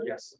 Yes.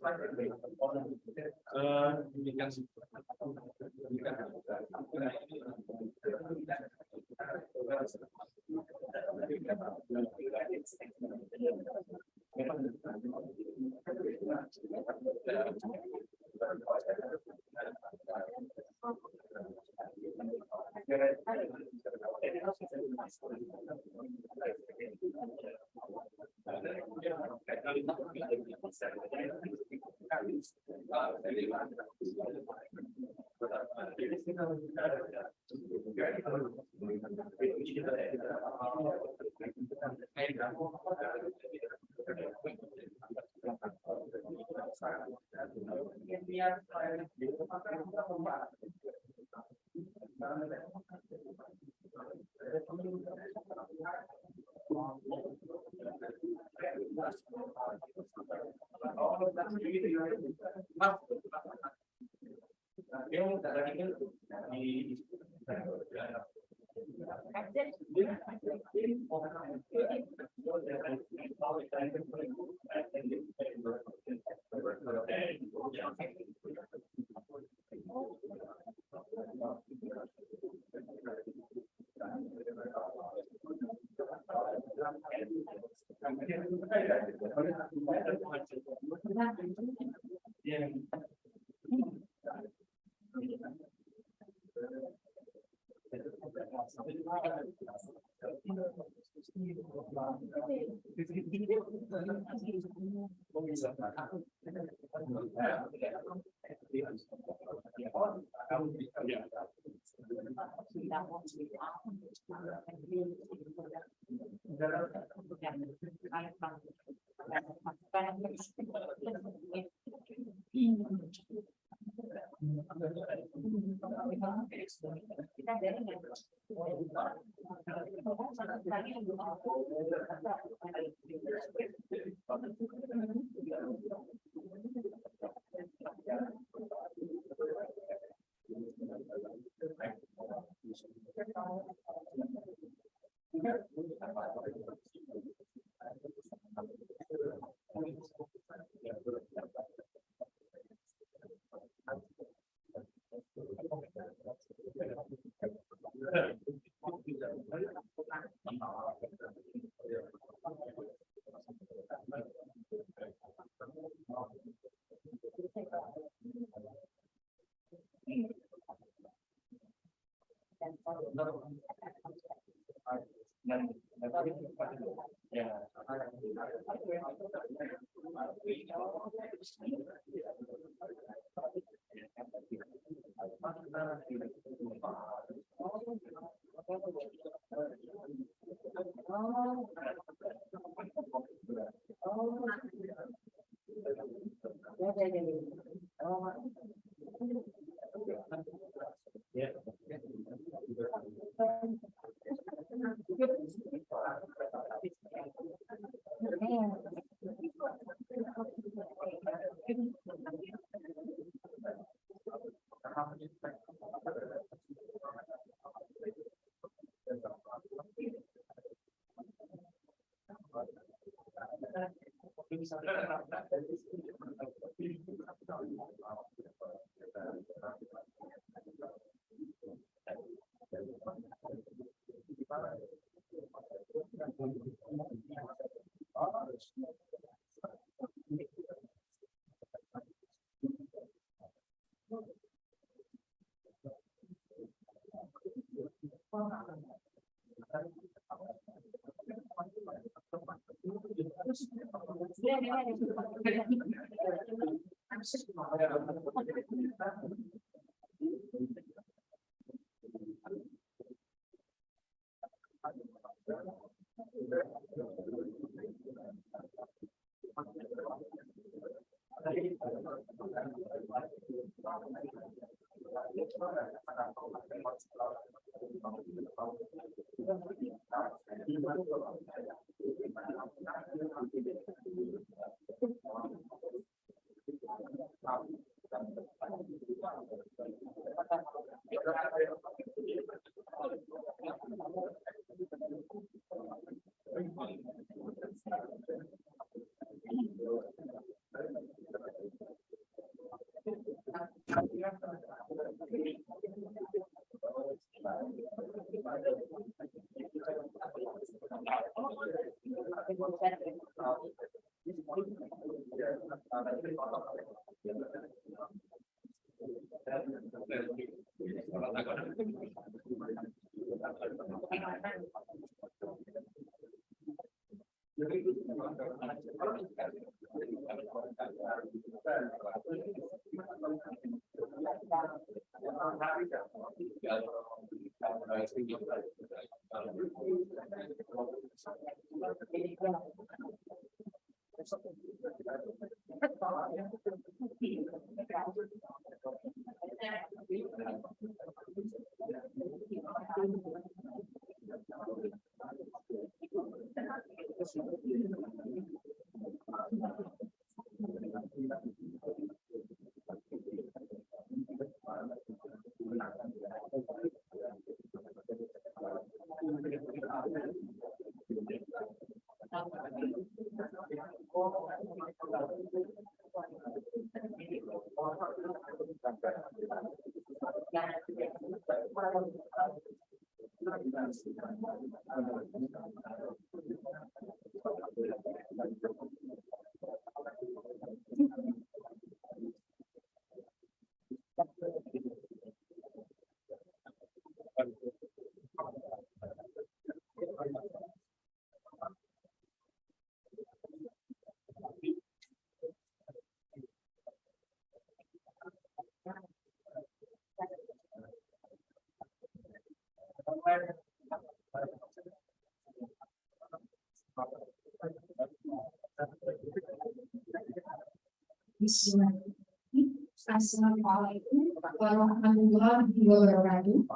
Assalamualaikum warahmatullahi wabarakatuh.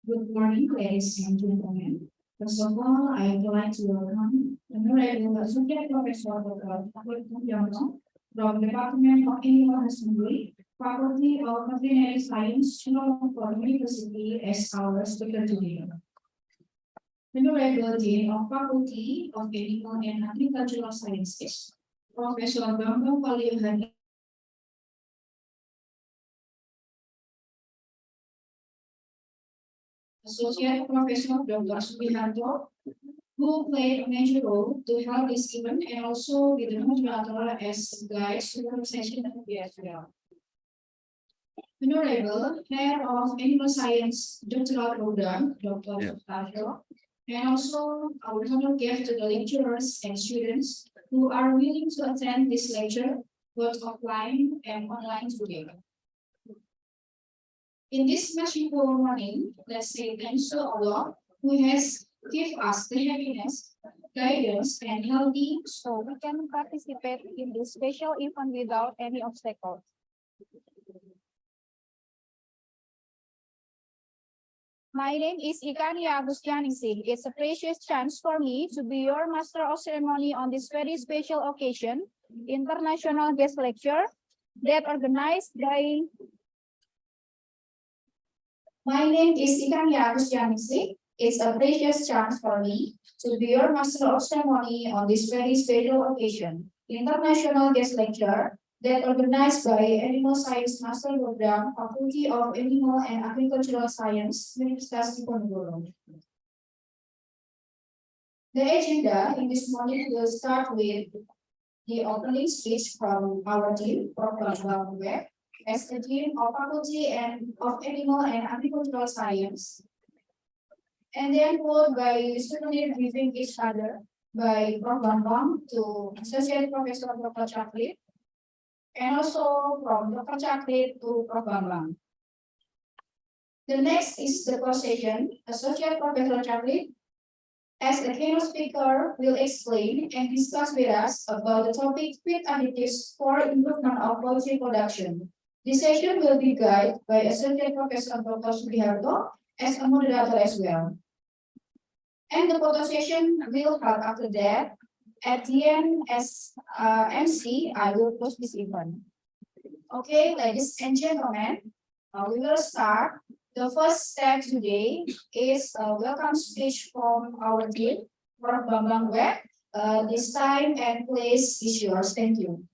Good morning, ladies and gentlemen. First of all, I would like to welcome the Honorable Associate Professor Dr. Yono from the Department of Animal Husbandry, Faculty of Veterinary Science, Chulalongkorn University, as our speaker today. Honorable Dean of Faculty of Animal and Agricultural Sciences, Professor Bambang Palihani, Associate Professor Dr. Subiharto, who played a major role to help this event and also with the moderator as guides to the session as well. Honorable Head of Animal Science Doctoral Program, Dr. Subiharto, and also our honor gift to the lecturers and students who are willing to attend this lecture both offline and online today. In this magical morning, let's say thanks to Allah who has given us the happiness, guidance, and healthy so we can participate in this special event without any obstacles. My name is Ikania Agustianingsih. It's a precious chance for me to be your master of ceremony on this very special occasion, international guest lecture that organized by. My name is Ikania Agustianingsih. It's a precious chance for me to be your master of ceremony on this very special occasion, international guest lecture that organized by Animal Science Master Program, Faculty of Animal and Agricultural Science, Universitas Diponegoro. The agenda in this morning will start with the opening speech from our team, Professor Webb, as the Dean of Faculty of Animal and Agricultural Science, and then followed by student briefing each other by Prof. Bambang to Associate Professor Dr. Chaklit, and also from Dr. Chaklit to Prof. Bambang. The next is the co-session. Associate Professor Chaklit, as the keynote speaker, will explain and discuss with us about the topic feed additives for improvement of poultry production. This session will be guided by Associate Professor Dr. Subiharto as a moderator as well. And the photo session will have after that. At the end, as MC, I will close this event. Okay, ladies and gentlemen, we will start. The first step today is a welcome speech from our team, Prof. Bambang Webb. This time and place is yours. Thank you.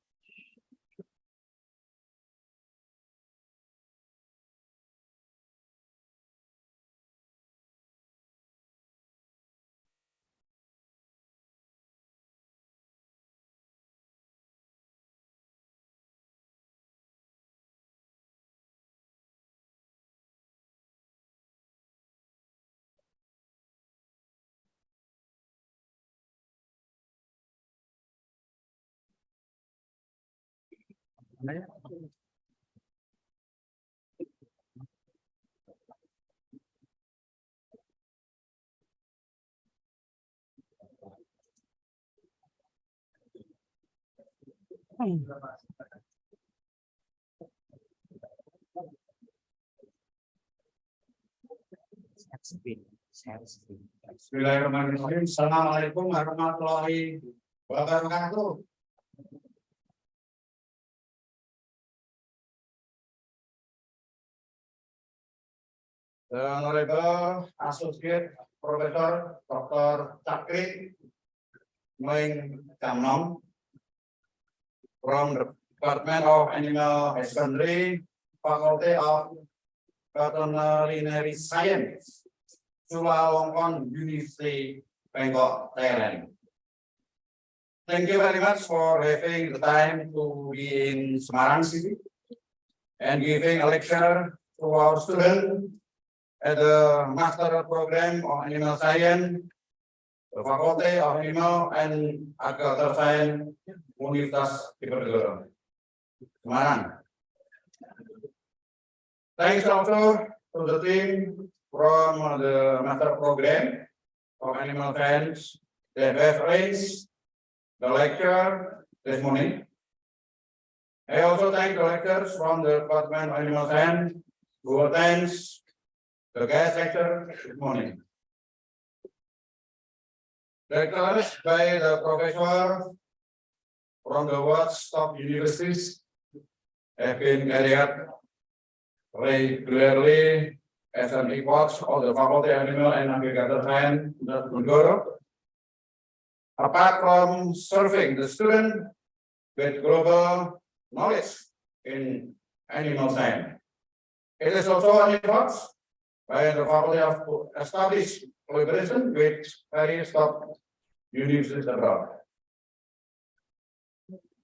Bismillahirrahmanirrahim. Assalamualaikum warahmatullahi wabarakatuh. The Honorable Associate Professor Dr. Cakri Meng Kamnom from the Department of Animal Husbandry, Faculty of Veterinary Science, Chulalongkorn University, Bangkok, Thailand. Thank you very much for having the time to be in Semarang City and giving a lecture to our students at the Master Program of Animal Science, the Faculty of Animal and Agriculture Science, Universitas Diponegoro, Semarang. Thanks also to the team from the Master Program of Animal Science that have arranged the lecture this morning. I also thank the lecturers from the Department of Animal Science who attends the guest lecture this morning. Lectures by the professor from the world's top universities have been carried out regularly as an reports of the Faculty of Animal and Agriculture Science, Diponegoro. Apart from serving the student with global knowledge in animal science, it is also an effort by the Faculty of establish collaboration with various top universities abroad.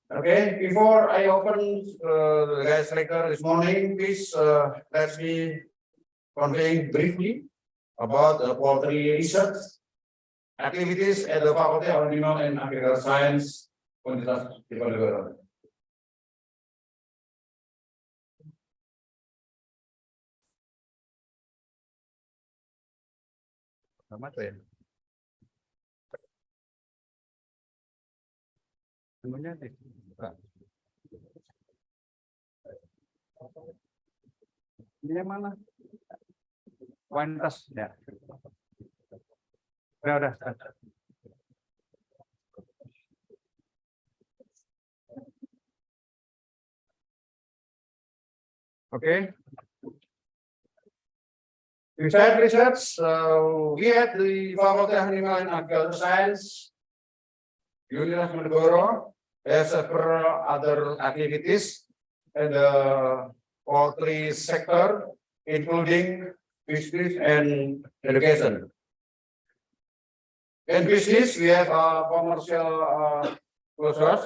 Okay, before I open the guest lecture this morning, please let me convey briefly about the poultry research activities at the Faculty of Animal and Agriculture Science, Universitas Diponegoro. Ini yang mana? Kuantitas ya. Udah. Okay. Besides research, we at the Faculty of Animal and Agriculture Science, Universitas Diponegoro, has several other activities in the poultry sector, including business and education. In business, we have a commercial clusters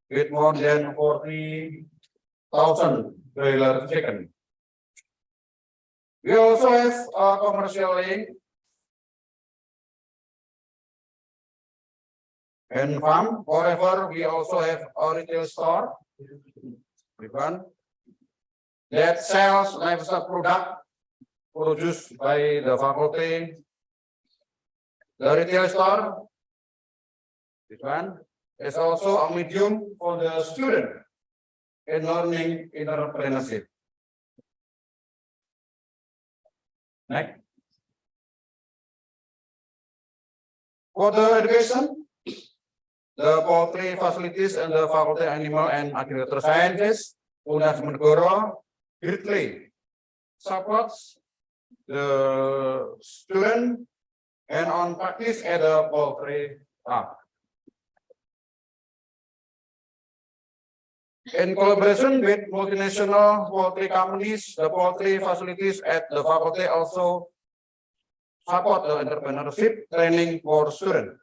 with more than 40,000 broiler chicken. We also have a commercial link and farm. However, we also have a retail store that sells livestock product produced by the faculty. The retail store, this one, is also a medium for the student in learning entrepreneurship. Next. For the education, the poultry facilities and the Faculty of Animal and Agriculture Sciences, Universitas Diponegoro, greatly supports the student and on practice at the poultry farm. In collaboration with multinational poultry companies, the poultry facilities at the faculty also support the entrepreneurship training for students.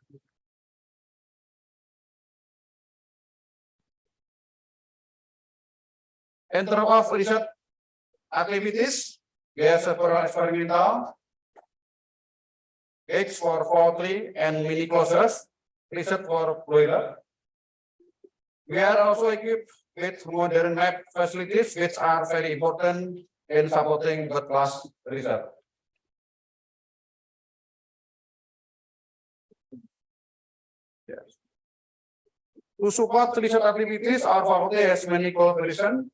In terms of research activities, we have several experimental eggs for poultry and mini clusters, research for broiler. We are also equipped with modern lab facilities, which are very important in supporting world-class research. Yes. To support research activities, our faculty has many collaboration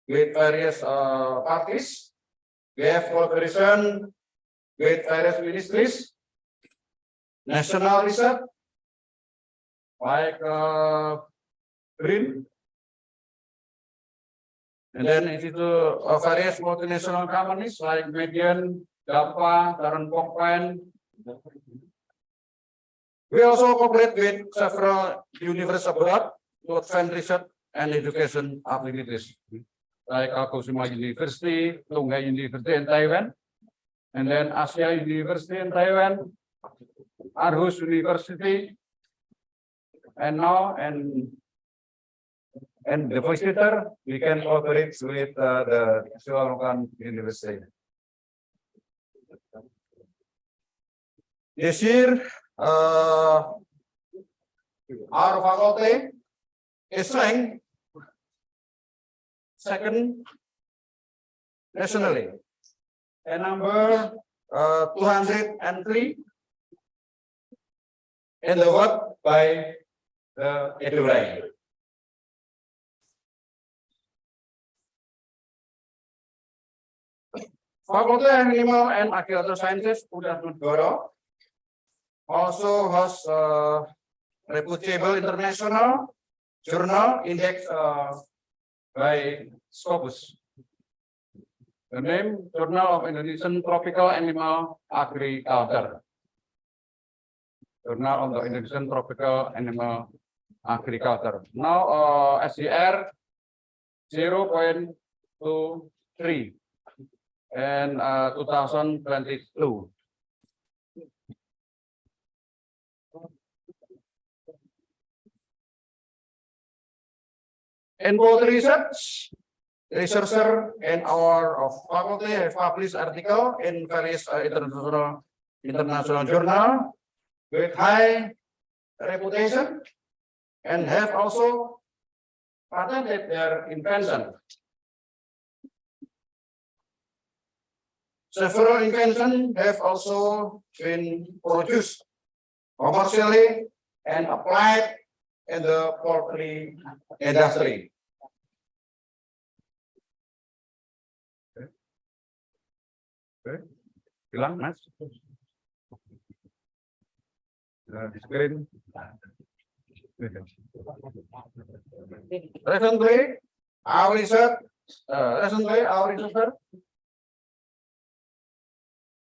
with various parties. We have collaboration with various ministries, national research, like green, and then it is various multinational companies like Median, DAPA, Taran Pokpen. We also cooperate with several universities abroad to advance research and education activities, like Akusuma University, Tunggai University in Taiwan, and then Asia University in Taiwan, Aarhus University, and now and the visitor we can cooperate with the Sulawesi University. This year, our faculty is ranked second nationally, and number 203 in the world by the Additives. Faculty of Animal and Agricultural Sciences, Udayatmegara, also has a reputable international journal indexed by Scopus. The name Journal of Indonesian Tropical Animal Agriculture. Journal of the Indonesian Tropical Animal Agriculture. Now SDR 0.23 in 2022. In poultry research, researcher in our faculty have published article in various international journal with high reputation and have also patented their invention. Several inventions have also been produced commercially and applied in the poultry industry. Okay. Hilang, Mas? Di screen. Recently, our researcher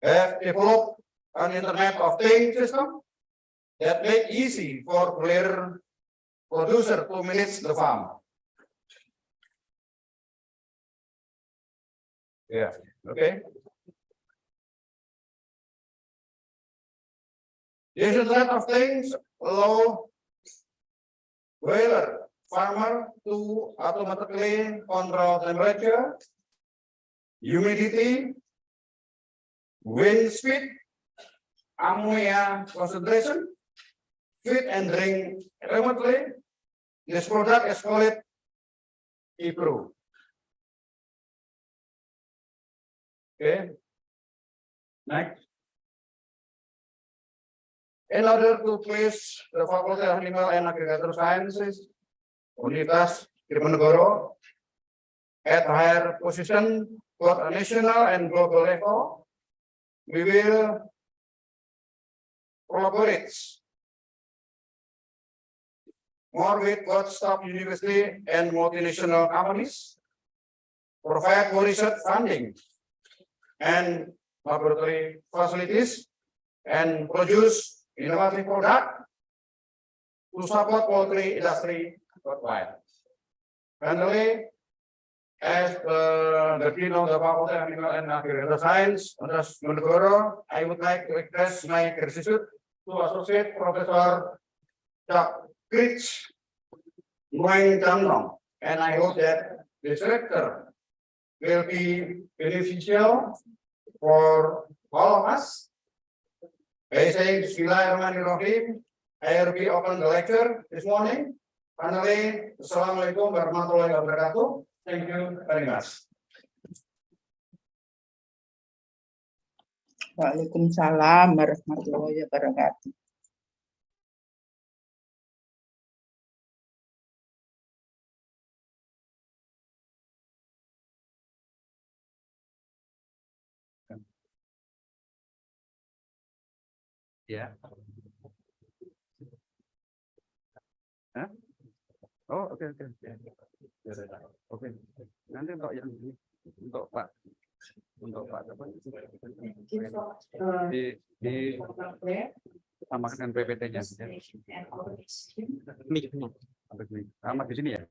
have developed an Internet of Things system that make easy for player producer to manage the farm. Yeah, okay. This Internet of Things allow whaler farmer to automatically control temperature, humidity, wind speed, ammonia concentration, feed and drink remotely. This product is called ePro. Okay. Next. In order to place the Faculty of Animal and Agricultural Sciences, Universitas Diponegoro, at higher position both a national and global level, we will collaborate more with both top university and multinational companies, provide more research funding and laboratory facilities, and produce innovative product to support poultry industry worldwide. Finally, as the Dean of the Faculty of Animal and Agricultural Science, Universitas Diponegoro, I would like to express my gratitude to Associate Professor Dr. Krich Nguyen Chandrong, and I hope that this lecture will be beneficial for all of us. By saying Bismillahirrahmanirrahim, I will be open the lecture this morning. Finally, Assalamualaikum warahmatullahi wabarakatuh. Thank you very much. Waalaikumsalam warahmatullahi wabarakatuh. Ya. Hah? Oh, oke oke. Oke. Nanti untuk yang ini, untuk Pak apa? Di sama dengan PPT-nya. Ini sama di sini ya.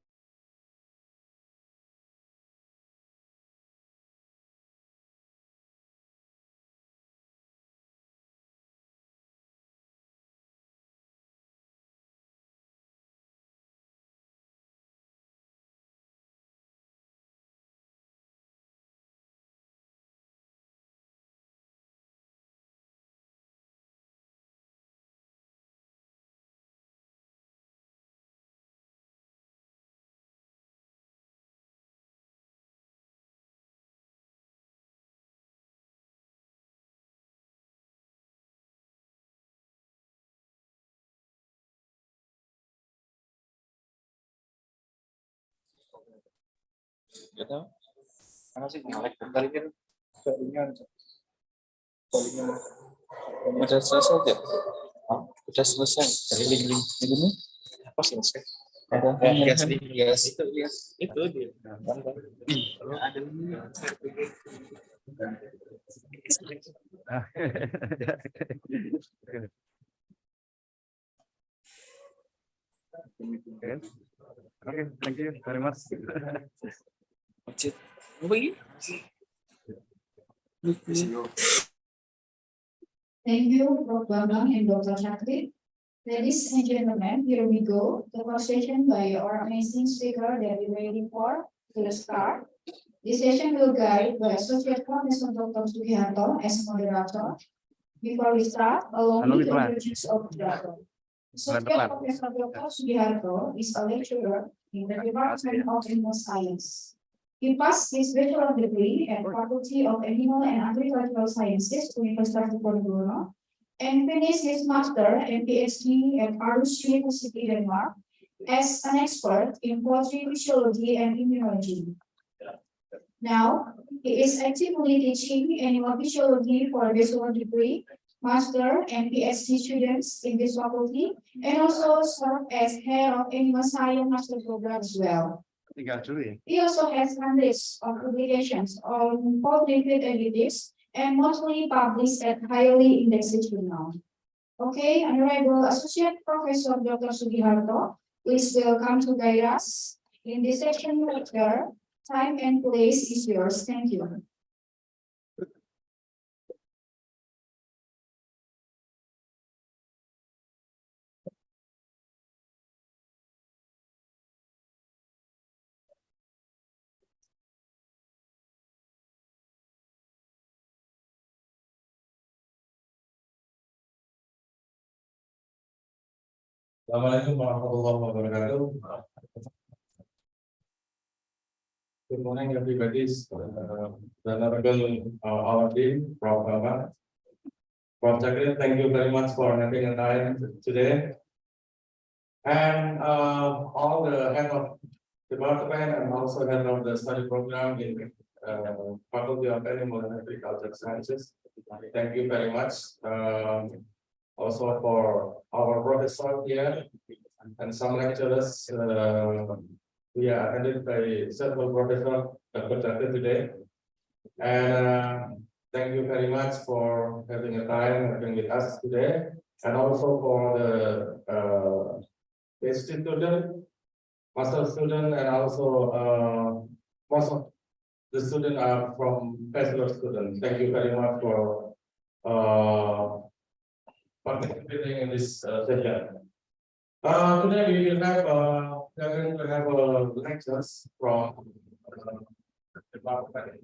Gitu. Karena sih ngelek tadi kan jaringan udah selesai ya? Udah selesai dari link ini apa selesai? Ada gas itu dia ada Oke, thank you very much. Thank you, Prof. Bambang and Dr. Shakti. Ladies and gentlemen, here we go. The conversation by our amazing speaker that we're waiting for to start. This session will guide by Associate Professor Dr. Sugiharto as moderator. Before we start, allow me to introduce our moderator. Associate Professor Dr. Sugiharto is a lecturer in the Department of Animal Science. He passed his bachelor degree at Faculty of Animal and Agricultural Sciences, University of Diponegoro, and finished his master and PhD at Aarhus University, Denmark, as an expert in poultry physiology and immunology. Now, he is actively teaching animal physiology for bachelor degree, master, and PhD students in this faculty, and also served as head of animal science master program as well. He also has hundreds of publications on poultry feed additives and mostly published at highly indexed journal. Okay, Honorable Associate Professor Dr. Sugiharto, please welcome to guide us in this section lecture. Time and place is yours. Thank you. Assalamualaikum warahmatullahi wabarakatuh. Good morning, everybody. Honorable our team, Prof. Baba. Prof. Chakri, thank you very much for having a time today. And all the head of department and also head of the study program in Faculty of Animal and Agricultural Sciences. Thank you very much. Also for our professor here and some lecturers. We are attended by several professors today. And thank you very much for having a time having with us today. And also for the PhD student, master student, and also most of the students are from bachelor students. Thank you very much for participating in this session. Today we will have we are going to have lectures from the department.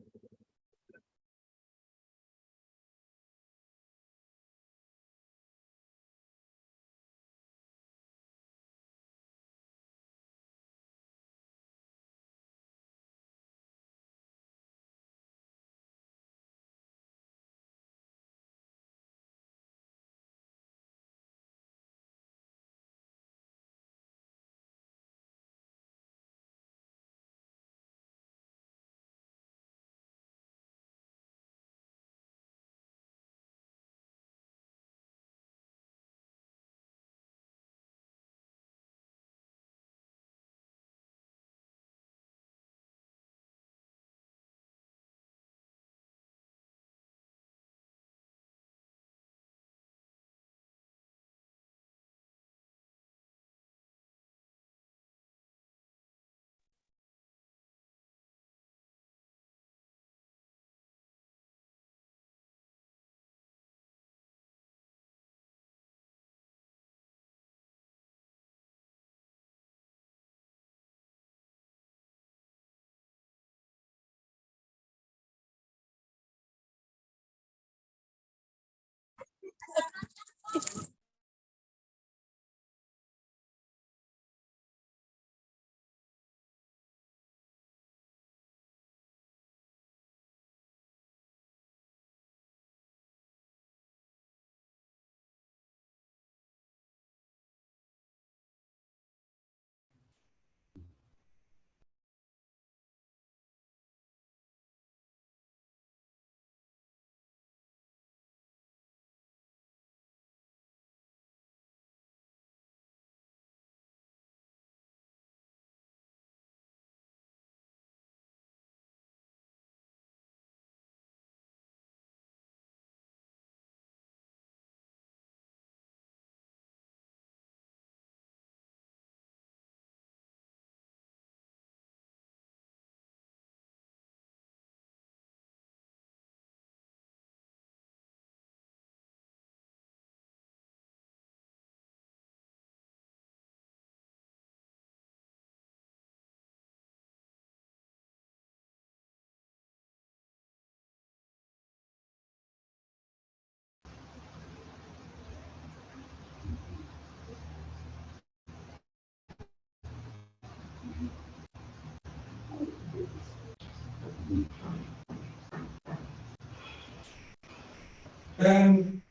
Then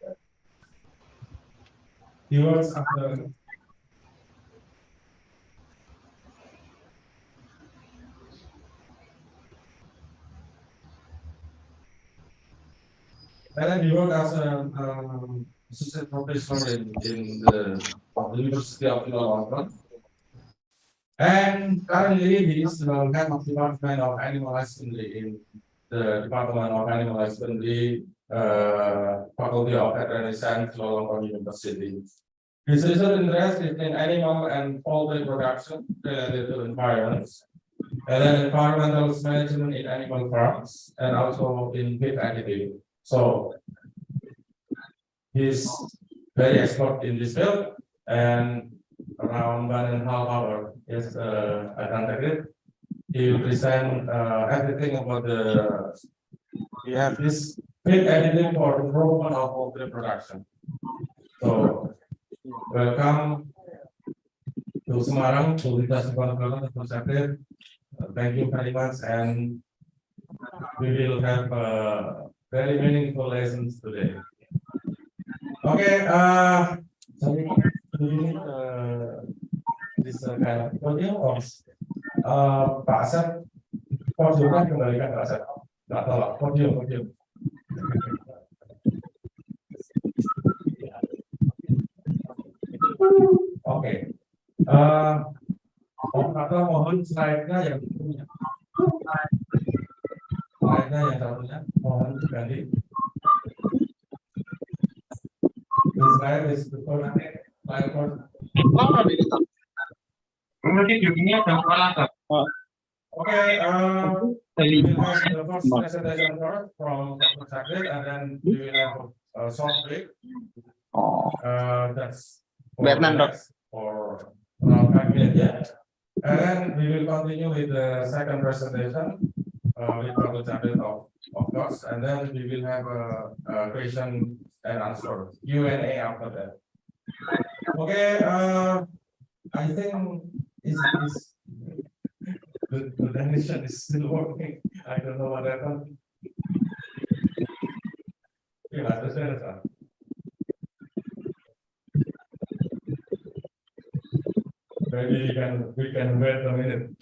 viewers after and then he worked as an assistant professor in the University of Illinois. And currently he is the head of department of animal husbandry in the Department of Animal Husbandry, Faculty of Veterinary Science, Loyola University. His research interest is in animal and poultry production related to environments, and then environmental management in animal farms, and also in feed additive. So he's very expert in this field, and around 1.5 hours is attended. He will present everything about the. We have this feed additive for improvement of poultry production. So welcome to Semarang, to Lintas Department of Sakit. Thank you very much, and we will have very meaningful lessons today. Okay, sorry, do you need this kind of podium or Pak Asep? Podiumnya kembalikan Pak Asep. Nggak tahu, podium. Oke. Operator mohon slide-nya yang punya. Slide-nya yang satunya mohon diganti. The slide is before slide for. Okay, we will have the first presentation first from Dr. Sakit, and then we will have a short break. That's for around 5 minutes, yeah. And then we will continue with the second presentation with Dr. Sakit, of course, and then we will have a question and answer Q&A after that. Okay, I think the definition is still working. I don't know what happened. Yeah, understand that. Maybe we can wait a minute.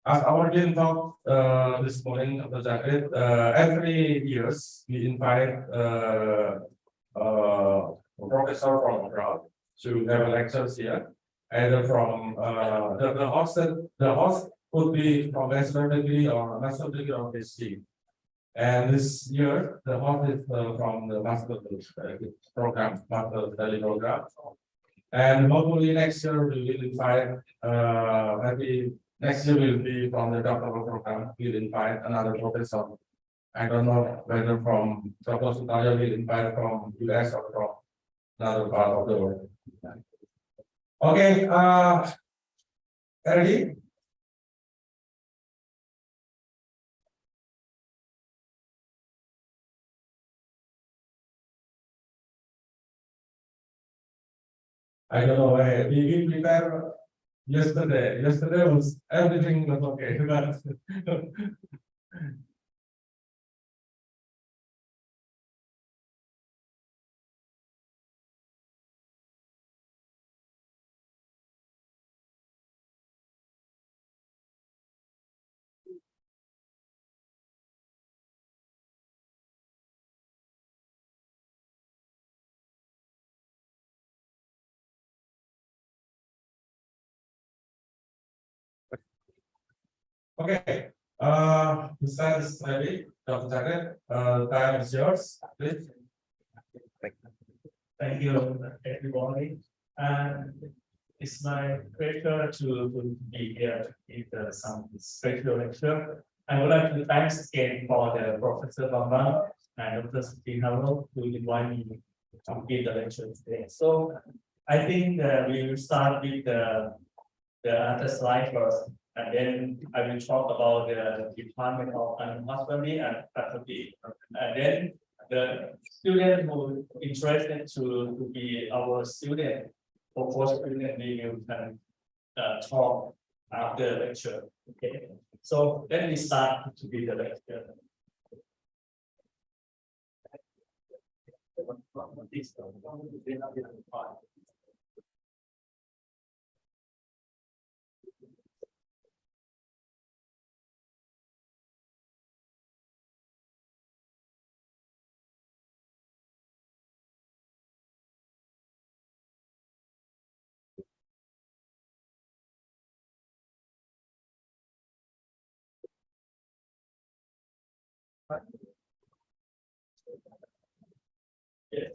As our dean talked this morning, Dr. Sakit, every years we invite a professor from abroad to have lectures here, either from the host could be from bachelor degree or master degree or PhD. And this year the host is from the master program, master study program. And hopefully next year we will invite maybe Next year will be from the doctoral program. We'll invite another professor. I don't know whether from Dr. Sutaya will invite from US or from another part of the world. Okay, ready? I don't know why we prepare yesterday. Yesterday was everything was okay. Okay, the slide is ready. Dr. Jagat, time is yours, please. Thank you, everybody. And it's my pleasure to be here to give some special lecture. I would like to thank again for the Professor Bambang and Dr. Siti Harold to invite me to give the lecture today. So I think we will start with the other slide first, and then I will talk about the Department of Animal Husbandry and Faculty, and then the student who interested to be our student or course student, we will talk after the lecture. Okay, so let me start to be the lecture. Okay.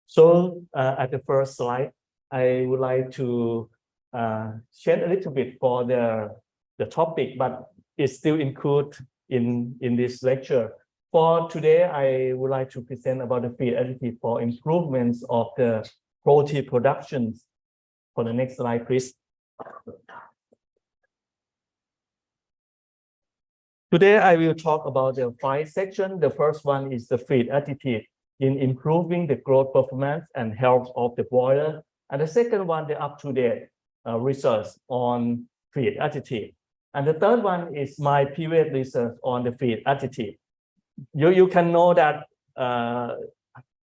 So at the first slide, I would like to change a little bit for the topic, but it's still included in this lecture. For today, I would like to present about the feed additive for improvements of the protein productions. For the next slide, please. Today, I will talk about the 5 sections. The first one is the feed additive in improving the growth performance and health of the broiler. And the second one, the up-to-date research on feed additive. And the third one is my previous research on the feed additive. You can know that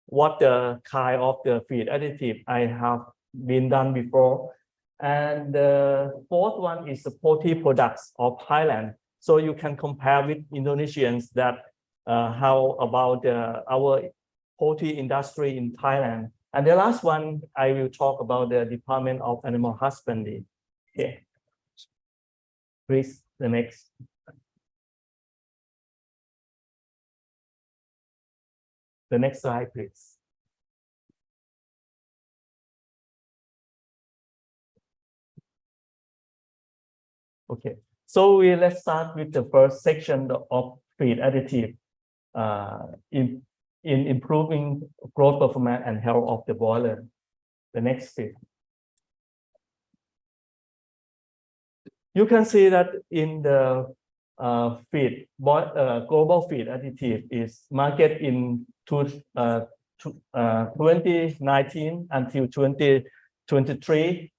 what the kind of the feed additive I have been done before. And the fourth one is the protein products of Thailand. So you can compare with Indonesians that how about our poultry industry in Thailand. And the last one, I will talk about the Department of Animal Husbandry. Okay. Please, the next. The next slide, please. Okay, so let's start with the first section of feed additive in improving growth performance and health of the broiler. The next step. You can see that in the global feed additive is market in 2019 until 2023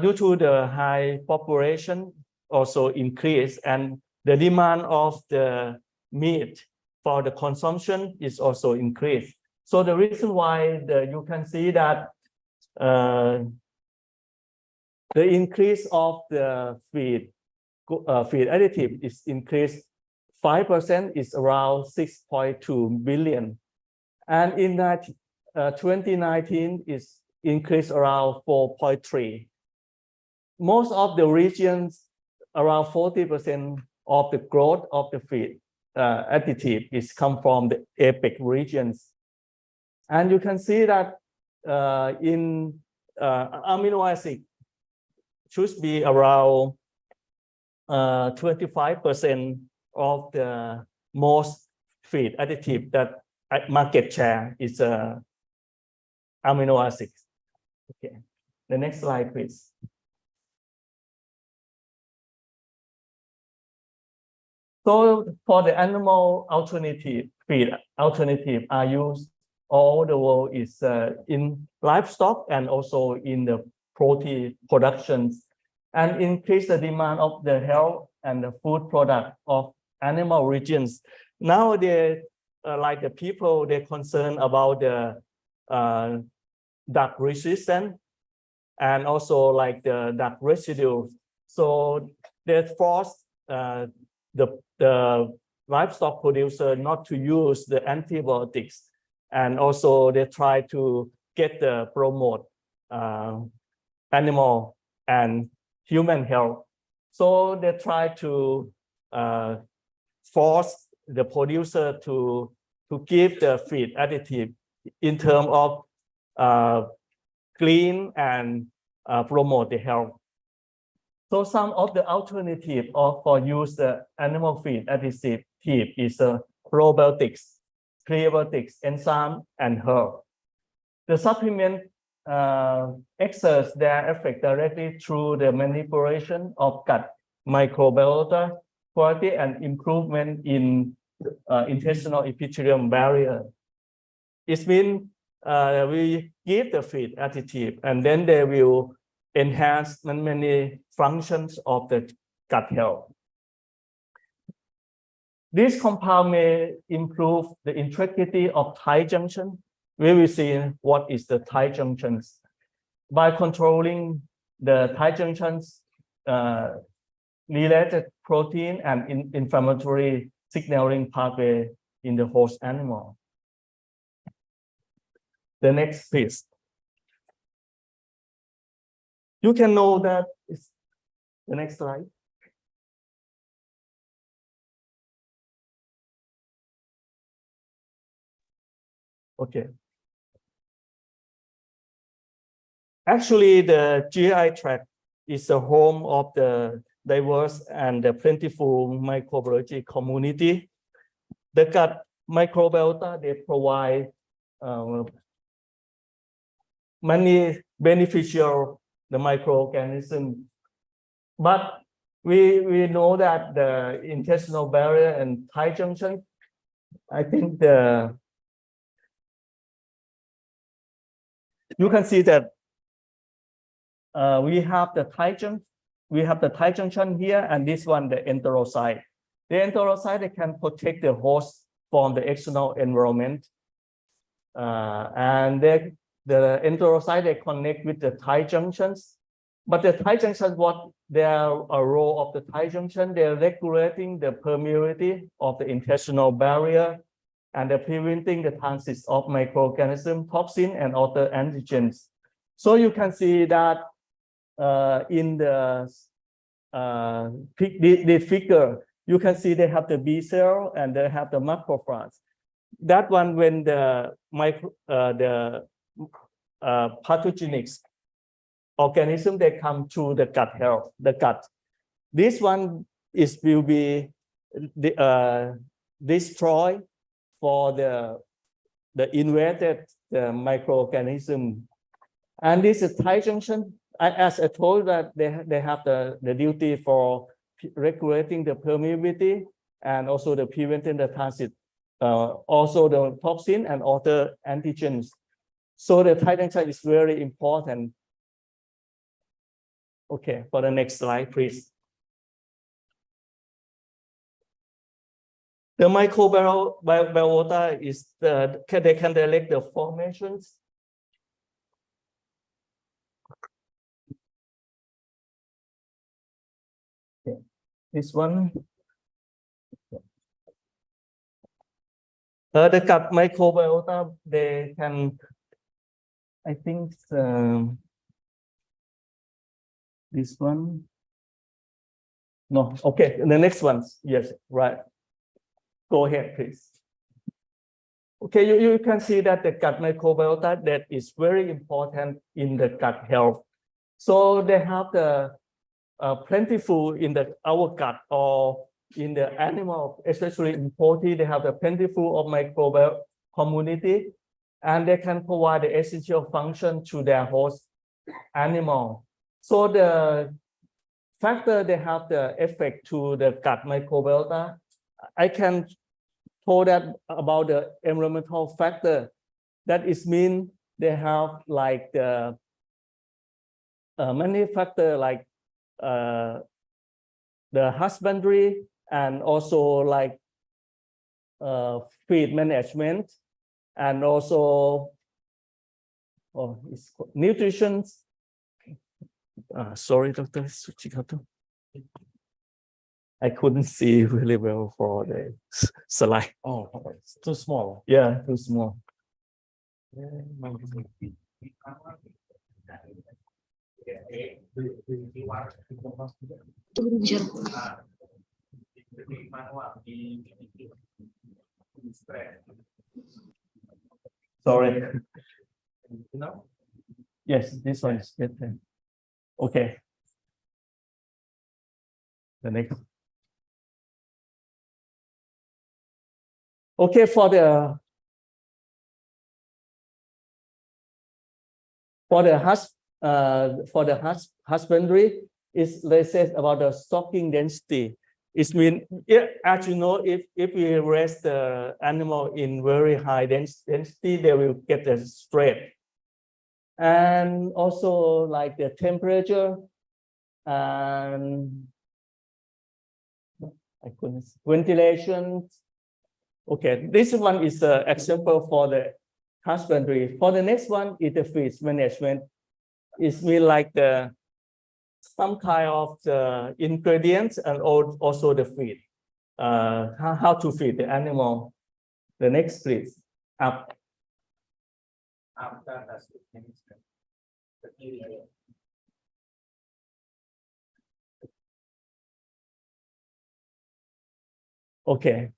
due to the high population also increase, and the demand of the meat for the consumption is also increased. So the reason why you can see that the increase of the feed feed additive is increased 5%, is around 6.2 billion. And in that 2019 is increased around 4.3. Most of the regions, around 40% of the growth of the feed additive is come from the APEC regions. And you can see that in amino acid should be around 25% of the most feed additive that market share is amino acids. Okay, the next slide, please. So for the animal alternative feed alternative are used all over the world is in livestock and also in the protein productions, and increase the demand of the health and the food product of animal regions. Nowadays, like the people, they're concerned about the duck resistance and also like the duck residue. So they force the livestock producer not to use the antibiotics, and also they try to get the promote animal and human health. So they try to force the producer to give the feed additive in terms of clean and promote the health. So some of the alternative for use the animal feed additive is probiotics, prebiotics, enzyme, and herb. The supplement exerts their effect directly through the manipulation of gut microbiota quality and improvement in intestinal epithelium barrier. It means we give the feed additive and then they will enhance many functions of the gut health. This compound may improve the integrity of tight junction. We will see what is the tight junctions. By controlling the tight junctions related protein and inflammatory signaling pathway in the host animal. The next piece. You can know that is the next slide. Okay. Actually, the GI tract is the home of the diverse and the plentiful microbiology community. The gut microbiota, they provide many beneficial the microorganism, but we know that the intestinal barrier and tight junction, I think you can see that we have the tight junction here, and this one the enterocyte. The enterocyte, they can protect the host from the external environment, and the enterocyte, they connect with the tight junctions. But the tight junctions, what their role of the tight junction, they're regulating the permeability of the intestinal barrier and they're preventing the transit of microorganisms, toxin, and other antigens. So you can see that in the figure, you can see they have the B cell and they have the macrophage. That one, when the pathogenic organism, they come to the gut health, the gut. This one will be destroyed for the invaded microorganism. And this is tight junction. As I told that they have the duty for regulating the permeability and also the preventing the transit, also the toxin and other antigens. So the tight junction is very important. Okay, for the next slide, please. The microbiota is they can direct the formations. Okay. This one. The gut microbiota, they can, I think, this one. No, okay, the next one. Yes, right. Go ahead, please. Okay, you can see that the gut microbiota that is very important in the gut health. So they have the plentiful in our gut or in the animal, especially in poultry, they have the plentiful of microbial community, and they can provide the essential function to their host animal. So the factor they have the effect to the gut microbiota, I can told that about the environmental factor. That is mean they have like the many factor like the husbandry and also like feed management and also nutrition. Sorry, Dr. Suchikato. I couldn't see really well for the slide. Oh, it's too small. Yeah, too small. Sorry. Yes, this one is better. Okay. The next. Okay, for the husbandry is, let's say, about the stocking density. It means, as you know, if we raise the animal in very high density, they will get the stress. And also like the temperature and ventilation. Okay, this one is an example for the husbandry. For the next one is the feed management. It's mean like some kind of the ingredients and also the feed. How to feed the animal. The next, please. Up. Okay.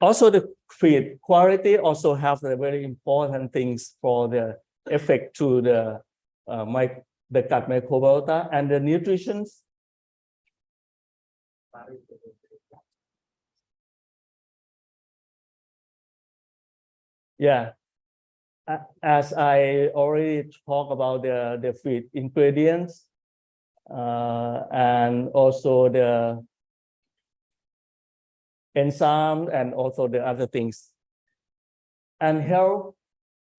Also, the feed quality also have the very important things for the effect to the gut microbiota and the nutrition. Yeah, as I already talked about the feed ingredients and also the enzyme and also the other things. And health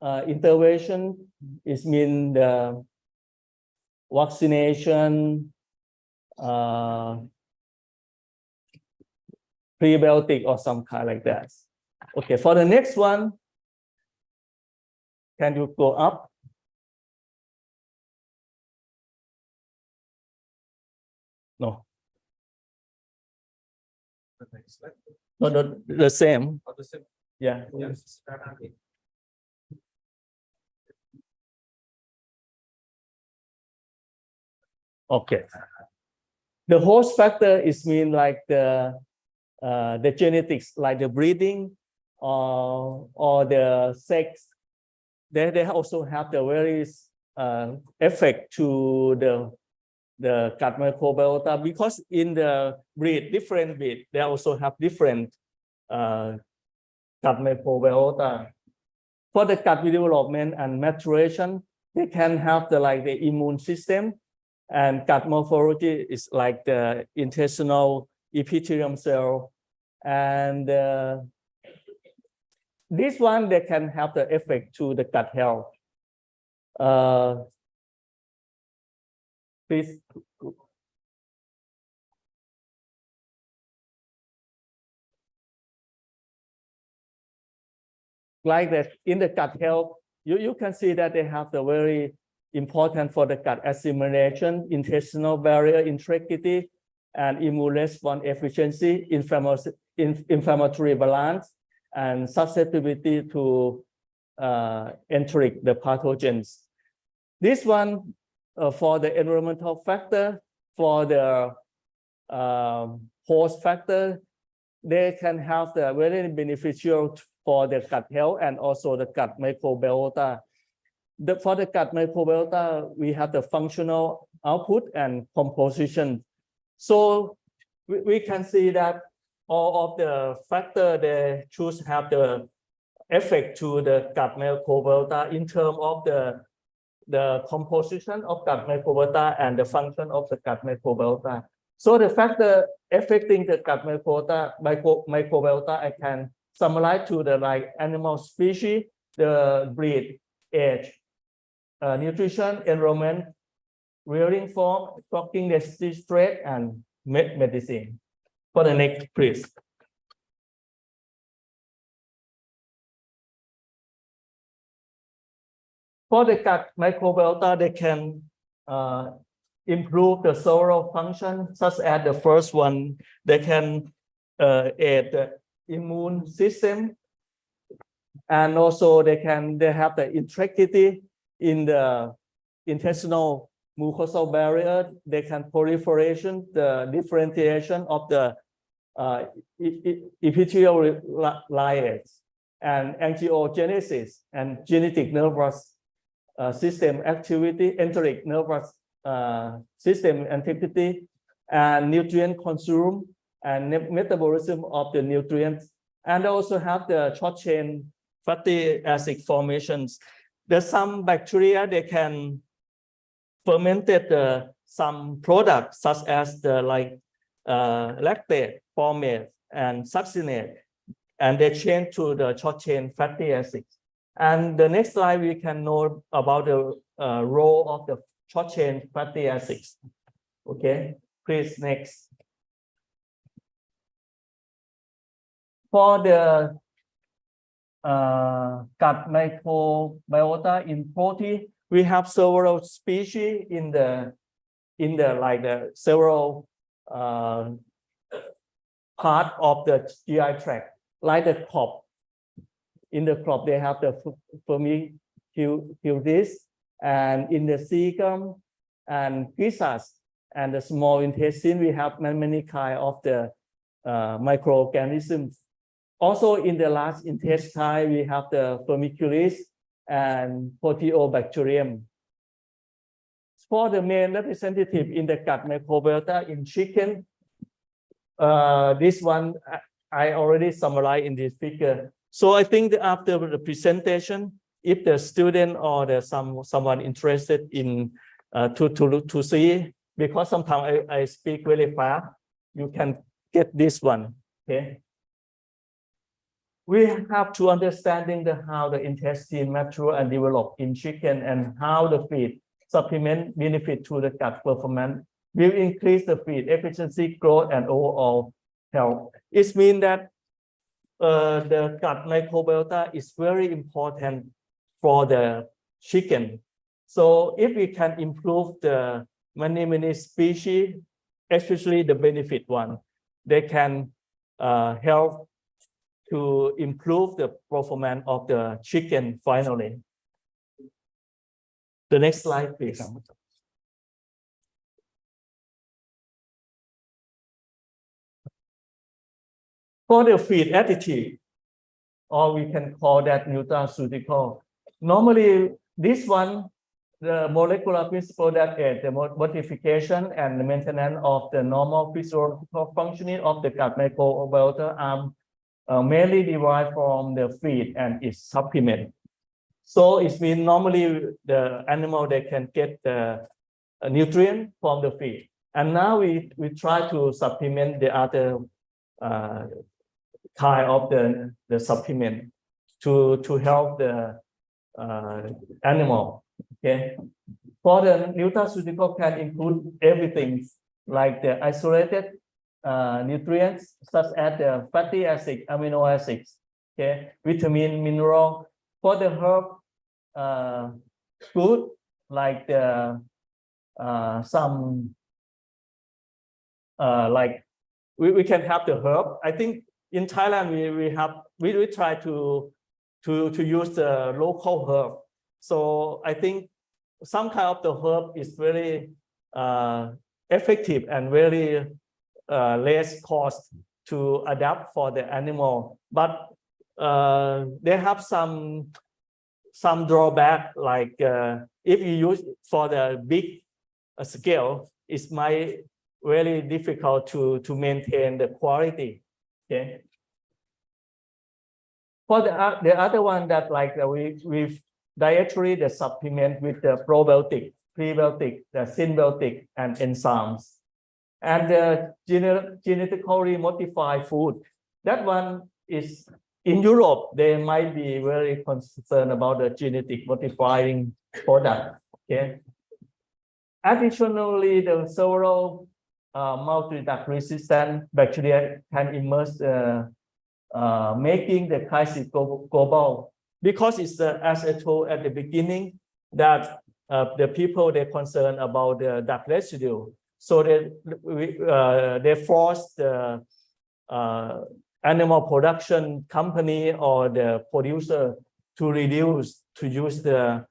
intervention is mean the vaccination, prebiotic or some kind like that. Okay, for the next one, can you go up? No. No, the same. Yeah. Okay. The host factor is mean like the genetics, like the breeding or the sex. They also have the various effect to the gut microbiota, because in the different breed, they also have different gut microbiota. For the gut development and maturation, they can have the immune system, and gut morphology is like the intestinal epithelium cell, and this one they can have the effect to the gut health. Please. Like that in the gut health, you can see that they have the very important for the gut assimilation, intestinal barrier integrity, and immune response efficiency, inflammatory balance, and susceptibility to enteric the pathogens. This one for the environmental factor, for the host factor, they can have the very beneficial for the gut health and also the gut microbiota. For the gut microbiota, we have the functional output and composition. So we can see that all of the factors they choose have the effect to the gut microbiota in terms of the composition of gut microbiota and the function of the gut microbiota. So the factor affecting the gut microbiota, I can summarize to the like animal species, the breed, age, nutrition, environment, rearing form, stocking disease threat, and medicine. For the next, please. For the gut microbiota, they can improve the several functions, such as the first one, they can aid the immune system, and also they have the integrity in the intestinal mucosal barrier. They can proliferation, the differentiation of the epithelial layers, and angiogenesis and genetic nervous system activity, enteric nervous system activity, and nutrient consume and metabolism of the nutrients, and also have the short chain fatty acid formations. There's some bacteria they can fermented some products such as the lactate, formate, and succinate, and they change to the short chain fatty acids. And the next slide we can know about the role of the short chain fatty acids. Okay, please next. For the gut microbiota in poultry, we have several species in the several part of the GI tract, like the crop. In the crop, they have the firmicutes, and in the cecum and gizzards and the small intestine, we have many kinds of the microorganisms. Also, in the large intestine, we have the firmicutes and Proteobacterium. For the main representative in the gut microbiota in chicken, this one I already summarized in this figure. So I think that after the presentation, if the student or someone interested in to see, because sometimes I speak really fast, you can get this one. Okay. We have to understanding how the intestine mature and develop in chicken, and how the feed supplement benefit to the gut performance will increase the feed efficiency, growth, and overall health. It means that the gut microbiota is very important for the chicken. So if we can improve the many species, especially the benefit one, they can help to improve the performance of the chicken finally. The next slide, please. For the feed additive, or we can call that nutraceutical. Normally, this one, the molecular principle that is the modification and the maintenance of the normal physiological functioning of the gut microbiota are mainly derived from the feed and its supplement. So it means normally the animal, they can get the nutrient from the feed. And now we try to supplement the other kind of the supplement to help the animal. Okay. For the nutraceutical can include everything like the isolated nutrients such as the fatty acid, amino acids, okay, vitamin, mineral. For the herb food like the some like we can have the herb. I think in Thailand we try to use the local herb. So I think some kind of the herb is very effective and very less cost to adapt for the animal, but they have some drawback, like if you use for the big scale, it might very difficult to maintain the quality. Okay. For the other one that like we dietary the supplement with the probiotic, prebiotic, the symbiotic, and enzymes, and the genetically modified food. That one is in Europe. They might be very concerned about the genetic modifying product. Okay. Additionally, the several multi-drug resistant bacteria can emerge, making the crisis global, because it's as I told at the beginning that the people they're concerned about the drug residue, so they force the animal production company or the producer to reduce to use the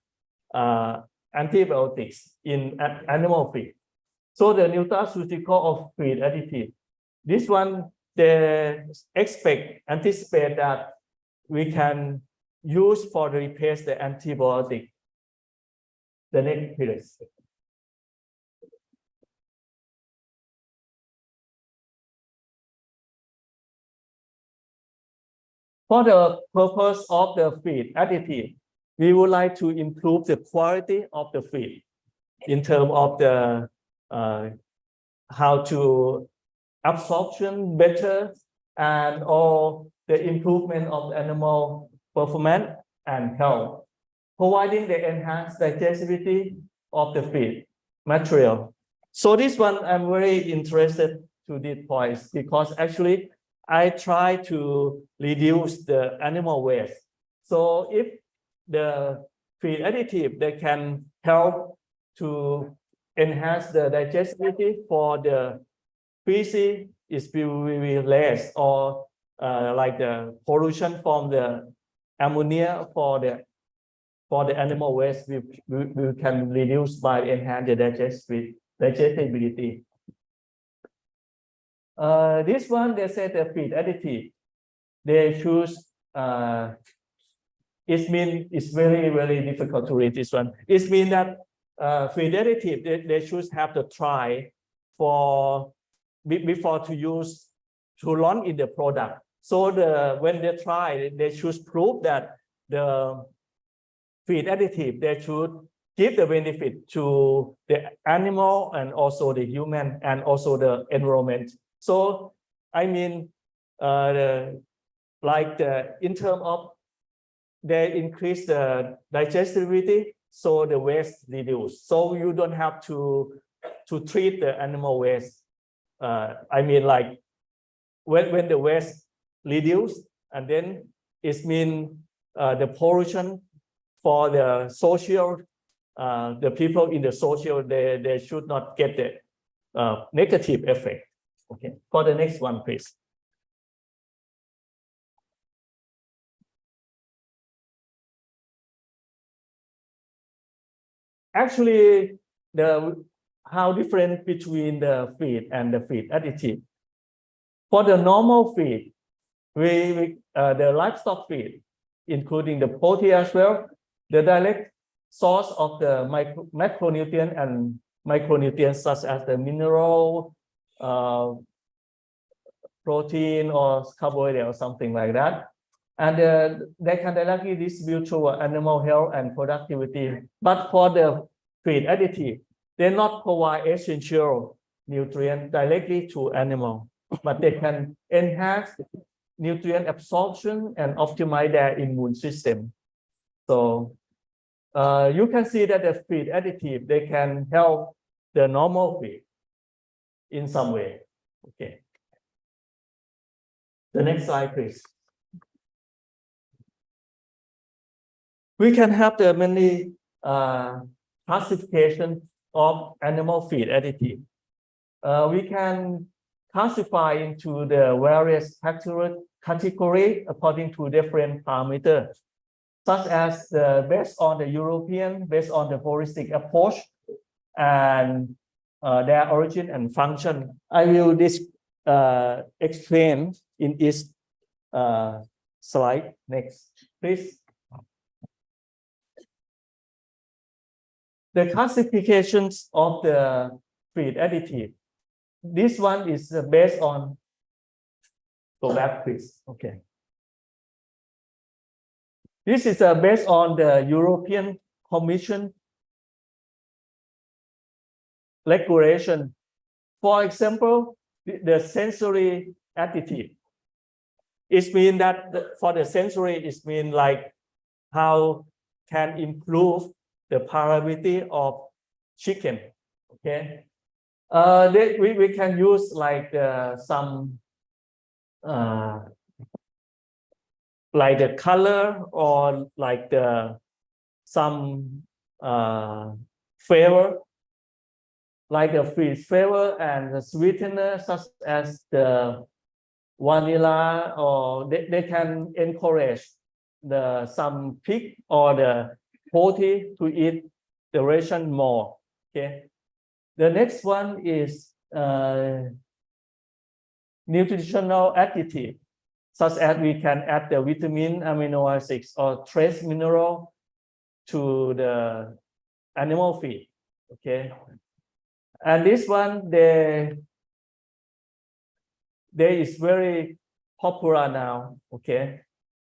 antibiotics in animal feed. So the nutraceutical of feed additive, this one they anticipate that we can use for the replace the antibiotic the next period. For the purpose of the feed additive, we would like to improve the quality of the feed in terms of the how to absorption better and all the improvement of animal performance and health, providing the enhanced digestibility of the feed material. So this one I'm very interested to this point because actually I try to reduce the animal waste. So if the feed additive, they can help to enhance the digestibility for the species is will be less, or like the pollution from the ammonia for the animal waste we can reduce by enhance the digestibility. This one they say the feed additive, they choose it means it's very difficult to read this one. It means that feed additive they should have to try for before to use to launch in the product. So when they try, they should prove that the feed additive they should give the benefit to the animal and also the human and also the environment. So I mean, in terms of they increase the digestibility, so the waste reduce. So you don't have to treat the animal waste. I mean, like when the waste reduce, and then it means the pollution for the social, the people in the social, they should not get the negative effect. Okay, for the next one, please. Actually, how different between the feed and the feed additive. For the normal feed, the livestock feed, including the poultry as well, the direct source of the macronutrient and micronutrients such as the mineral, protein or carbohydrate or something like that. And they can directly distribute to animal health and productivity. But for the feed additive, they not provide essential nutrients directly to animal, but they can enhance nutrient absorption and optimize their immune system. So you can see that the feed additive, they can help the normal feed in some way. Okay. The next slide, please. We can have the many classification of animal feed additive. We can classified into the various category according to different parameters, such as based on the European, based on the holistic approach, and their origin and function. I will explain in each slide. Next, please. The classifications of the feed additive. This one is based on, go back please, okay. This is based on the European Commission regulation. For example, the sensory additive. It means that for the sensory, it means like how can improve the palatability of chicken. Okay, we can use like some like the color or like the some flavor, like the fish flavor and the sweetener such as the vanilla, or they can encourage the some pig or the poultry to eat the ration more. Okay, the next one is nutritional additive, such as we can add the vitamin, amino acids, or trace mineral to the animal feed. Okay, and this one they is very popular now. Okay,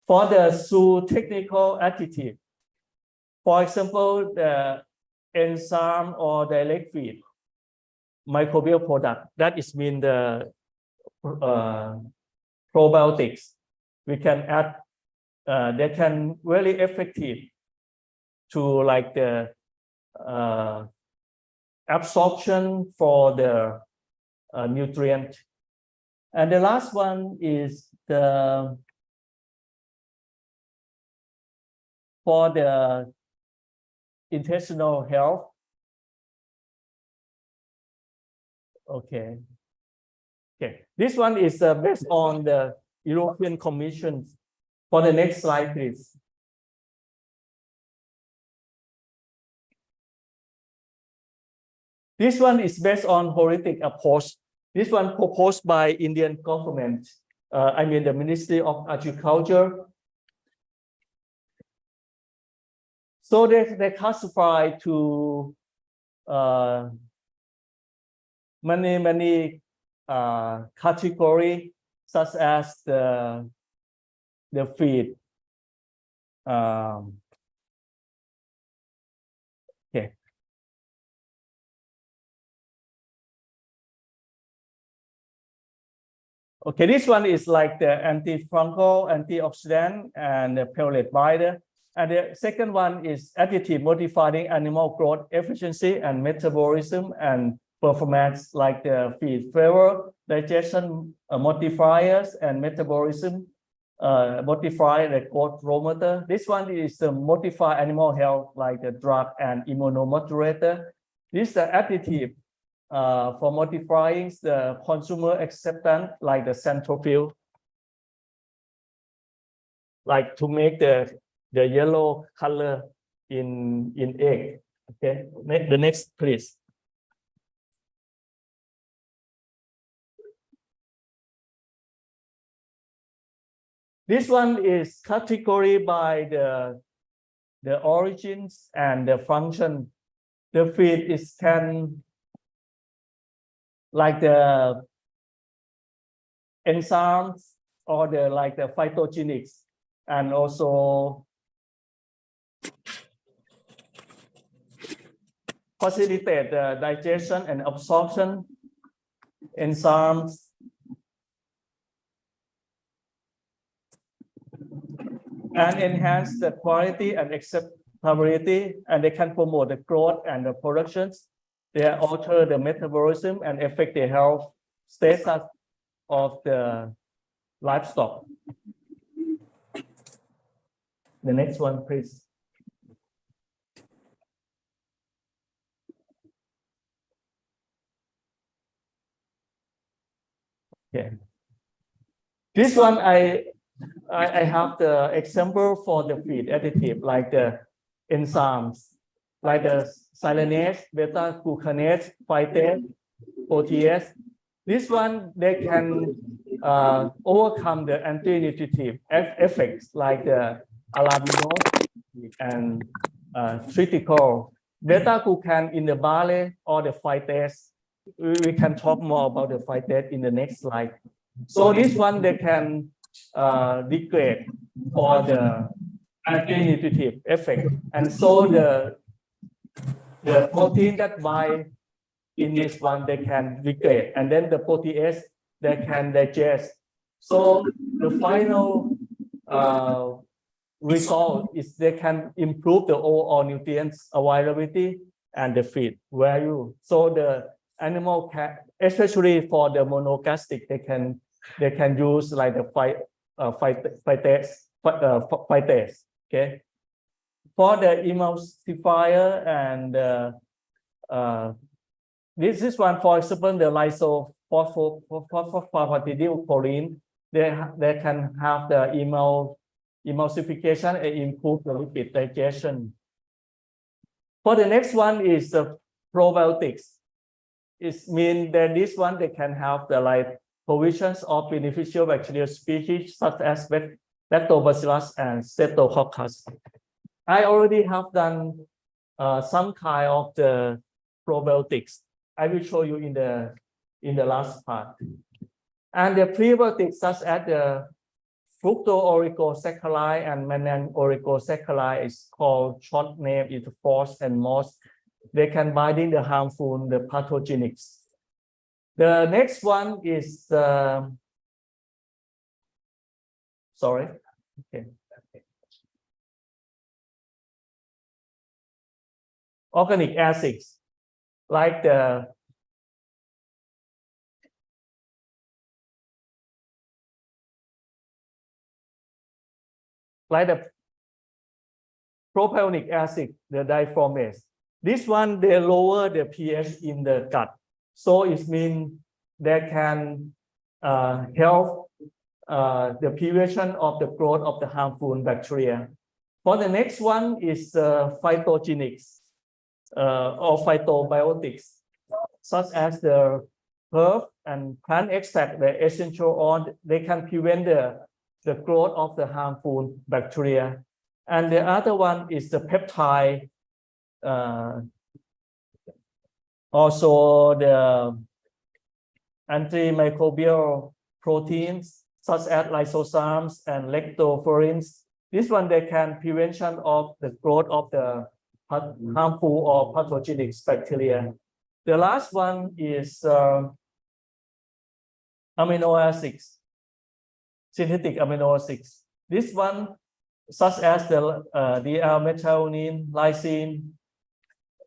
for the zootechnical additive, for example, the enzyme or direct feed microbial product, that is mean the probiotics. We can add, they can really effective to like the absorption for the nutrient. And the last one is the for the intestinal health. Okay. Okay, this one is based on the European Commission. For the next slide, please. This one is based on holistic approach. This one proposed by Indian government. I mean the Ministry of Agriculture. So they classify to many category, such as the feed. Okay. Okay, this one is like the antifungal, antioxidant, and the pellet binder. And the second one is additive modifying animal growth efficiency and metabolism and performance, like the feed flavor, digestion modifiers, and metabolism modify the growth hormone. This one is the modify animal health, like the drug and immunomodulator. This is the additive for modifying the consumer acceptance, like the centrophil, like to make the yellow color in egg. Okay, the next please. This one is category by the origins and the function. The feed is can like the enzymes or the like the phytogenics, and also facilitate the digestion and absorption enzymes, and enhance the quality and acceptability, and they can promote the growth and the productions. They alter the metabolism and affect the health status of the livestock. The next one, please. Okay. This one I have the example for the feed additive, like the enzymes, like the silanase, beta glucanase, phytase, protease. This one they can overcome the anti-nutritive effects like the aluminose and triticol. Beta glucan in the barley or the phytase. We can talk more about the phytase in the next slide. So this one they can degrade for the anti-nutritive effect, and so the protein that bind in this one they can degrade, and then the protease they can digest. So the final result is they can improve the overall nutrients availability and the feed value. So the animal can, especially for the monogastric, they can use like the phytase. Okay. For the emulsifier and this is one, for example, the lysophosphatidylcholine, they can have the emulsification and improve the lipid digestion. For the next one is the probiotics. It means that this one they can have the like provisions of beneficial bacterial species such as lactobacillus and streptococcus. I already have done some kind of the probiotics. I will show you in the last part. And the prebiotics such as the fructooligosaccharides and mannanoligosaccharides is called short name is FOS and MOS. They can binding the harmful, the pathogenics. The next one is sorry. Okay. Organic acids like the propionic acid, the diformase. This one, they lower the pH in the gut. So it means they can help the prevention of the growth of the harmful bacteria. For the next one is phytogenics or phytobiotics, such as the herb and plant extract, the essential oil, they can prevent the growth of the harmful bacteria. And the other one is the peptide, also the antimicrobial proteins such as lysosomes and lactoferrins. This one they can prevention of the growth of the harmful or pathogenic bacteria. The last one is amino acids, synthetic amino acids. This one, such as the methionine, lysine,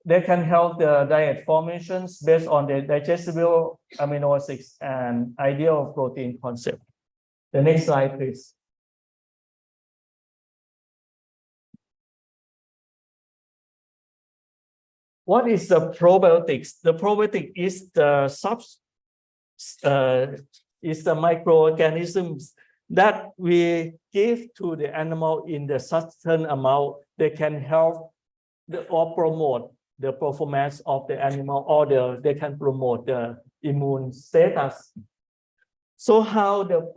they can help the diet formations based on the digestible amino acids and ideal protein concept. The next slide, please. What is the probiotics? The probiotic is the microorganisms that we give to the animal in the certain amount. They can help or promote the performance of the animal, or they can promote the immune status. So how the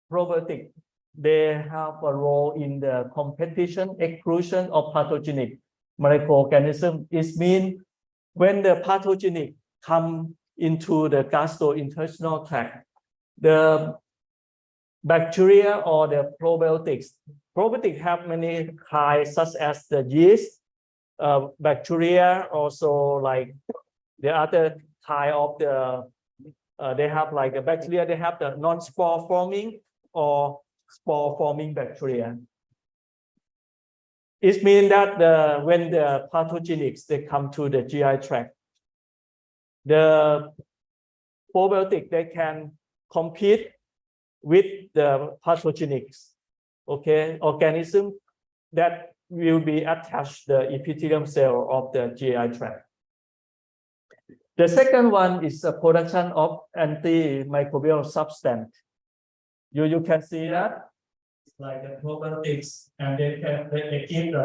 probiotic, they have a role in the competition exclusion of pathogenic microorganisms. It means when the pathogenic come into the gastrointestinal tract, the bacteria or the probiotics have many kinds, such as the yeast, bacteria, also like the other kind of the they have like the bacteria, they have the non-spore forming or spore forming bacteria. It means that when the pathogenics they come to the GI tract, the probiotic they can compete with the pathogenics, okay, organism that will be attached the epithelium cell of the GI tract. The second one is the production of antimicrobial substance. You can see that it's like the probiotics, and they give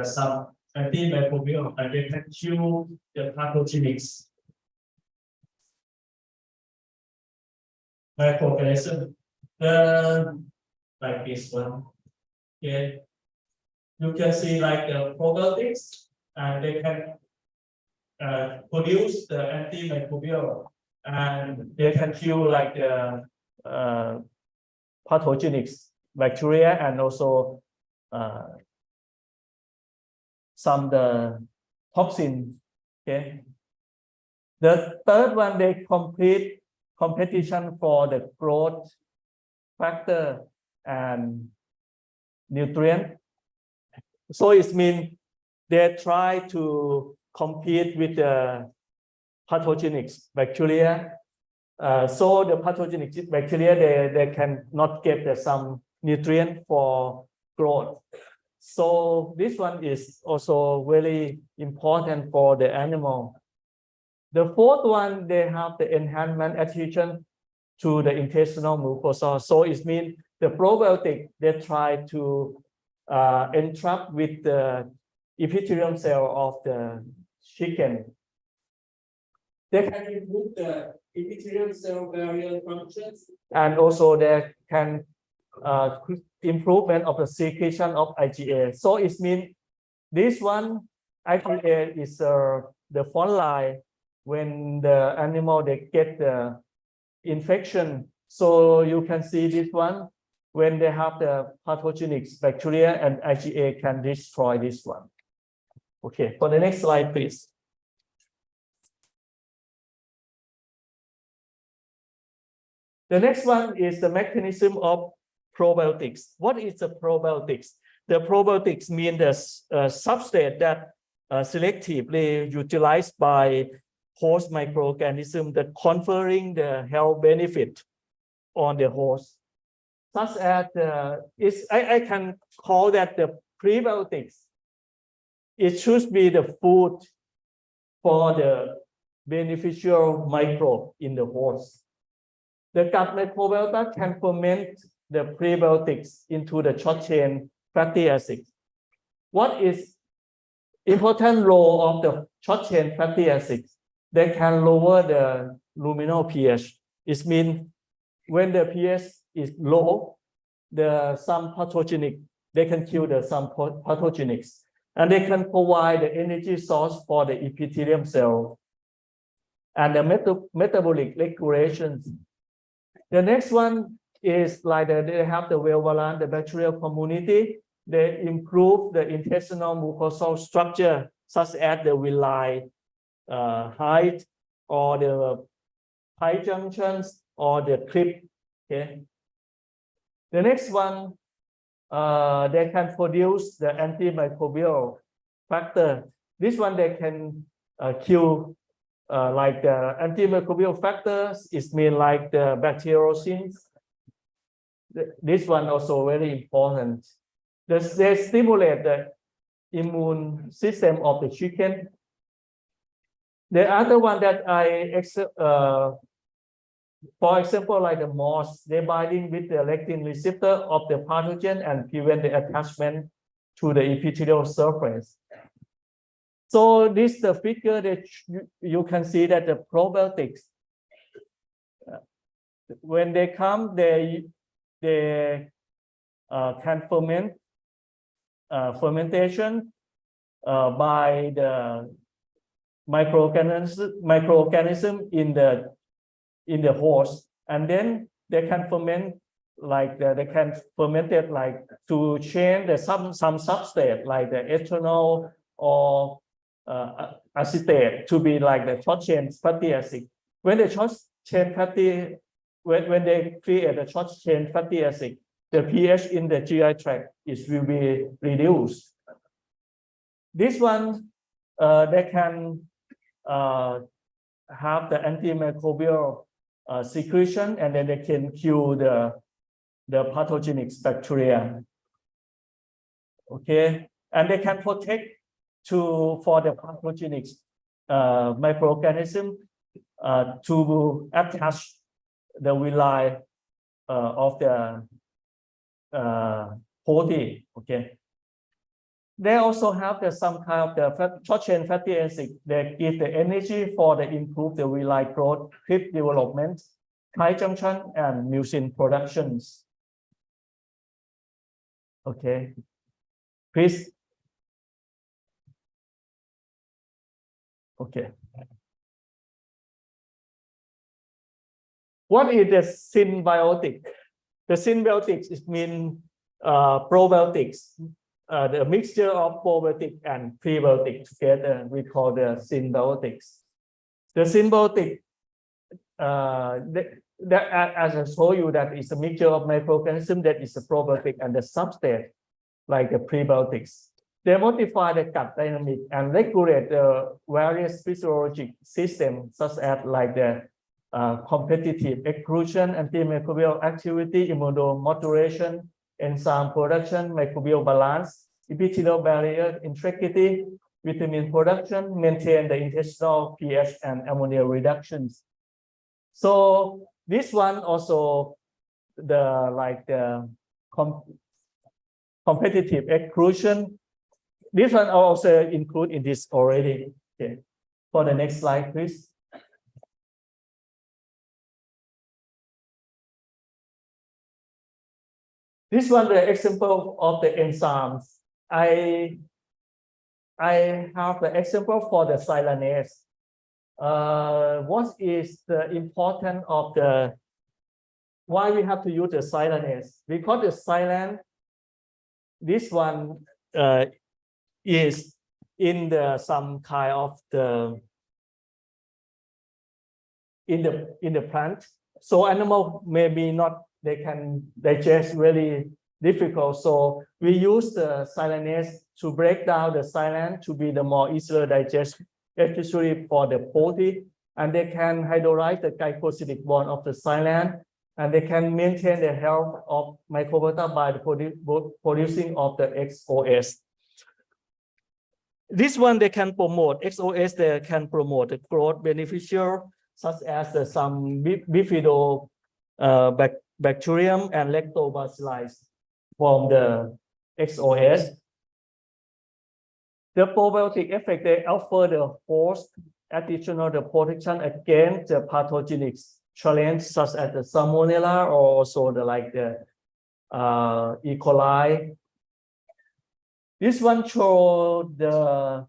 some antimicrobial, and they can kill the pathogenics microorganism. Like this one. Okay. You can see like the probiotics, and they can produce the antimicrobial, and they can kill like the pathogenics bacteria, and also some the toxins. Okay. The third one, they complete competition for the growth factor and nutrient. So it means they try to compete with the pathogenic bacteria. So the pathogenic bacteria, they cannot get some nutrient for growth. So this one is also very important for the animal. The fourth one, they have the enhancement adhesion to the intestinal mucosa. So it means the probiotic, they try to entrap with the epithelium cell of the chicken. They can improve the epithelium cell barrier functions, and also they can improvement of the secretion of IgA. So it means this one, IgA is the front line when the animal they get the infection. So you can see this one when they have the pathogenic bacteria, and IgA can destroy this one. Okay, for the next slide, please. The next one is the mechanism of probiotics. What is the probiotics? The probiotics mean the substrate that selectively utilized by host microorganism that conferring the health benefit on the host. Such as I can call that the prebiotics. It should be the food for the beneficial microbe in the host. The gut microbiota can ferment the prebiotics into the short-chain fatty acids. What is important role of the short-chain fatty acids? They can lower the luminal pH. It means when the pH is low, some pathogenic, they can kill some pathogenics, and they can provide the energy source for the epithelium cell and the metabolic regulations. The next one is like they have the well-balanced the bacterial community. They improve the intestinal mucosal structure, such as the villi height, or the tight junctions, or the clip. Okay. The next one, they can produce the antimicrobial factor. This one they can kill like the antimicrobial factors. It means like the bacteriocins. This one also very important. They stimulate the immune system of the chicken. The other one that for example, like the moths, they binding with the lectin receptor of the pathogen and prevent the attachment to the epithelial surface. So this the figure that you can see that the probiotics, when they come, they can ferment fermentation by the microorganism in the host, and then they can ferment like they can ferment it like to change the some substrate like the ethanol or acetate to be like the short chain fatty acid. When the short chain fatty, when they create the short chain fatty acid, the pH in the GI tract will be reduced. This one they can have the antimicrobial secretion, and then they can kill the pathogenic bacteria. Okay, and they can protect for the pathogenic microorganism to attach the villi of the poultry. Okay. They also have some kind of the short chain fatty acid that give the energy for the improve the villi growth, hip development, tight junction, and mucin productions. Okay, please. Okay. What is the symbiotic? The symbiotics it means probiotics. The mixture of probiotic and prebiotic together, we call the symbiotics. The symbiotic, as I told you, that is a mixture of microorganisms that is a probiotic and the substrate, like the prebiotics. They modify the gut dynamic and regulate the various physiologic systems, such as like the competitive exclusion, antimicrobial activity, immunomodulation, enzyme production, microbial balance, epithelial barrier integrity, vitamin production, maintain the intestinal pH and ammonia reductions. So this one also the competitive exclusion. This one also include in this already. Okay. For the next slide, please. This one the example of the enzymes. I have the example for the silanase. What is the importance of the why we have to use the silanase? Because the silan, this one is in the some kind of the in the plant. So animal maybe not they can digest really difficult. So we use the silanase to break down the silan to be the more easier digest, especially for the poultry. And they can hydrolyze the glycosidic bond of the silan, and they can maintain the health of microbiota by the producing of the XOS. This one they can promote XOS. They can promote the growth beneficial, such as some bifido bacterium and lactobacillus from the XOS. The probiotic effect they offer the host additional the protection against the pathogenic challenge such as the salmonella or also the E. coli. This one show the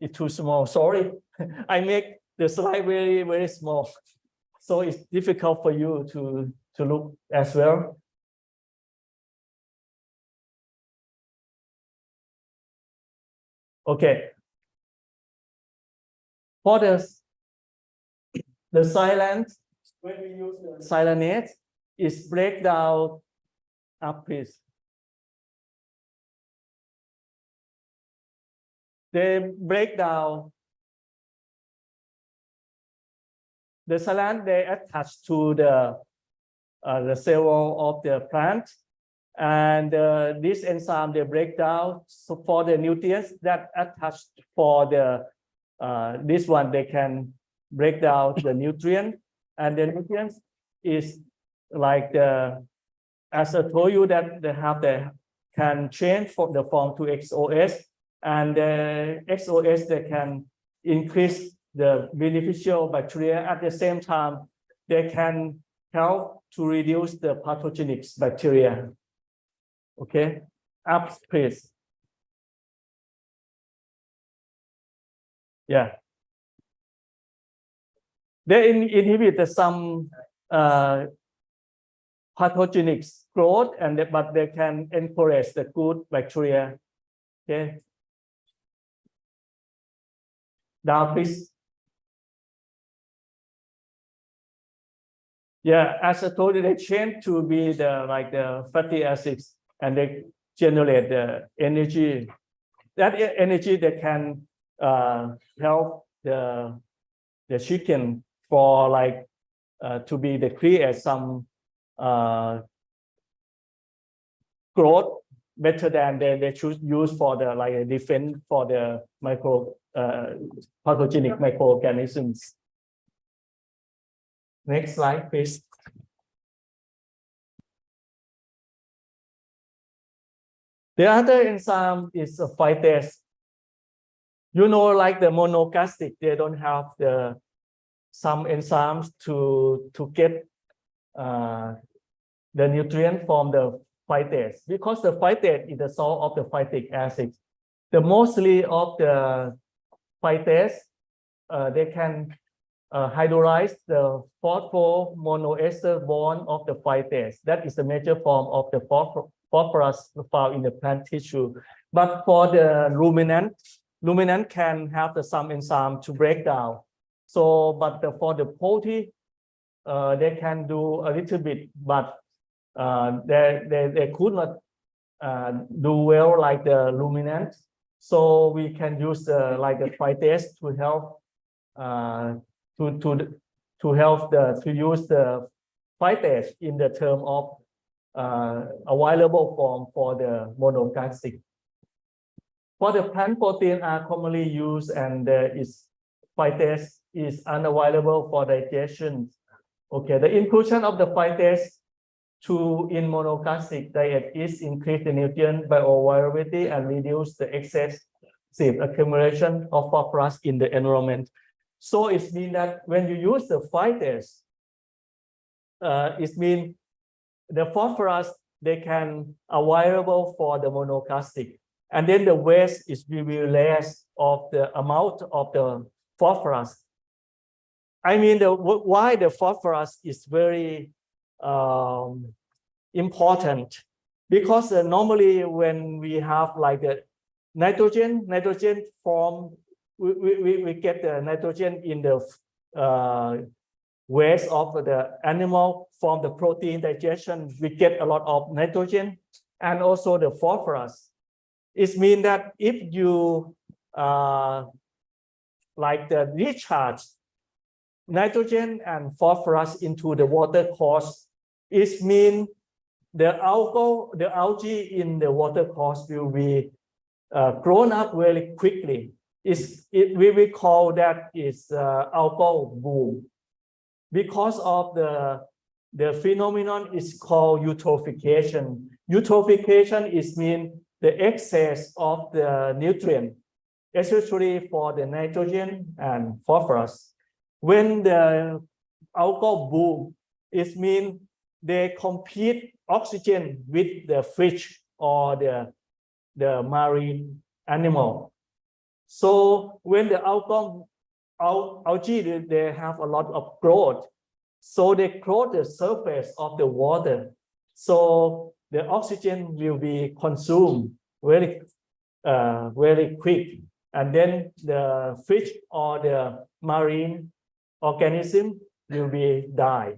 it's too small. Sorry, I make the slide very small, so it's difficult for you to look as well. Okay. For the silent, when we use the silanate, is break down up, please. They break down the silan. They attach to the cell wall of the plant, and this enzyme they break down. So for the nutrients that attached for the this one, they can break down the nutrient, and the nutrients is like the as I told you that they have the can change from the form to XOS, and the XOS they can increase the beneficial bacteria. At the same time, they can help to reduce the pathogenic bacteria. Okay, up please. Yeah. They inhibit some pathogenic growth, but they can encourage the good bacteria. Okay. Now, please. Yeah, as I told you, they change to be the fatty acids, and they generate the energy. That energy that can help the chicken for to be create some growth better than they should use for the like a defense for the pathogenic microorganisms. Next slide, please. The other enzyme is a phytase. You know, like the monogastric, they don't have some enzymes to get the nutrient from the phytase, because the phytase is the salt of the phytic acid. The mostly of the phytase, they can hydrolyze the phosphomonoester bond of the phytase. That is the major form of the phosphorus found in the plant tissue. But for the ruminant can have some enzyme to break down. So, but for the poultry, they can do a little bit, but they could not do well like the ruminant. So we can use like the phytase to help to use the phytase in the term of available form for the monogastric. For the plant protein are commonly used, and phytase is unavailable for digestion. Okay, the inclusion of the phytase in monogastric diet is increase the nutrient bioavailability and reduce the excessive accumulation of phosphorus in the environment. So it means that when you use the phytase, it means the phosphorus they can available for the monogastric, and then the waste is will be less of the amount of the phosphorus. I mean, why the phosphorus is very important, because normally when we have like the nitrogen form, we get the nitrogen in the waste of the animal from the protein digestion. We get a lot of nitrogen and also the phosphorus. It means that if you like the discharge nitrogen and phosphorus into the water course, it means the algae in the water course will be grown up very quickly. We call that is algal bloom. Because of the phenomenon is called eutrophication. Eutrophication is mean the excess of the nutrient, especially for the nitrogen and phosphorus. When the algal bloom, it means they compete oxygen with the fish or the marine animal. So when the algae, they have a lot of growth. So they grow the surface of the water. So the oxygen will be consumed very quick. And then the fish or the marine organism will be die.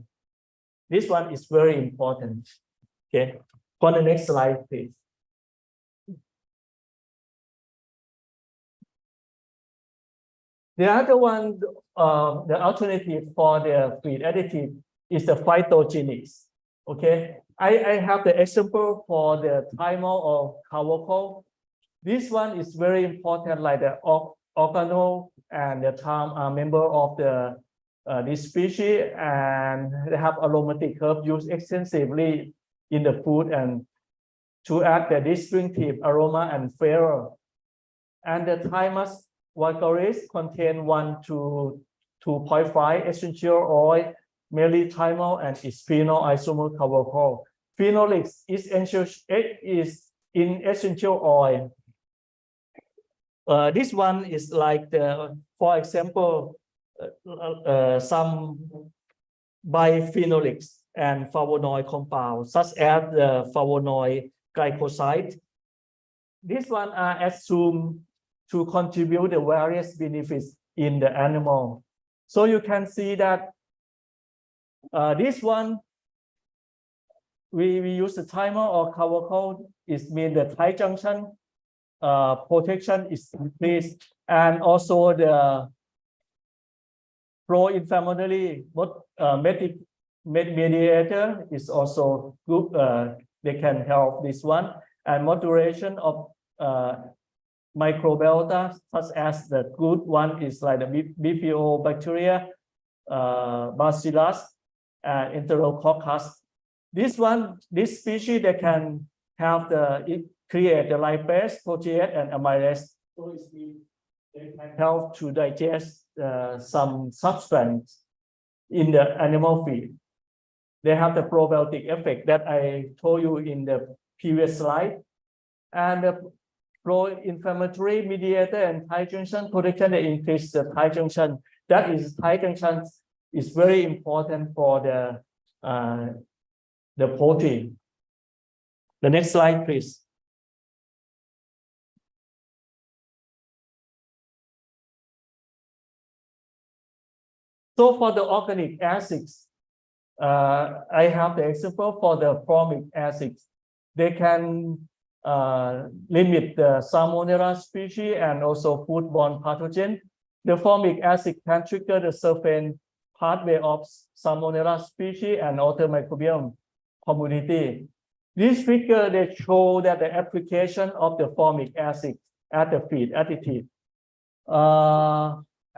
This one is very important. Okay. For the next slide, please. The other one, the alternative for the feed additive is the phytogenics. Okay, I have the example for the thymol or carbachol. This one is very important, like the organelle and the thyme are member of this species, and they have aromatic herb used extensively in the food and to add the distinctive aroma and flavor. And the thymus vulgaris contain 1 to 2.5 essential oil, mainly thymol and its phenol isomer carbachol. Phenolics is in essential oil. This one is like for example, some biphenolics and flavonoid compounds, such as the flavonoid glycoside. This one are assumed to contribute the various benefits in the animal. So you can see that this one, we use the thymol or carbachol. It means the tight junction protection is increased, and also the pro-inflammatory mediator is also good. They can help this one, and moderation of microbiota, such as the good one is like the BPO bacteria, Bacillus, and Enterococcus. This species, they can have create the lipase, protease, and amylase. So they can help to digest some substance in the animal feed. They have the probiotic effect that I told you in the previous slide. And the pro-inflammatory mediator and tight junction protection, they increase the tight junction. That is, tight junction is very important for the protein. The next slide, please. So for the organic acids, I have the example for the formic acids. They can limit the Salmonella species and also foodborne pathogen. The formic acid can trigger the surface pathway of Salmonella species and other microbiome community. This figure, they show that the application of the formic acid as the feed additive.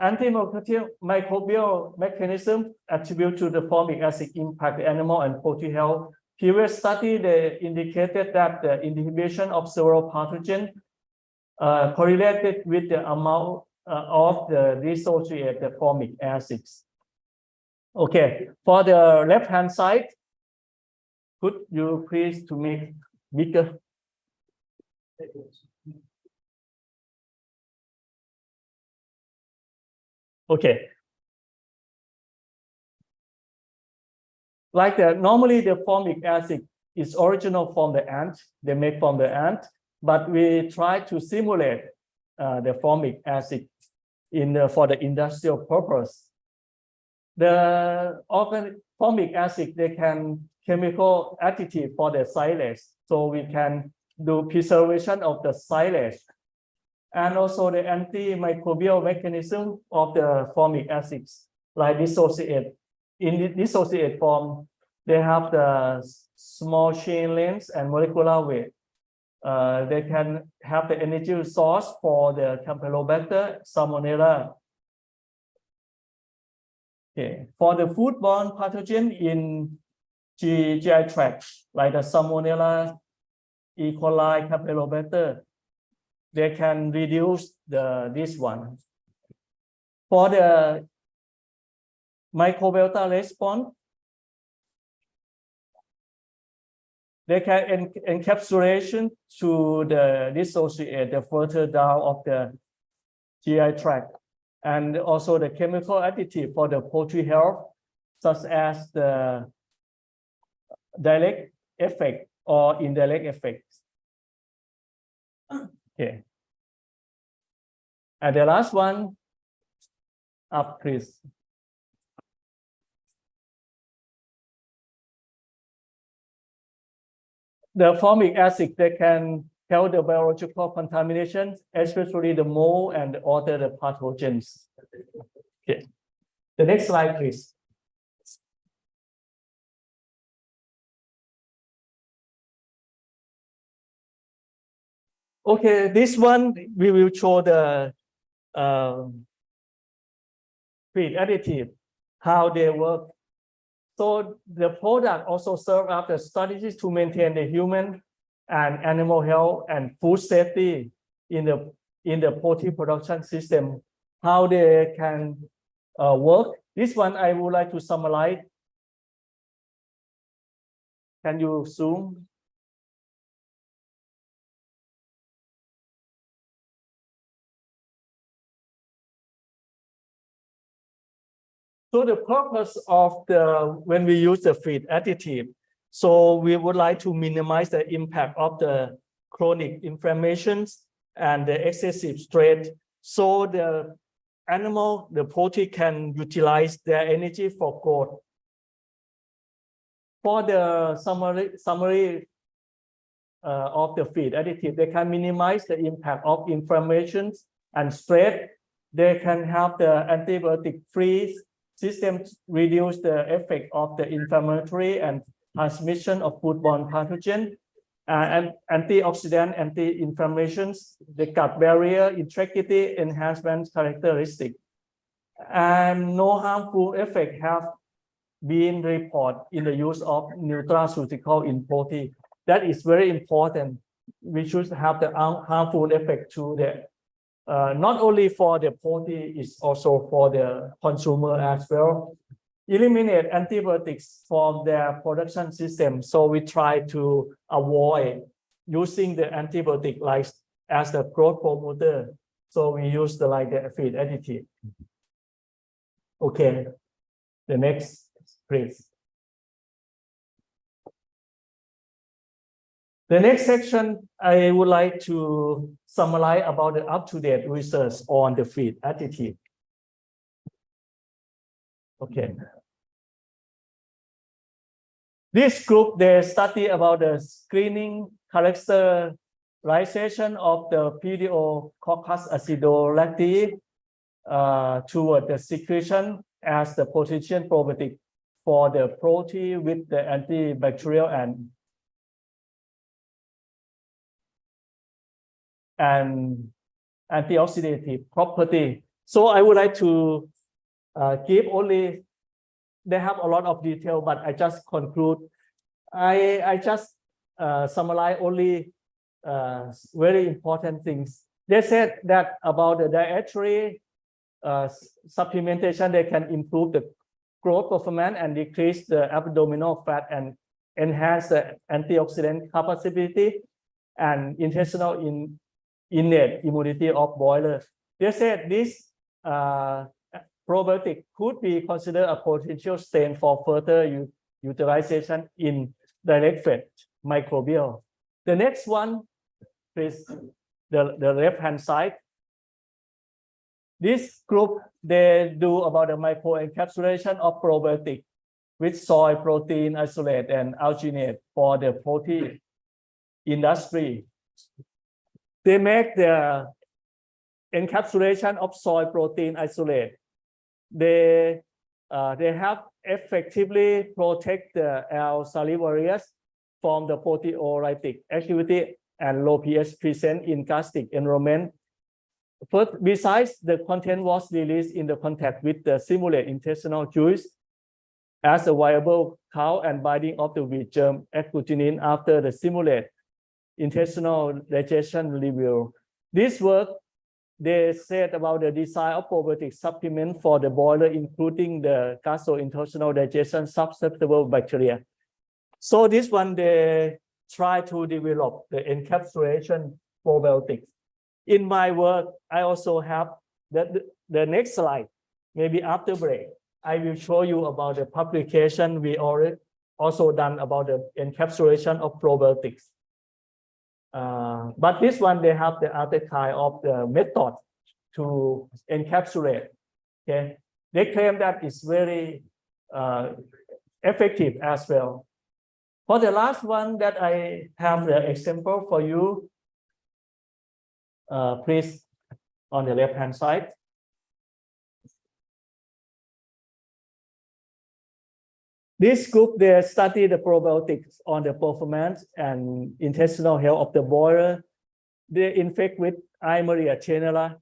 Antimicrobial mechanism attributed to the formic acid impact the animal and poultry health. Previous study, they indicated that the inhibition of several pathogens correlated with the amount of the dissociated formic acids. Okay, for the left-hand side, could you please to make bigger? Okay. Like normally the formic acid is original from the ant. They make from the ant, but we try to simulate the formic acid for the industrial purpose. The formic acid, they can chemical additive for the silage, so we can do preservation of the silage. And also the antimicrobial mechanism of the formic acids, like dissociate. In the dissociate form, they have the small chain length and molecular weight. They can have the energy source for the Campylobacter, Salmonella. Okay. For the foodborne pathogen in GI tract, like the Salmonella, E. coli, Campylobacter, they can reduce this one. For the microbiota response, they can encapsulation to the dissociate the further down of the GI tract, and also the chemical additive for the poultry health, such as the direct effect or indirect effects. Okay. And the last one, up please. The formic acid, they can help the biological contamination, especially the mold and other pathogens. Okay. The next slide, please. Okay, this one we will show the feed additive, how they work. So the product also serve as the strategies to maintain the human and animal health and food safety in the poultry production system. How they can work. This one I would like to summarize. Can you zoom? So the purpose of when we use the feed additive, so we would like to minimize the impact of the chronic inflammations and the excessive stress, so the animal, the poultry, can utilize their energy for growth. For the summary of the feed additive, they can minimize the impact of inflammations and stress. They can have the antibiotic-free system reduce the effect of the inflammatory and transmission of foodborne pathogen, and antioxidant, anti-inflammations, the gut barrier integrity enhancement characteristic, and no harmful effect have been reported in the use of nutraceutical in poultry. That is very important. We should have the harmful effect to the not only for the poultry, it's also for the consumer as well. Eliminate antibiotics from their production system. So we try to avoid using the antibiotic like as the growth promoter. So we use the feed additive. Okay, the next, please. The next section, I would like to summarize about the up-to-date research on the feed additive. Okay. This group, they study about the screening characterization of the Pediococcus acidolacti toward the secretion as the potential probiotic for the protein with the antibacterial and antioxidative property. So I would like to give only, they have a lot of detail, but I just conclude. I just summarize only very important things. They said that about the dietary supplementation, they can improve the growth performance and decrease the abdominal fat and enhance the antioxidant capacity and intestinal innate immunity of broilers. They said this probiotic could be considered a potential stain for further utilization in direct fed microbial. The next one, please, the left-hand side. This group, they do about the microencapsulation of probiotic with soy protein isolate and alginate for the poultry industry. They make the encapsulation of soy protein isolate. They have effectively protect the L. salivarius from the proteolytic activity and low pH present in gastric environment. First, besides, the content was released in the contact with the simulated intestinal juice as a viable cow and binding of the wheat germ agglutinin after the simulated intestinal digestion review. This work, they said about the design of probiotic supplement for the broiler, including the gastrointestinal digestion susceptible bacteria. So this one, they try to develop the encapsulation probiotics. In my work, I also have the next slide. Maybe after break, I will show you about the publication we already also done about the encapsulation of probiotics. But this one, they have the other kind of the method to encapsulate. Okay, they claim that it's very effective as well. For the last one that I have the example for you, please, on the left-hand side. This group, they study the probiotics on the performance and intestinal health of the broiler. They infect with Eimeria tenera.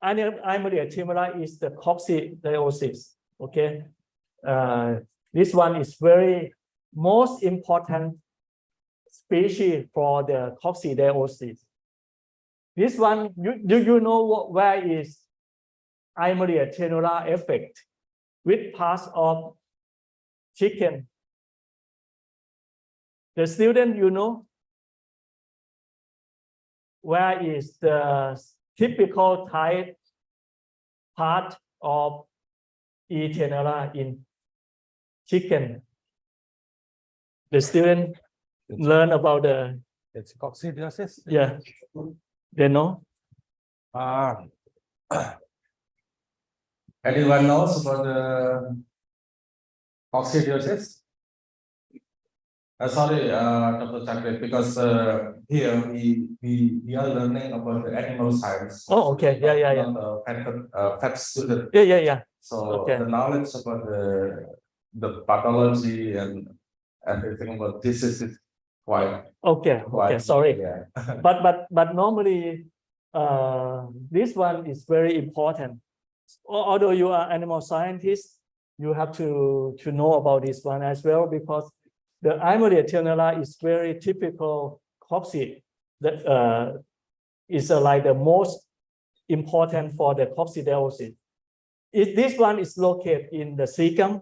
Eimeria tenera is the coccidiosis. Okay, this one is very most important species for the coccidiosis. This one, do you know where is Eimeria tenera effect? Which parts of chicken? The student, you know, where is the typical type part of E. tenera in chicken? The student learn about the, It's coccidiosis. yeah, they know. Anyone knows about the coccidiosis? Sorry, Dr. Chakrit, because here we are learning about the animal science. Oh, okay, yeah. Not pet student. Yeah. So Okay. the knowledge about the pathology and everything about diseases quite. Okay, quite- sorry. Yeah. But normally, this one is very important. Although you are animal scientist, you have to know about this one as well, because the Aimodia tenera is very typical cocci that is like the most important for the coccidiosis. This one is located in the cecum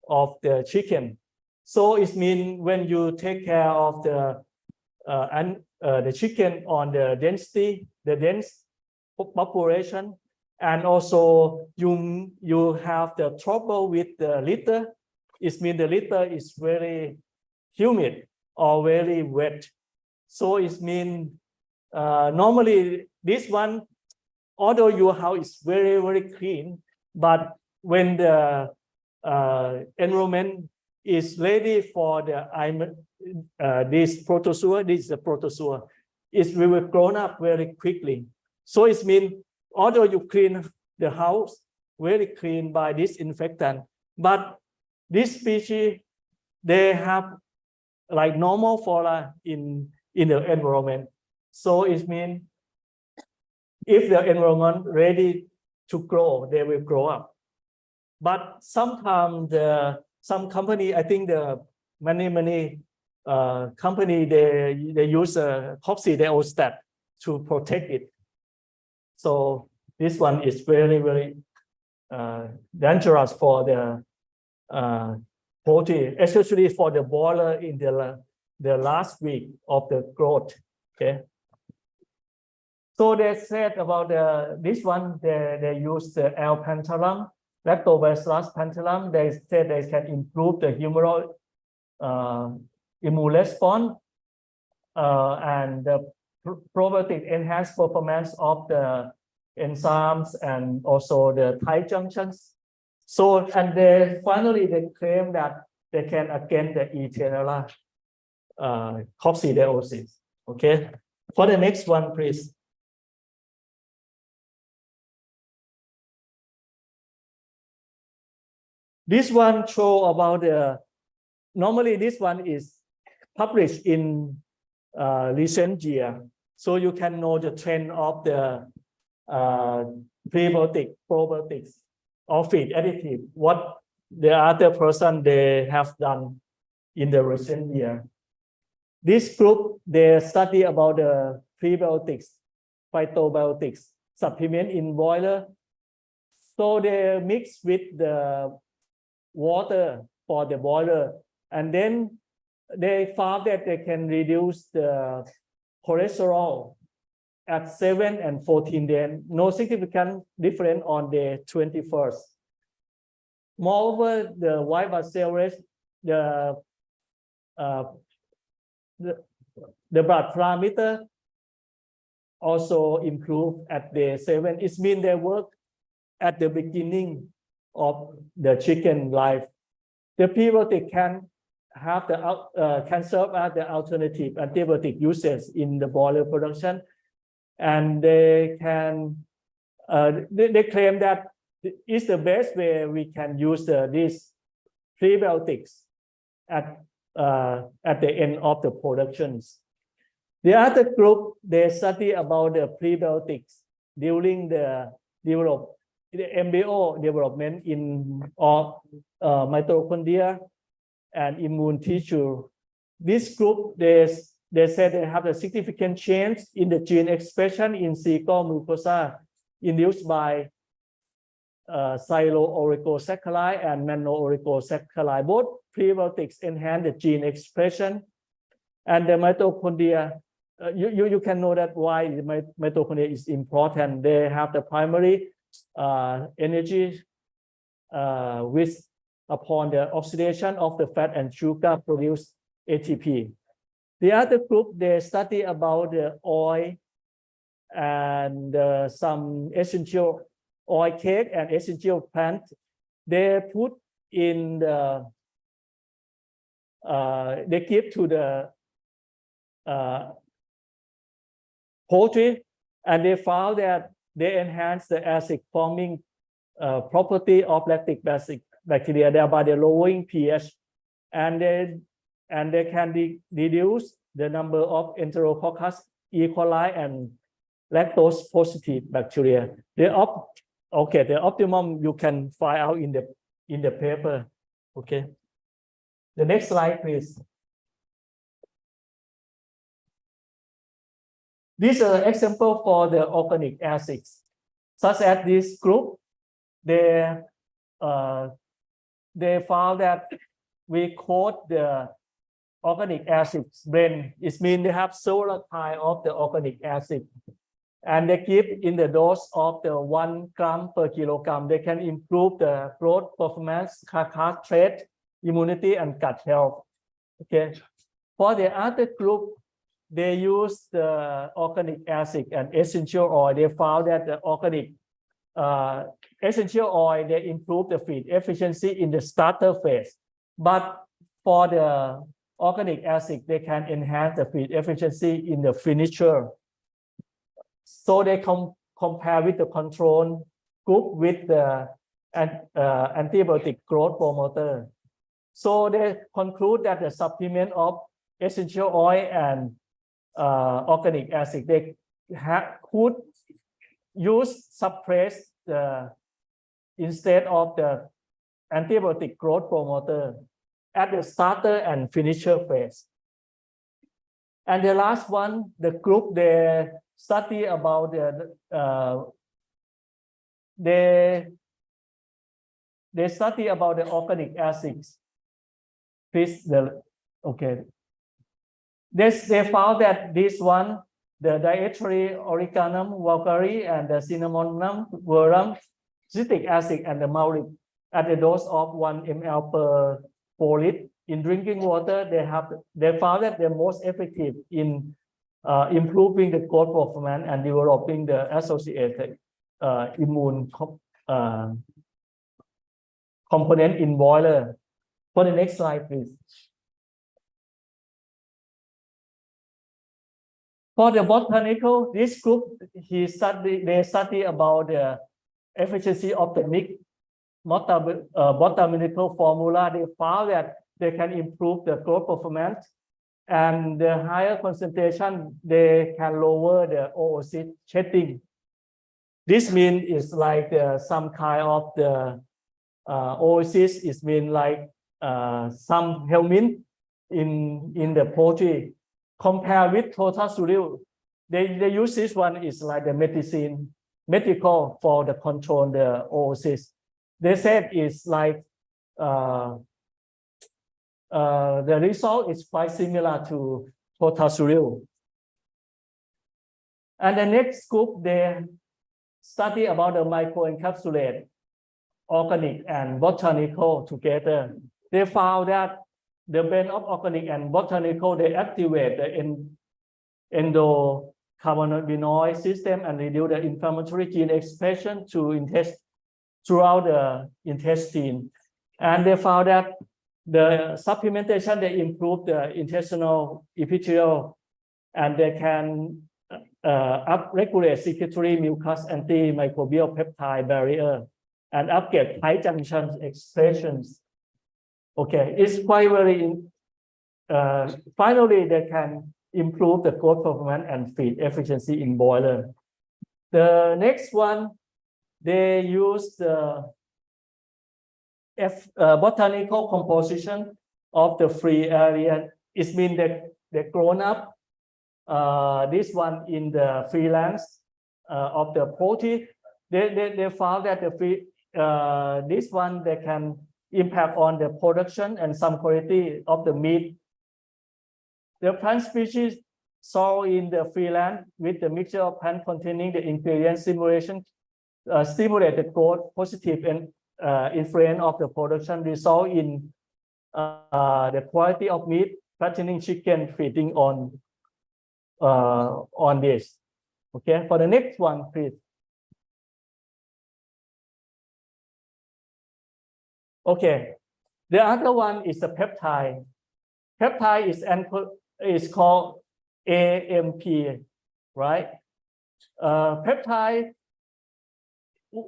of the chicken. So it means when you take care of the chicken on the dense population, and also you have the trouble with the litter. It means the litter is very humid or very wet. So it means normally this one, although your house is very clean, but when the environment is ready for the this protozoa, this is a protozoa, it will grow up very quickly. So it means although you clean the house very clean by disinfectant, but this species, they have like normal flora in the environment. So it means if the environment ready to grow, they will grow up. But sometimes some company, I think the many company, they use a coccidiostat to protect it. So this one is very dangerous for the poultry, especially for the broiler in the last week of the growth. Okay. So they said about this one, they use the L-pentalum, Lactobacillus pentalum. They said they can improve the humoral immune response and the probiotic enhanced performance of the enzymes and also the tight junctions. So, and they finally they claim that they can against the Etenella coccidiosis. Okay. For the next one, please. This one show about the, normally this one is published in recent year. So you can know the trend of the prebiotic, probiotics, or feed additive, what the other person they have done in the recent year. This group, they study about the prebiotics, phytobiotics, supplement in boiler. So they mix with the water for the boiler, and then they found that they can reduce the cholesterol at 7 and 14 days, no significant difference on the 21st. Moreover, the white blood cell rate, the blood parameter also improved at day 7. It means they work at the beginning of the chicken life. The prebiotic can have the can serve as the alternative antibiotic uses in the boiler production, and they can they claim that it's the best way we can use these prebiotics at the end of the productions. The other group, they study about the prebiotics during the embryo development in mitochondria and immune tissue. This group, they said they have a significant change in the gene expression in cecal mucosa induced by xylo-oligosaccharide and mono-oligosaccharide. Both prebiotics enhance the gene expression, and the mitochondria. You can know that why the mitochondria is important. They have the primary energy which upon the oxidation of the fat and sugar produce ATP. The other group, they study about the oil and some essential oil cake and essential plant. They put in the they give to the poultry, and they found that they enhance the acid forming property of lactic bacilli, thereby the lowering pH, and and they can reduce the number of Enterococcus E. coli and lactose positive bacteria. The optimum you can find out in the paper. Okay. The next slide, please. This is an example for the organic acids, such as this group. They found that we coat the organic acids blend. It means they have several kinds of the organic acid, and they give in the dose of the 1 gram per kilogram. They can improve the growth performance, carcass trait, immunity, and gut health. Okay. For the other group, they use the organic acid and essential oil. They found that the organic essential oil, they improve the feed efficiency in the starter phase. But for the organic acid, they can enhance the feed efficiency in the finisher. So they compare with the control group with the antibiotic growth promoter. So they conclude that the supplement of essential oil and organic acid, they could use suppress instead of the antibiotic growth promoter at the starter and finisher phase. And the last one, the group they study about they study about the organic acids. Please, they found that this one, the dietary origanum vulgare and the cinnamomum verum, citric acid and the mauryl at the dose of 1 ml per 4 liters in drinking water. They found that they're most effective in improving the growth performance and developing the associated immune component in boiler. For the next slide, please. For the botanical, this group they study about the efficiency of the mixed botanical formula. They found that they can improve the growth performance, and the higher concentration they can lower the oocyte shedding. This means it's like some kind of the oocytes. It means like some helminth in the poultry. Compared with totasuril, they use this one is like the medical for the control the oocytes. They said it's like the result is quite similar to totasuril. And the next group, they study about the microencapsulate organic and botanical together. They found that the blend of organic and botanical, they activate the endocannabinoid system and reduce the inflammatory gene expression throughout the intestine. And they found that the supplementation, they improve the intestinal epithelial, and they can upregulate secretory mucus antimicrobial peptide barrier and upgrade high junction expressions. Okay, it's quite very, finally, they can improve the growth performance and feed efficiency in boiler. The next one, they use the botanical composition of the free area. It means that they grown up this one in the freelance of the poultry. They found that the free, this one they can impact on the production and some quality of the meat. The plant species sold in the freeland with the mixture of plant containing the ingredient stimulate the growth, positive and influence of the production result in the quality of meat, fattening chicken feeding on this. Okay, for the next one, please. Okay, the other one is the peptide. Peptide is called AMP, right? Peptide,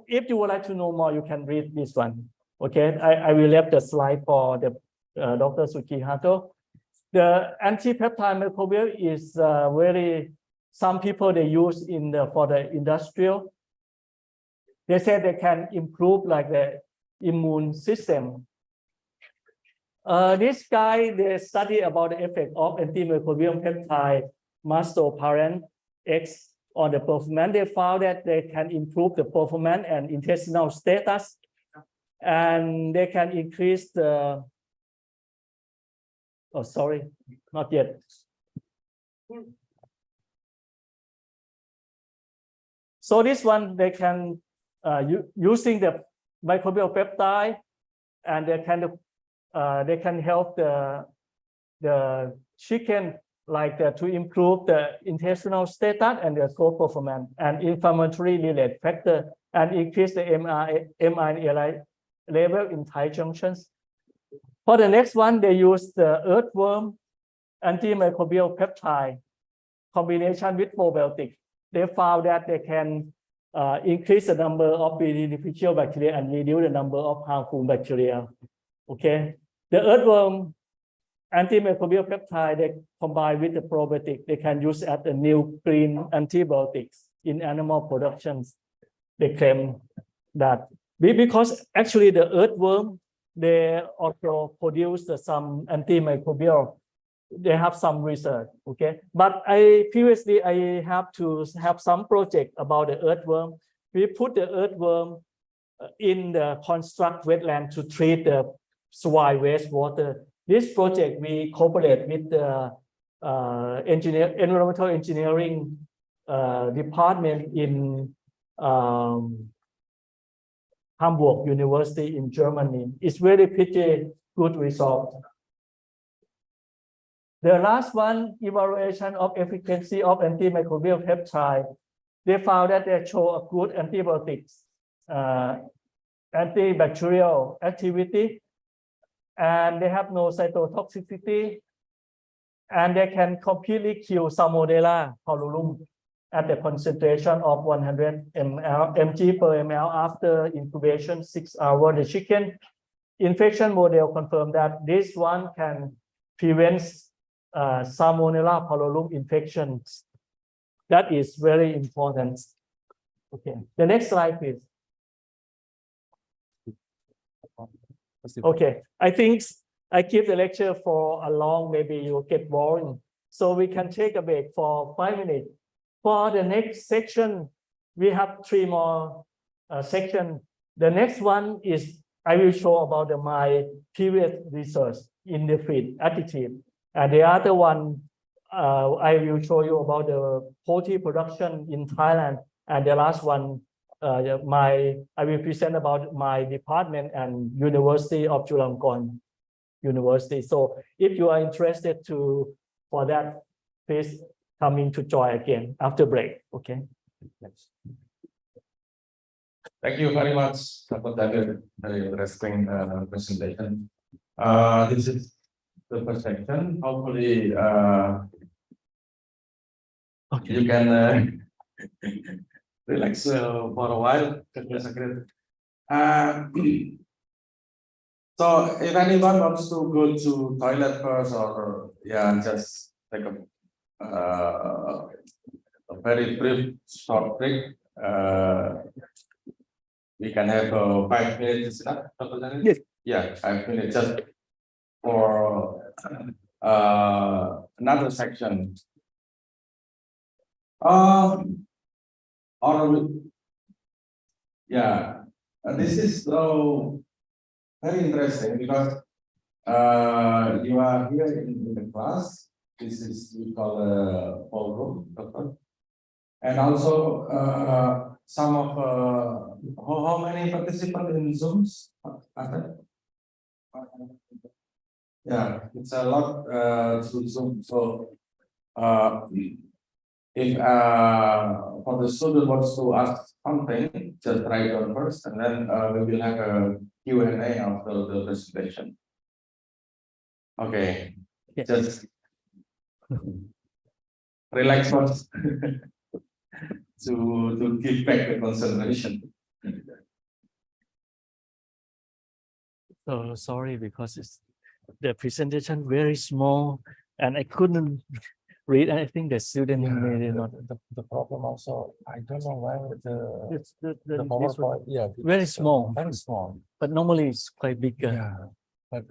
if you would like to know more, you can read this one. Okay, I will leave the slide for the Dr. Sukihato. The anti-peptide microbial is some people they use for the industrial. They say they can improve like the immune system. This guy, they study about the effect of antimicrobial peptide mastoparent X on the performance. They found that they can improve the performance and intestinal status, and they can increase the, oh, sorry, not yet. So this one, they can, using the microbial peptide, and they can help the chicken to improve the intestinal status and the growth performance and inflammatory related factor and increase the mRNA level in tight junctions. For the next one, they use the earthworm antimicrobial peptide combination with probiotics. They found that they can increase the number of beneficial bacteria and reduce the number of harmful bacteria. Okay, the earthworm antimicrobial peptide they combine with the probiotic. They can use as a new green antibiotics in animal productions. They claim that because actually the earthworm they also produce some antimicrobial. They have some research, okay. But previously I have to have some project about the earthworm. We put the earthworm in the construct wetland to treat the swine wastewater. This project we cooperate with the environmental engineering department in Hamburg University in Germany. It's really pretty good result. The last one, evaluation of efficacy of antimicrobial peptide. They found that they show a good antibiotics, antibacterial activity, and they have no cytotoxicity, and they can completely kill Salmonella colurum at the concentration of 100 mg per ml after incubation 6 hours. The chicken infection model confirmed that this one can prevent Salmonella colurum infections. That is very important. Okay, the next slide, please. Okay, I think I keep the lecture for a long, maybe you'll get boring. So we can take a break for 5 minutes. For the next section, we have 3 more sections. The next one is I will show about my previous research in the feed additive. And the other one, I will show you about the poultry production in Thailand. And the last one, I will present about my department and University of Chulalongkorn University. So if you are interested for that, please come in to join again after break. Okay. Thank you very much, Dr. David. Very interesting presentation. This is the first section. Hopefully, you can relax for a while. So if anyone wants to go to toilet first, or just take a very brief short break. We can have 5 minutes. Yes. Yeah, 5 minutes just for another section. This is very interesting because you are here in the class. This is we call a ballroom, and also some of how many participants in Zooms? Yeah, it's a lot through Zoom. So if for the student wants to ask something, just write down first, and then we will have a Q&A after the presentation. Okay, yes. Just relax first to give back the concentration. So sorry because the presentation very small and I couldn't read anything. The student Yeah, maybe not. the problem also, I don't know why It's the the this one, PowerPoint, yeah. very it's, small. Very small, but normally it's quite big. yeah, but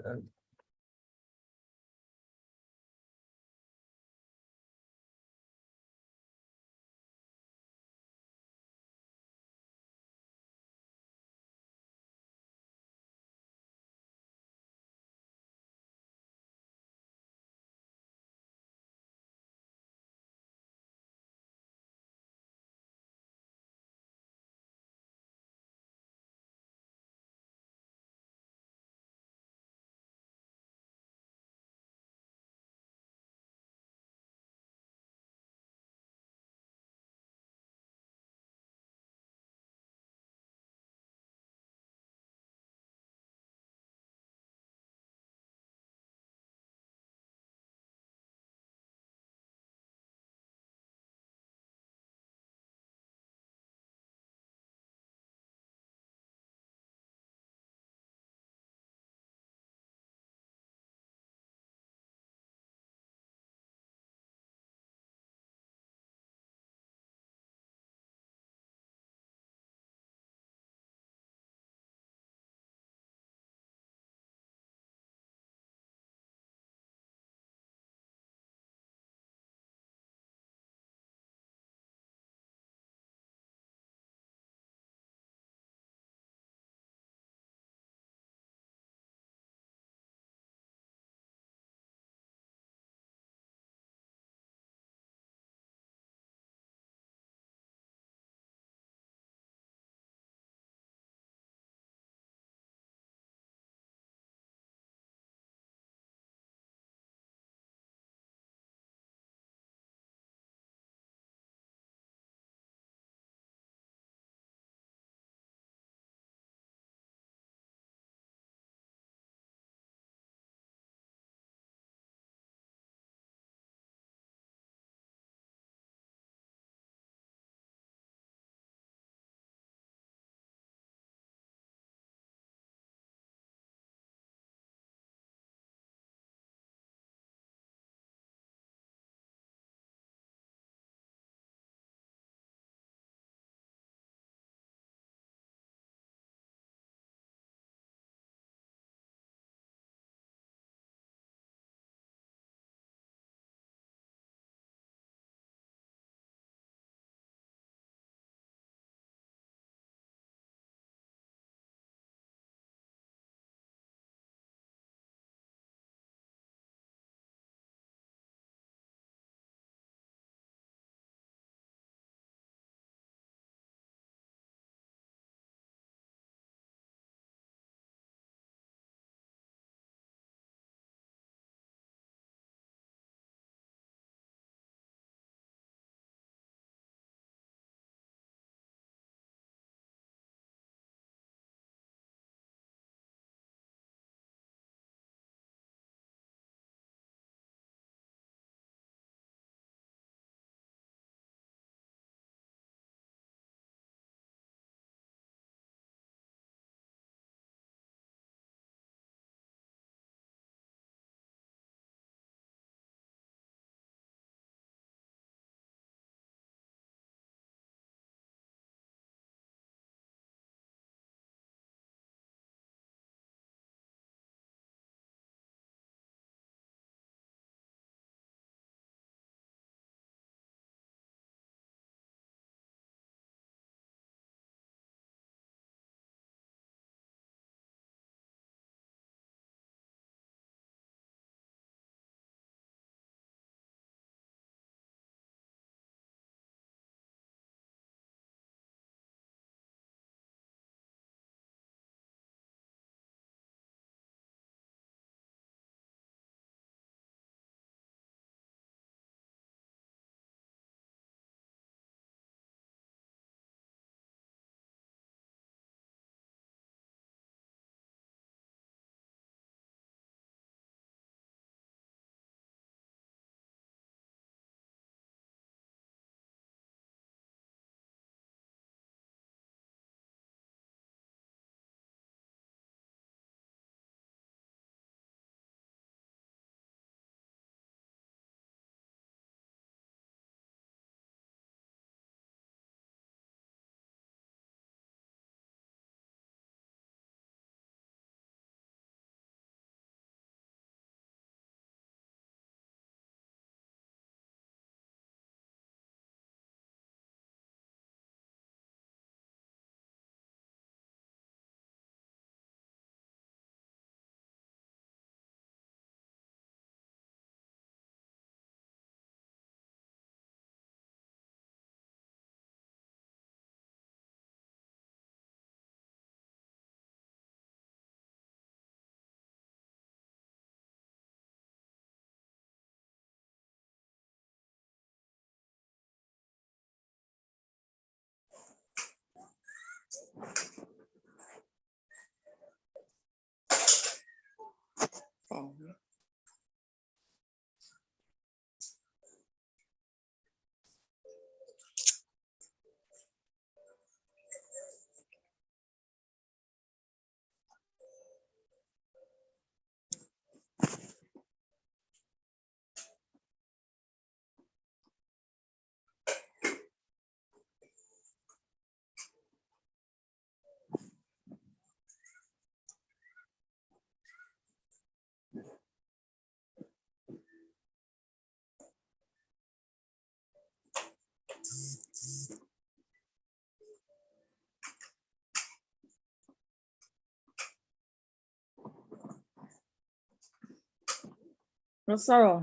Masa loh,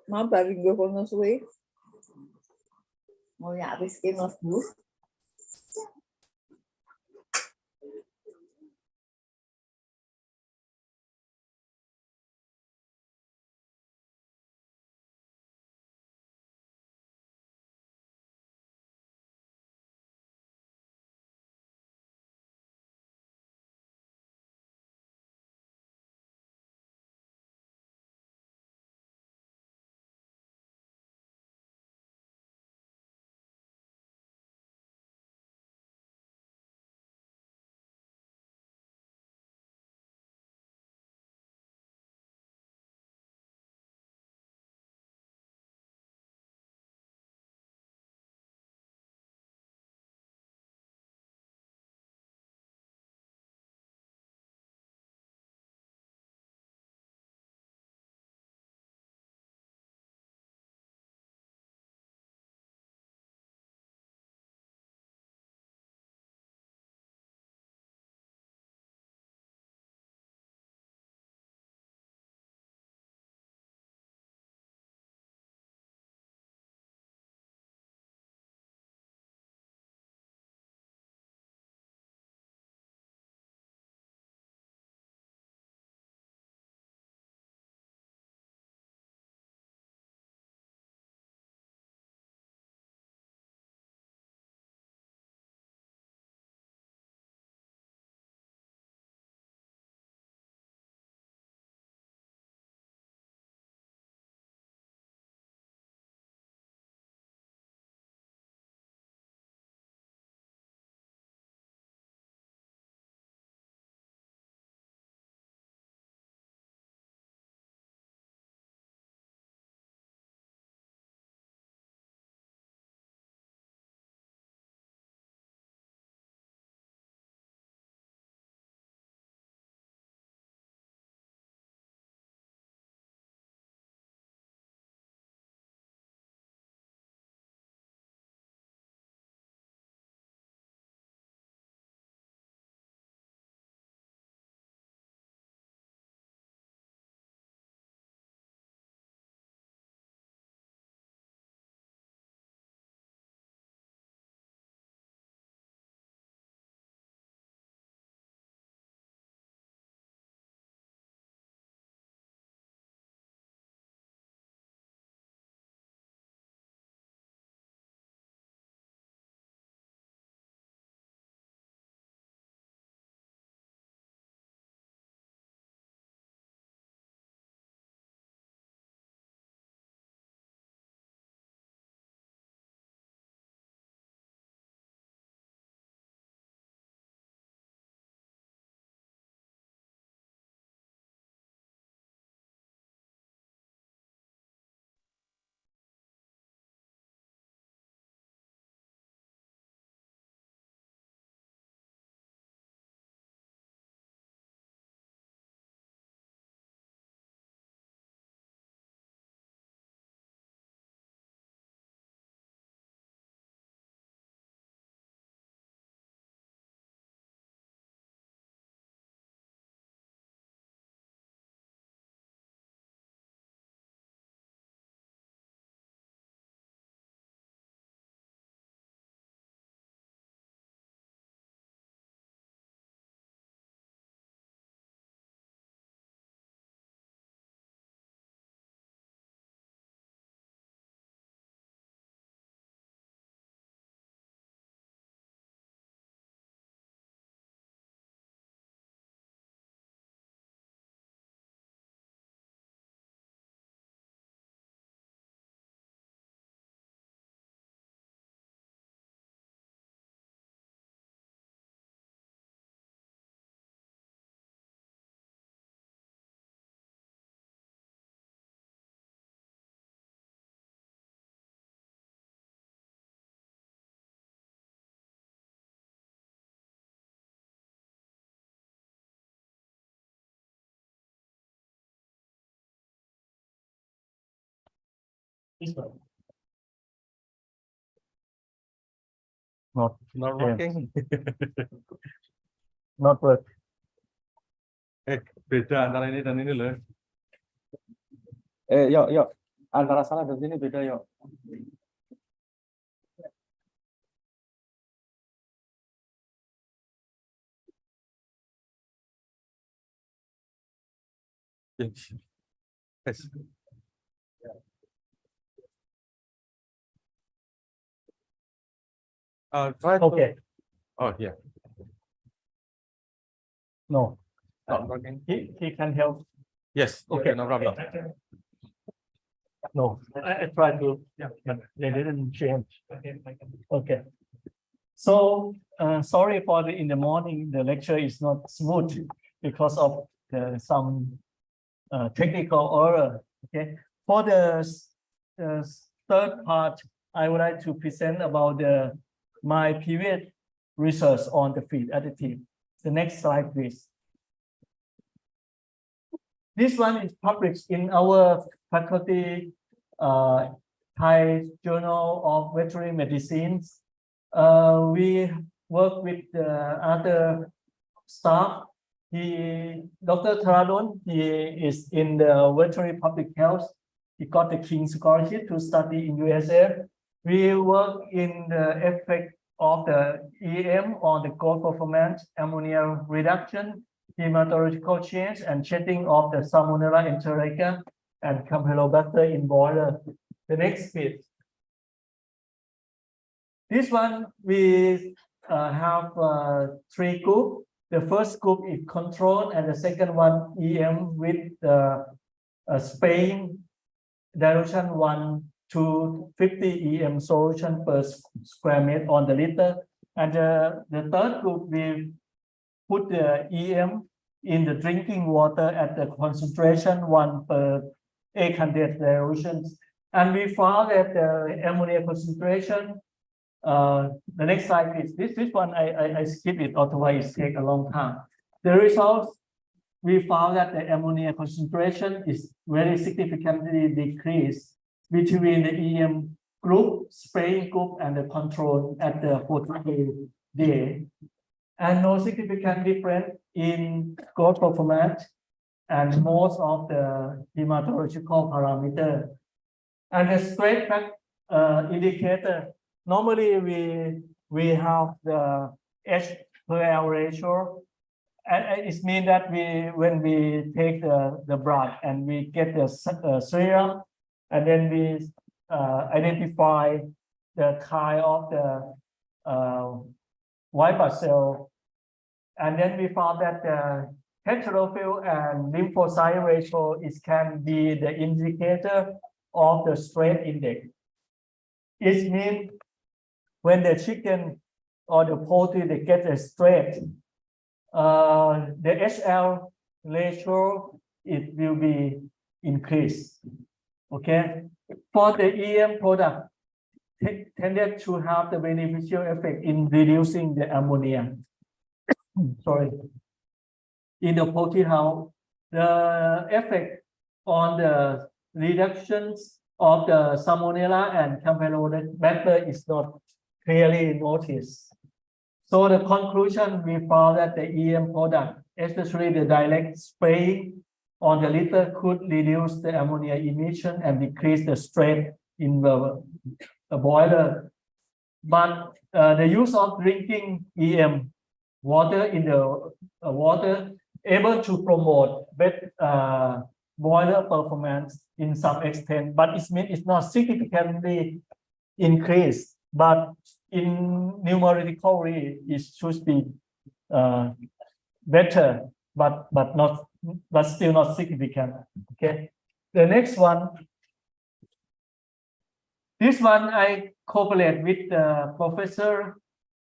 mau balik gue kono suwe. Mau ya habis game of bus. This one. Not Yeah. working. Not work. Beda antara ini dan ini loh. Yuk, antara salah dan sini beda yuk. Yes. Try to- Okay. Oh yeah, No, not working. he can help. Yes. Okay, no problem. No, I tried to, but they didn't change. Okay. So, sorry for in the morning, the lecture is not smooth because of some technical error. Okay. For the third part, I would like to present about my previous research on the feed additive. The next slide, please. This one is published in our faculty Thai Journal of Veterinary Medicine. We work with other staff. Dr. Taradon, he is in the veterinary public health. He got the King Scholarship to study in USA. We work in the effect of the EM on the growth performance, ammonia reduction, hematological change, and shedding of the Salmonella enterica and Campylobacter in boiler. The next page. This one we have three groups. The first group is control, and the second one EM with spraying dilution 1 to 50 EM solution per square meter on the liter. And the third group we put the EM in the drinking water at the concentration 1 per 800 dilutions. And we found that the ammonia concentration, the next slide please. This one I skip it, otherwise it takes a long time. The results, we found that the ammonia concentration is very significantly decreased between the EM group, spraying group, and the control at the 48 day, and no significant difference in growth performance and most of the hematological parameter. And the stress fact indicator, normally we have the H/L ratio, and it means that when we take the blood and we get the serum, and then we identify the kind of the white blood cell, and then we found that the neutrophil and lymphocyte ratio can be the indicator of the stress index. It means when the chicken or the poultry they get a stress, the HL ratio it will be increased. Okay, for the EM product tended to have the beneficial effect in reducing the ammonia. Sorry, in the poultry house, the effect on the reductions of the Salmonella and Campylobacter is not clearly noticed. So the conclusion, we found that the EM product, especially the direct spray on the litter, could reduce the ammonia emission and decrease the stress in the boiler. But the use of drinking EM water in the water able to promote better boiler performance in some extent, but it means it's not significantly increased. But in numerically, it should be better, but still not significant. Okay, the next one. This one I cooperate with the professor.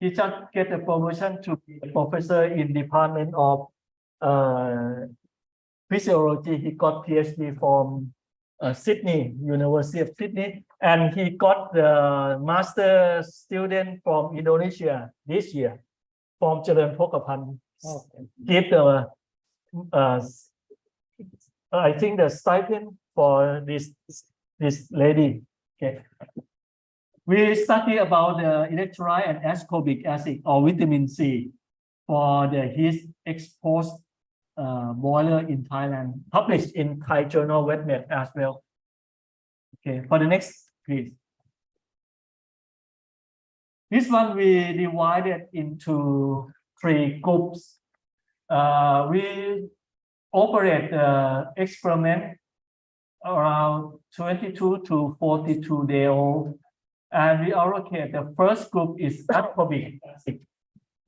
He just get a promotion to be a professor in Department of Physiology. He got PhD from Sydney, University of Sydney, and he got the master student from Indonesia this year, from Jalon Pokapan. Give the I think the stipend for this this lady. Okay. We study about the electrolyte and ascorbic acid or vitamin C for the heat exposed boiler in Thailand, published in Thai journal WebMed as well. Okay, for the next, please. This one we divided into 3 groups. We operate the experiment around 22 to 42 days old, and we allocate the first group is ascorbic acid,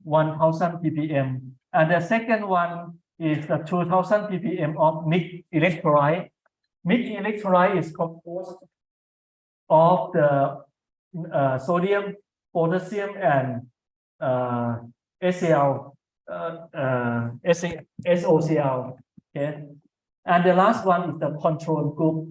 1000 ppm, and the second one is the 2000 ppm of mixed electrolyte. Mixed electrolyte is composed of the sodium, potassium, and SCl, SOCl. Okay, and the last one is the control group.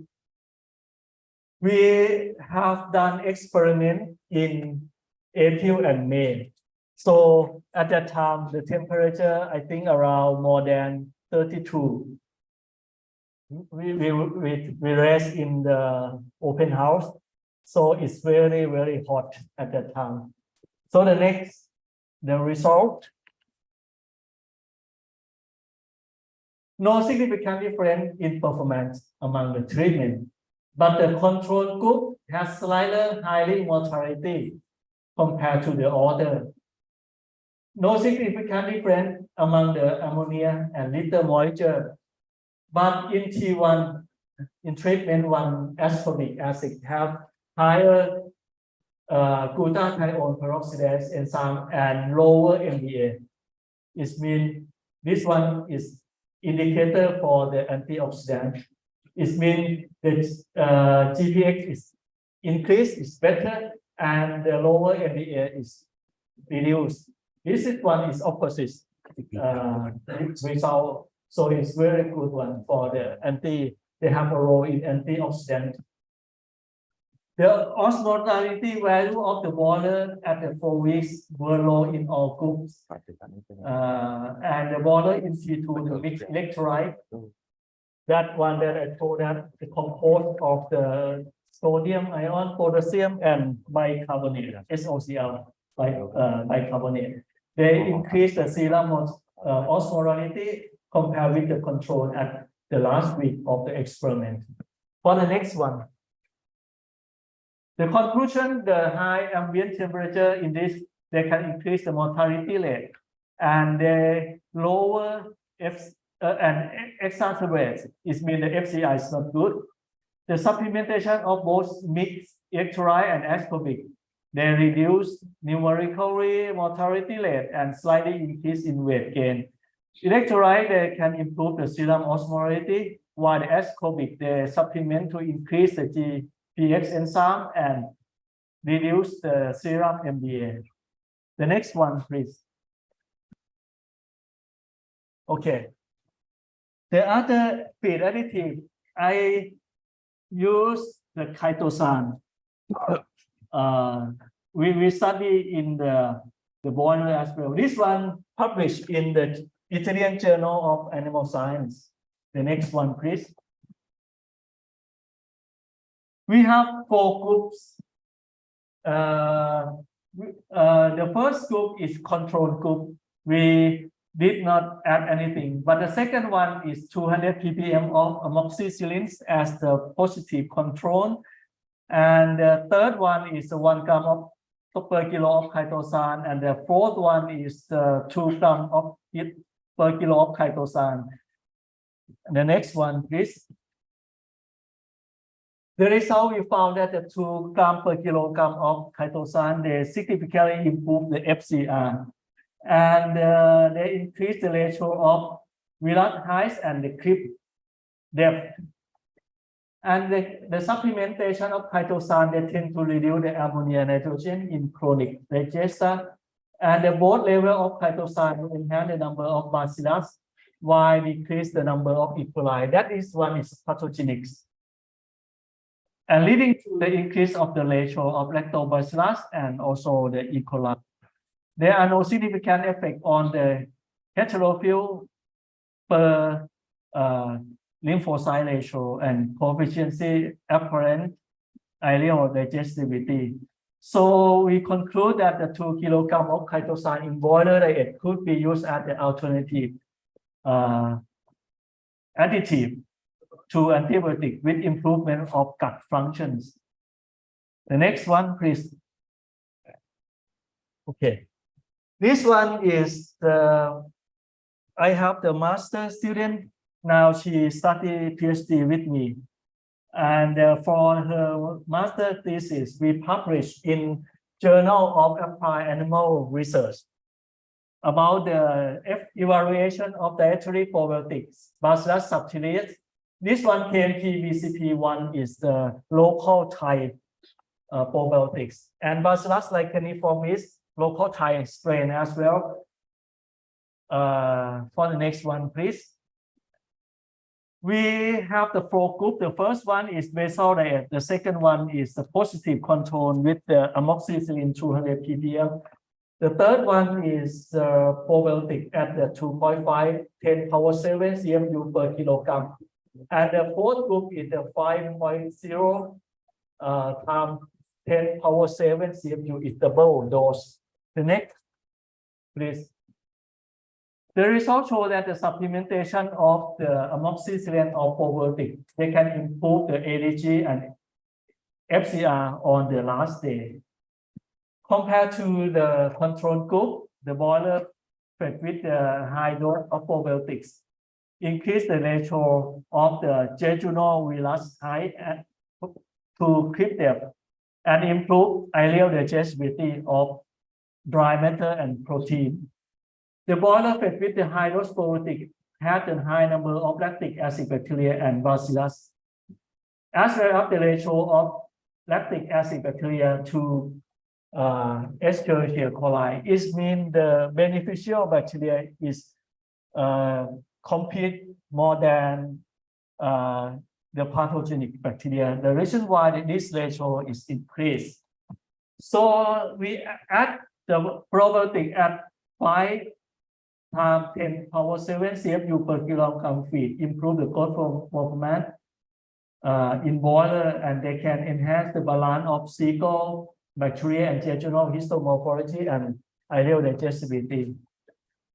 We have done experiment in April and May. So at that time, the temperature, I think around more than 32. We rest in the open house. So it's very, very hot at that time. So the result. No significant difference in performance among the treatment, but the control group has slightly higher mortality compared to the other. No significant difference among the ammonia and little moisture, but in T1, in treatment 1, ascorbic acid have higher glutathione peroxidase enzyme and lower MDA. It means this one is indicator for the antioxidant. It means the GPX is increased, is better, and the lower MDA is reduced. This one is opposite result. So it's very good one for the they have a role in antioxidant. The osmolality value of the boiler at the 4 weeks were low in all groups. And the boiler in T2, the mixed electrolyte, that one that I told that the composed of the sodium ion, potassium, and bicarbonate, SOCl, bicarbonate. They increase the serum osmolality compared with the control at the last week of the experiment. For the next one, the conclusion, the high ambient temperature in this, they can increase the mortality rate, and they lower and exacerbate. It means the FCI is not good. The supplementation of both mixed electrolyte and ascorbic, they reduce numerically mortality rate and slightly increase in weight gain. Electrolyte, they can improve the serum osmolality, while the ascorbic, they supplement to increase the GPX enzyme and reduce the serum MDA. The next one, please. Okay. The other feed additive, I use the chitosan. We study in the boiler as well. This one published in the Italian Journal of Animal Science. The next one, please. We have 4 groups. The first group is control group. We did not add anything, but the second one is 200 ppm of amoxicillins as the positive control. And the third one is 1 gram per kilo of chitosan, and the fourth one is 2 grams per kilo of chitosan. The next one, please. The result, we found that the 2 grams per kilogram of chitosan, they significantly improve the FCR, and they increase the ratio of viral height and the clip depth. And the supplementation of chitosan, they tend to reduce the ammonia nitrogen in chronic digester. And the both level of chitosan enhance the number of bacillus, while decrease the number of E. coli. That is one is pathogenic, and leading to the increase of the ratio of lactobacillus and also the E. coli. There are no significant effect on the heterophil per lymphocyte ratio and coefficient apparent aerial digestibility. So we conclude that the 2 kilograms of chitosan in boiler diet could be used as the alternative additive to antibiotic with improvement of gut functions. The next one, please. Okay. This one is I have the master student. Now she studied PhD with me. And for her master thesis, we published in Journal of Applied Animal Research about the evaluation of dietary probiotics, Bacillus subtilis. This one, KMP-BCP1, is the local Thai probiotics, and Bacillus licheniformis, local Thai strain as well. For the next one, please. We have the 4 groups. The first one is basal diet. The second one is the positive control with the amoxicillin 200 ppm. The third one is probiotic at the 2.5 10 power 7 CMU per kilogram. And the fourth group is the 5.0 times 10 power 7 CMU is double dose. The next, please. The results show that the supplementation of the amoxicillin or probiotic, they can improve the ADG and FCR on the last day. Compared to the control group, the boiler fed with the high dose of probiotics increase the ratio of the jejunal villus height to creep depth and improve aerial digestibility of dry matter and protein. The boiler fed with the high dose probiotic had a high number of lactic acid bacteria and bacillus. As well as the ratio of lactic acid bacteria to Escherichia coli, it means the beneficial bacteria is compete more than the pathogenic bacteria. The reason why this ratio is increased. So we add the probiotic at 5 times 10 power 7 CFU per kilogram feed, improve the growth performance in boiler, and they can enhance the balance of cereal, bacteria, and jejunal histomorphology and aerial digestibility.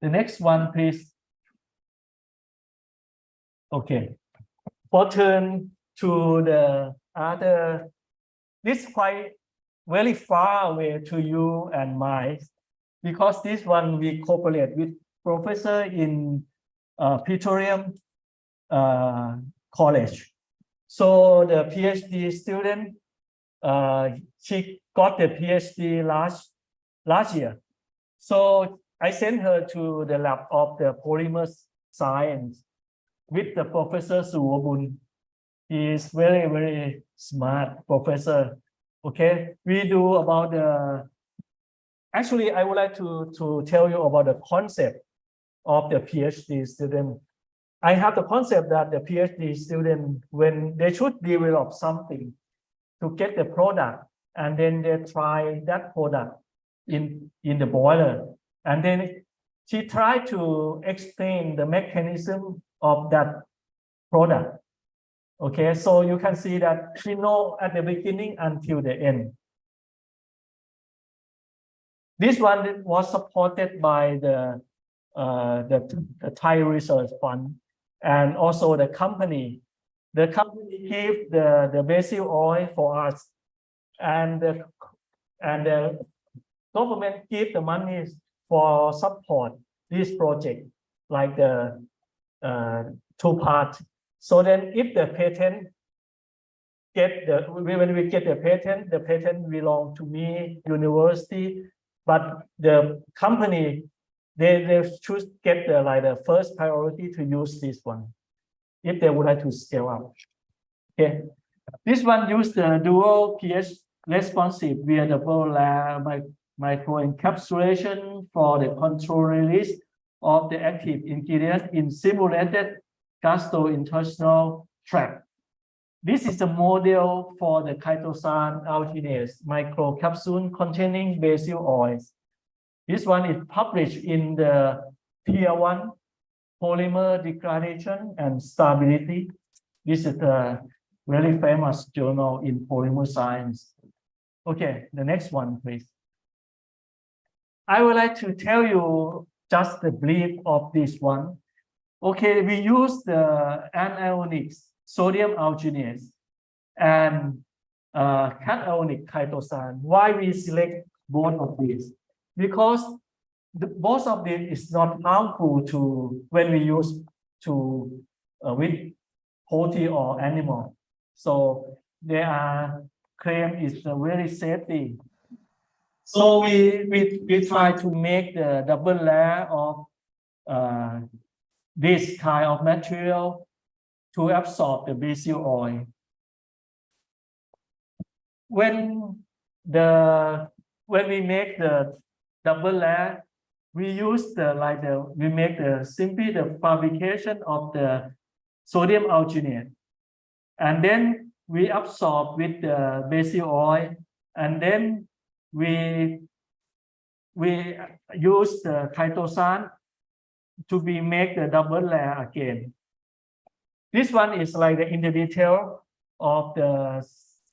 The next one, please. Okay. For turn to the other, this quite very far away to you and mine, because this one we cooperate with professor in Petroleum College. So the PhD student, she got the PhD last year. So I sent her to the lab of the polymer science with the Professor Suwabun. He is very, very smart professor. Okay, we do about the, actually, I would like to tell you about the concept of the PhD student. I have the concept that the PhD student, when they should develop something to get the product, and then they try that product in the boiler, and then she tried to explain the mechanism of that product. Okay, so you can see that she know at the beginning until the end. This one was supported by the Thai Research Fund and also the company. The company gave the basil oil for us, and the government give the money for support this project, like the 2 parts. So then if the patent when we get the patent belong to me, university, but the company, they choose get the first priority to use this one if they would like to scale up. Okay, this one use the dual pH responsive via double layer microencapsulation for the control release of the active ingredient in simulated gastrointestinal tract. This is the model for the chitosan alginase microcapsule containing basil oils. This one is published in the Tier 1 polymer degradation and stability. This is a very famous journal in polymer science. Okay, the next one, please. I would like to tell you just the brief of this one. Okay, we use the anionic sodium alginate and cationic chitosan. Why we select both of these? Because both of them is not harmful to when we use to with poultry or animal. So they are claimed is very safety. So we try to make the double layer of this kind of material to absorb the basil oil. When we make the double layer, we use we make simply the fabrication of the sodium alginate, and then we absorb with the basil oil, and then we use the chitosan to make the double layer again. This one is like in the detail of the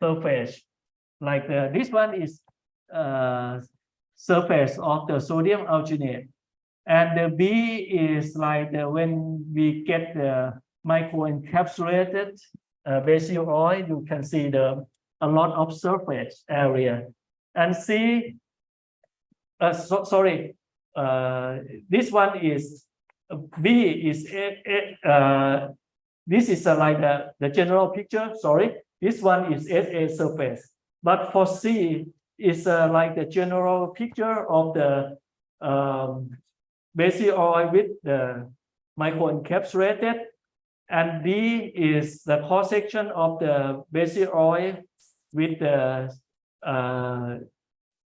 surface. Like this one is surface of the sodium alginate, and the B is like when we get the microencapsulated basil oil, you can see a lot of surface area. And C, this one is B is this is like the general picture. Sorry, this one is SA surface, but for C is like the general picture of the basil oil with the microencapsulated, and D is the cross section of the basil oil with the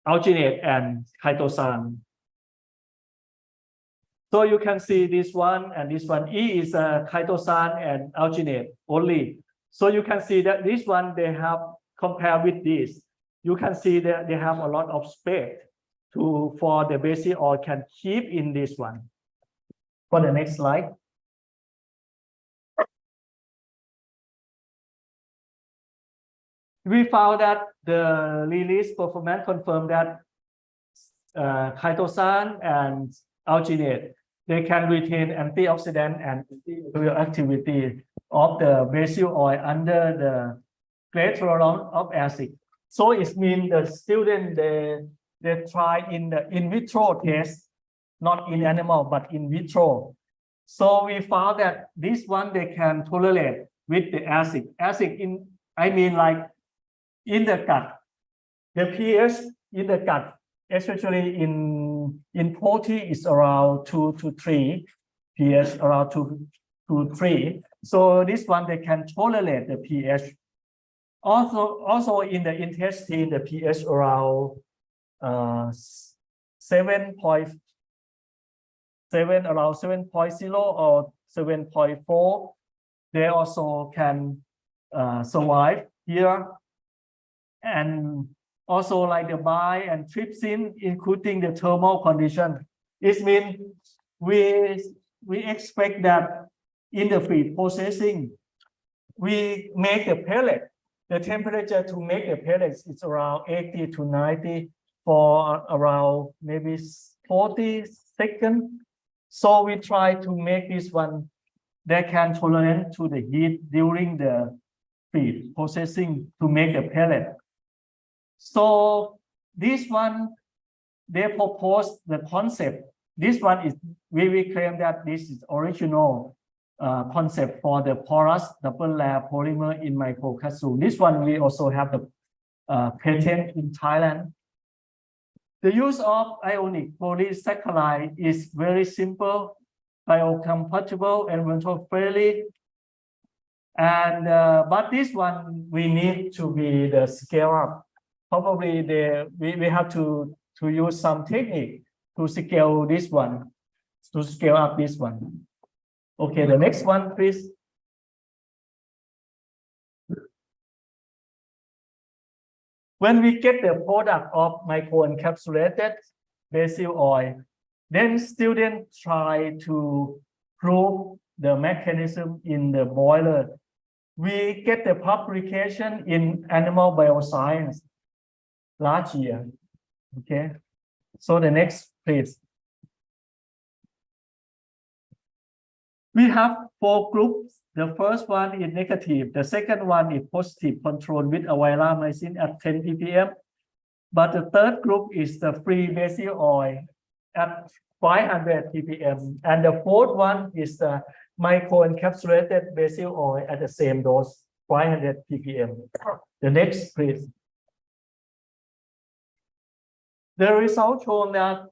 alginate and chitosan. So you can see this one and this one. E is chitosan and alginate only. So you can see that this one they have compared with this. You can see that they have a lot of space for the basil oil can keep in this one. For the next slide. We found that the release performance confirmed that chitosan and alginate, they can retain antioxidant and antibacterial activity of the basil oil under the great tolerance of acid. So it means the student they try in the in vitro test, not in animal but in vitro. So we found that this one they can tolerate with the acid. Acid in like in the gut, the pH in the gut, especially in poultry, is around 2 to 3, pH around 2 to 3. So this one they can tolerate the pH. Also in the intestine, the pH around 7.0 or 7.4. They also can survive here. And also like the bile and trypsin, including the thermal condition. It means we expect that in the feed processing, we make the pellet. The temperature to make the pellets is around 80 to 90 for around maybe 40 seconds. So we try to make this one that can tolerate to the heat during the feed processing to make the pellet. So this one, they propose the concept. This one is, we claim that this is original concept for the porous double layer polymer in microcapsule. This one we also have the patent in Thailand. The use of ionic polysaccharide is very simple, biocompatible, environmental friendly. And but this one we need to be the scale up. Probably we have to use some technique to scale this one, to scale up this one. Okay, the next one, please. When we get the product of microencapsulated basil oil, then students try to prove the mechanism in the boiler. We get the publication in Animal Bioscience last year. Okay, so the next, please. We have 4 groups. The first one is negative. The second one is positive control with aviramycin at 10 ppm. But the third group is the free basil oil at 500 ppm. And the fourth one is the microencapsulated basil oil at the same dose, 500 ppm. The next, please. The results show that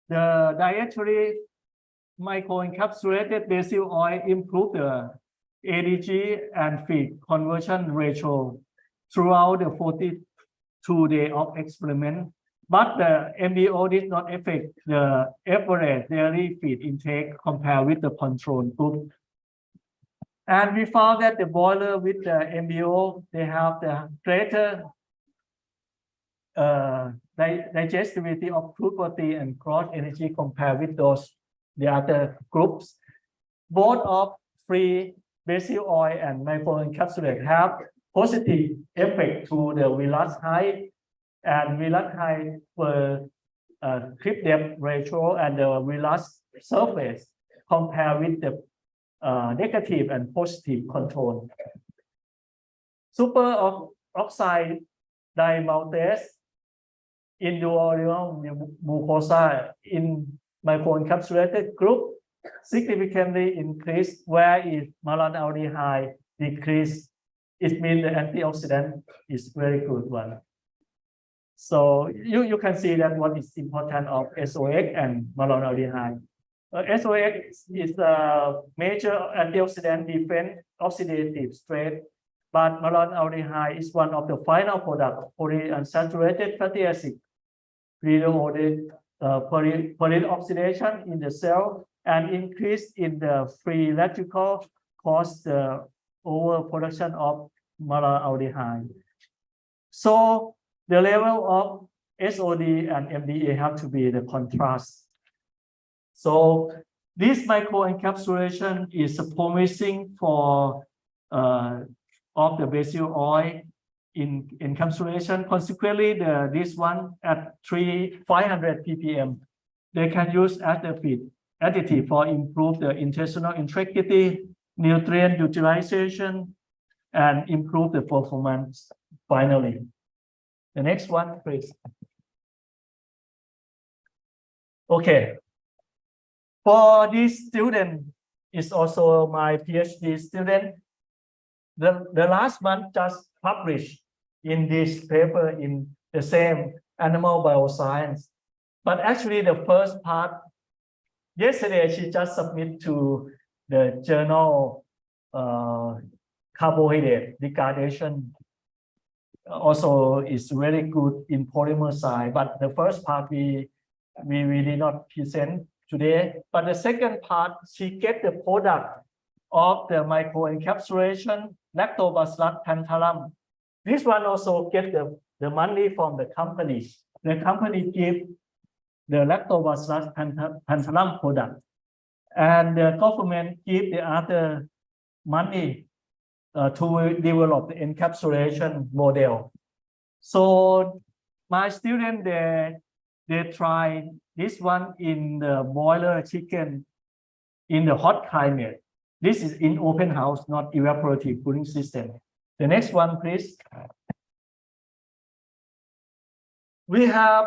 the dietary microencapsulated basil oil improve the ADG and feed conversion ratio throughout the 42 days of experiment, but the MBO did not affect the average daily feed intake compared with the control group. And we found that the boiler with the MBO, they have the greater digestibility of crude protein and cross energy compared with the other groups. Both of free basil oil and microencapsulate have positive effect to the village height and village height per clip depth ratio and the village surface compared with the negative and positive control. Superoxide dimaltase induorial mucosa in microencapsulated group significantly increased, whereas malonaldehyde decreased. It means the antioxidant is very good one. So you can see that what is important of SOX and malonaldehyde. SOX is a major antioxidant defense oxidative stress, but malonaldehyde is one of the final products, polyunsaturated fatty acid, polyoxidation in the cell and increase in the free radical cause the overproduction of malonaldehyde. So the level of SOD and MDA have to be the contrast. So this microencapsulation is promising for of the basil oil in encapsulation. Consequently, this one at 500 ppm, they can use as the feed additive for improve the intestinal integrity, nutrient utilization, and improve the performance. Finally, the next one, please. Okay. For this student, is also my PhD student. The last month just published in this paper in the same Animal Bioscience. But actually the first part, yesterday she just submitted to the journal carbohydrate degradation. Also is very good in polymer side, but the first part we did not present today. But the second part, she get the product of the microencapsulation Lactobacillus tantalum. This one also get the money from the company. The company give the Lactobacillus tantalum product, and the government give the other money to develop the encapsulation model. So my student they try this one in the boiler chicken in the hot climate. This is in open house, not evaporative cooling system. The next one, please. We have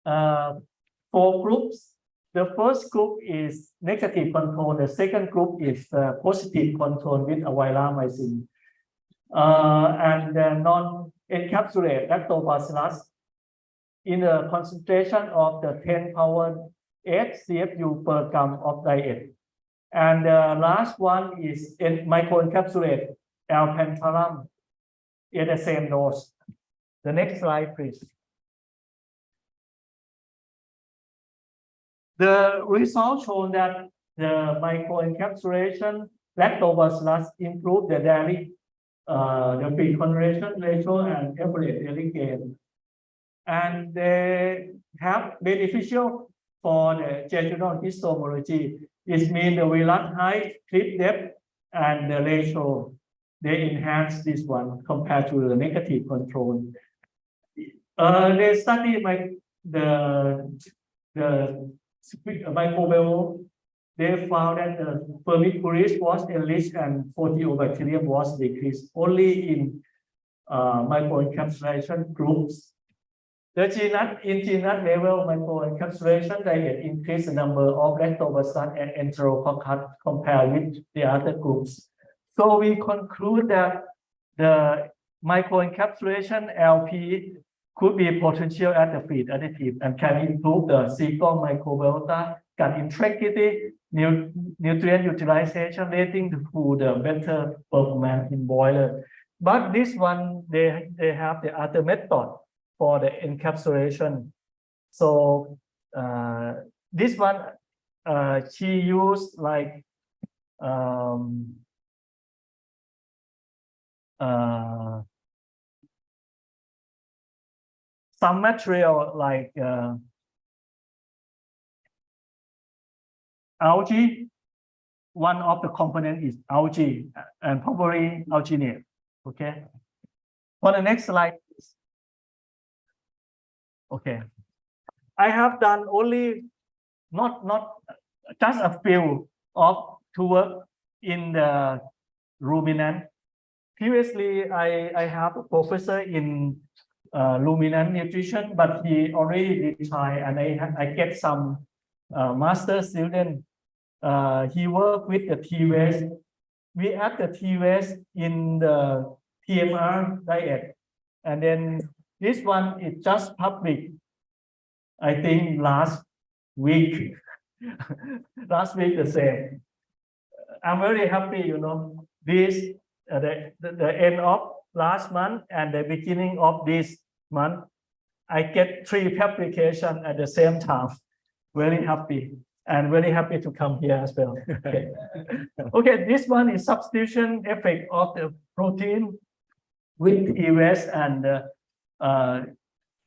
4 groups. The first group is negative control. The second group is positive control with aviramycin. And the non-encapsulated lactobacillus in a concentration of the 10 power 8 CFU per gram of diet. And the last one is microencapsulated L-pentalum in the same dose. The next slide, please. The results show that the microencapsulation lactobacillus improve the daily the feed conversion ratio and average daily gain. And they have beneficial for the jejunal histology It means the village height, feed depth, and the ratio. They enhance this one compared to the negative control. They study the microbiome. They found that the Firmicutes was enriched and Proteobacterium was decreased only in microencapsulation groups. In GNAT level, microencapsulation diet increased the number of lactobacillus and enterococcus compared with the other groups. So we conclude that the microencapsulation LP could be potential as a feed additive and can improve the fecal microbiota, gut integrity, nutrient utilization, leading to the better performance in boiler. But this one, they have the other method for the encapsulation. So this one, she used like some material like algae. One of the components is algae and probably alginate. Okay. For the next slide. Okay. I have done only not just a few of to work in the ruminant. Previously, I have a professor in ruminant nutrition, but he already retired, and I get some master student. He worked with the T-Waste. We add the T-Waste in the TMR diet, and then this one is just public. I think last week, last week the same. I'm very happy, you know, this the end of last month and the beginning of this month, I get 3 publications at the same time. Very happy and very happy to come here as well. Okay, okay, this one is substitution effect of the protein with EVS and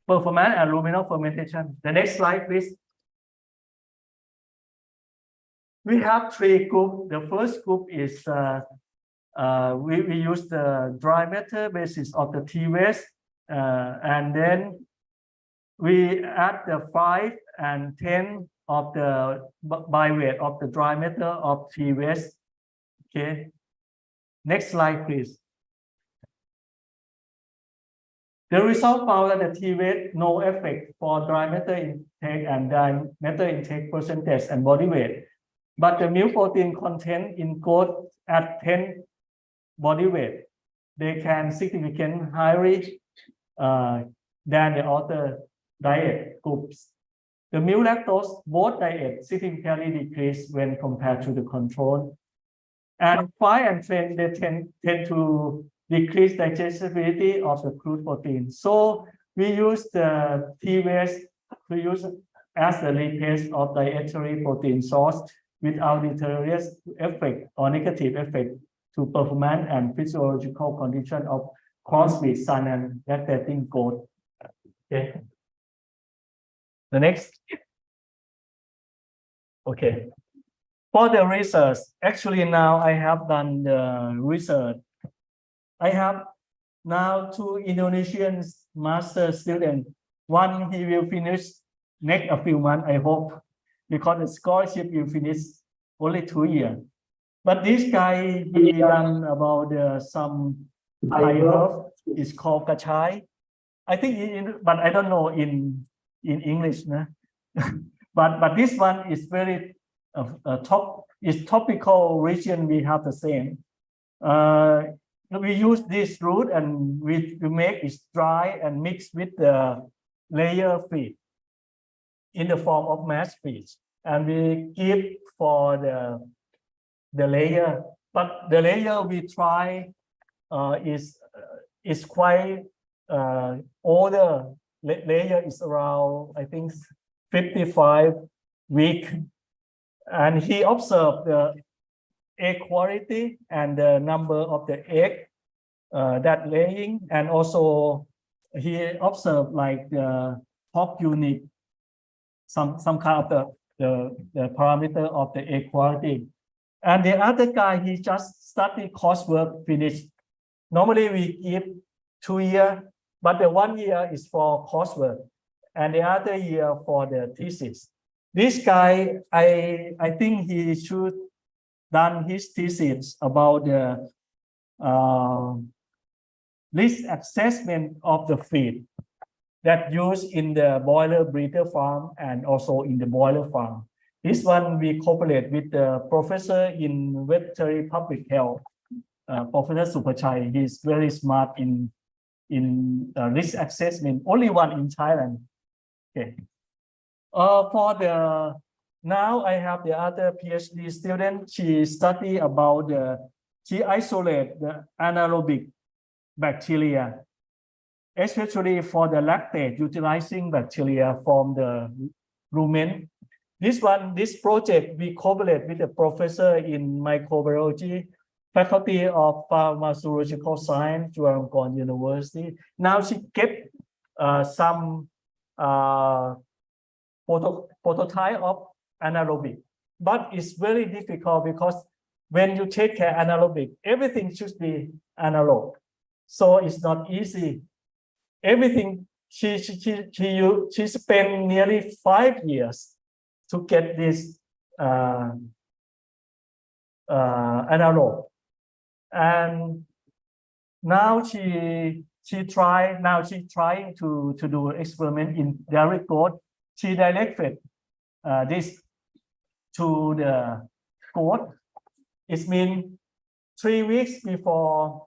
performance and luminal fermentation. The next slide, please. We have 3 groups. The first group is we use the dry matter basis of the T-Waste, and then we add the 5 and 10 of the by weight of the dry matter of T-Waste. Okay. Next slide, please. The result found that the T-Waste no effect for dry matter intake and dry matter intake percentage and body weight. But the milk protein content in goat at 10 body weight, they can significantly higher than the other diet groups. The milk lactose, both diets significantly decrease when compared to the control. And 5 and 10, they tend to decrease digestibility of the crude protein. So we use the T-Waste to use as the replace of dietary protein source without deleterious effect or negative effect to performance and physiological condition of crossbreed son and lactating goat. Okay. The next. Okay. For the research, actually now I have done the research. I have now 2 Indonesian master students. One he will finish next a few months, I hope, because the scholarship will finish only 2 years. But this guy, he done about some herb. It's called kachai. I think, but I don't know in English. No? but this one is very is topical region. We have the same. We use this root and we make it dry and mix with the layer feed in the form of mass feed, and we give for the layer. But the layer we try is quite older. Layer is around, I think, 55 weeks, and he observed the egg quality and the number of the egg that laying, and also he observed like the hog unit, some kind of the parameter of the egg quality. And the other guy, he just studied coursework, finished. Normally we give 2 years, but the 1 year is for coursework, and the other year for the thesis. This guy, I think he should done his thesis about the risk assessment of the feed that used in the boiler breeder farm and also in the boiler farm. This one we cooperate with the professor in veterinary public health, Professor Supachai. He's very smart in risk assessment. Only one in Thailand. Okay. For the now I have the other PhD student. She study about she isolate the anaerobic bacteria, especially for the lactate utilizing bacteria from the rumen. This project, we cooperate with a professor in microbiology, faculty of pharmacological science, Chulalongkorn University. Now she kept some prototype of anaerobic, but it's very difficult because when you take care anaerobic, everything should be analog. So it's not easy. Everything she spent nearly 5 years to get this analog, and now she's trying to do experiment in direct growth. She directed this to the goat. It means 3 weeks before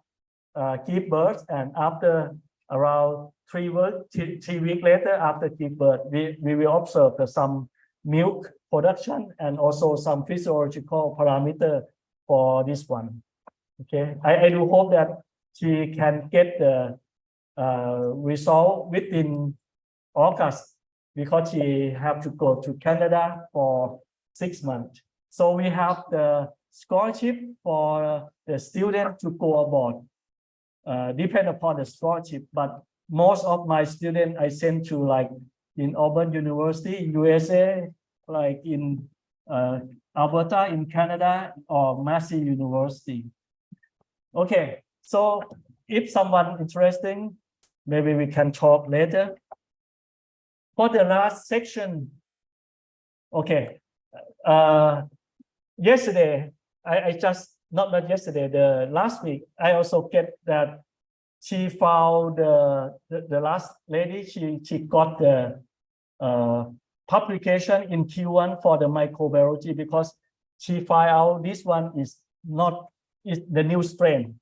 give birth, and after around 3 weeks later after give birth, we will observe some milk production and also some physiological parameter for this one. Okay, I do hope that she can get the result within August, because she have to go to Canada for 6 months. So we have the scholarship for the student to go abroad, depend upon the scholarship. But most of my students I send to like in Auburn University, USA, like in Alberta in Canada, or Massey University. Okay, so if someone interesting, maybe we can talk later. For the last section, okay, yesterday, I just, not yesterday, the last week, I also get that she found the last lady, she got the publication in Q1 for the microbiology, because she found out this one is the new strain.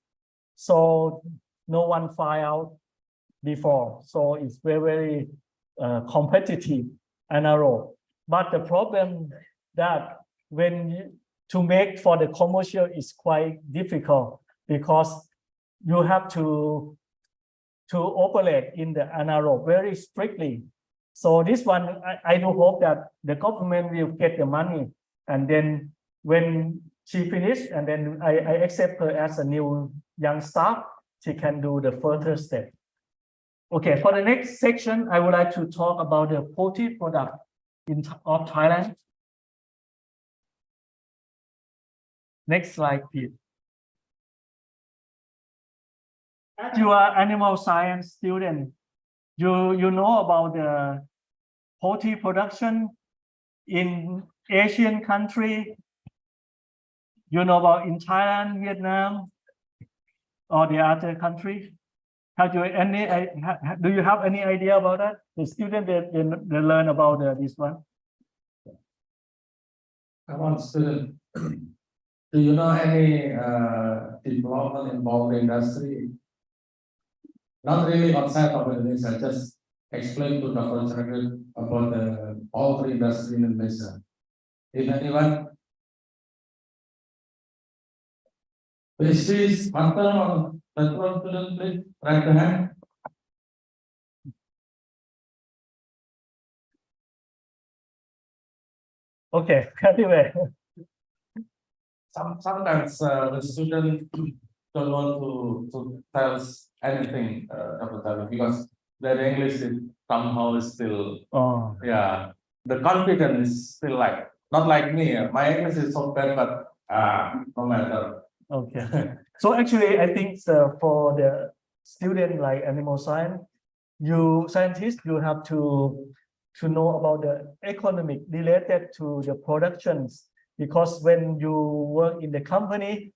So no one found out before. So it's very competitive and narrow. But the problem that to make for the commercial is quite difficult, because you have to operate in the anaerobe very strictly. So this one, I do hope that the government will get the money, and then when she finished, and then I accept her as a new young staff, she can do the further step. Okay, for the next section, I would like to talk about the poultry product of Thailand. Next slide, please. As you are animal science student, you know about the poultry production in Asian country. You know about in Thailand, Vietnam, or the other country. Do you have any idea about that? The student they learn about this one. Come on, student. Do you know any development in poultry industry? Not really outside of Indonesia, just explain to Dr. Chakrit about the poultry industry in Indonesia. If anyone, please, partner or platform student, please raise the hand. Okay, anyway. Sometimes the student don't want to tell us anything about that, because their English is somehow still, Oh. yeah. the confidence is still like, not like me, my English is so bad, but no matter. Okay. So actually, I think for the student like animal science, you scientists, you have to know about the economic related to the productions, because when you work in the company,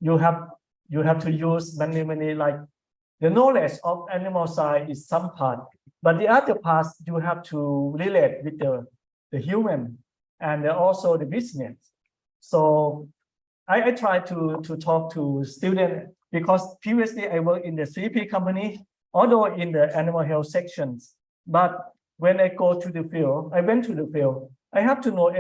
you have to use many like the knowledge of animal science is some part, but the other parts you have to relate with the human and also the business. So I try to talk to students, because previously I worked in the CP company, although in the animal health sections. But when I go to the field, I went to the field. I have to know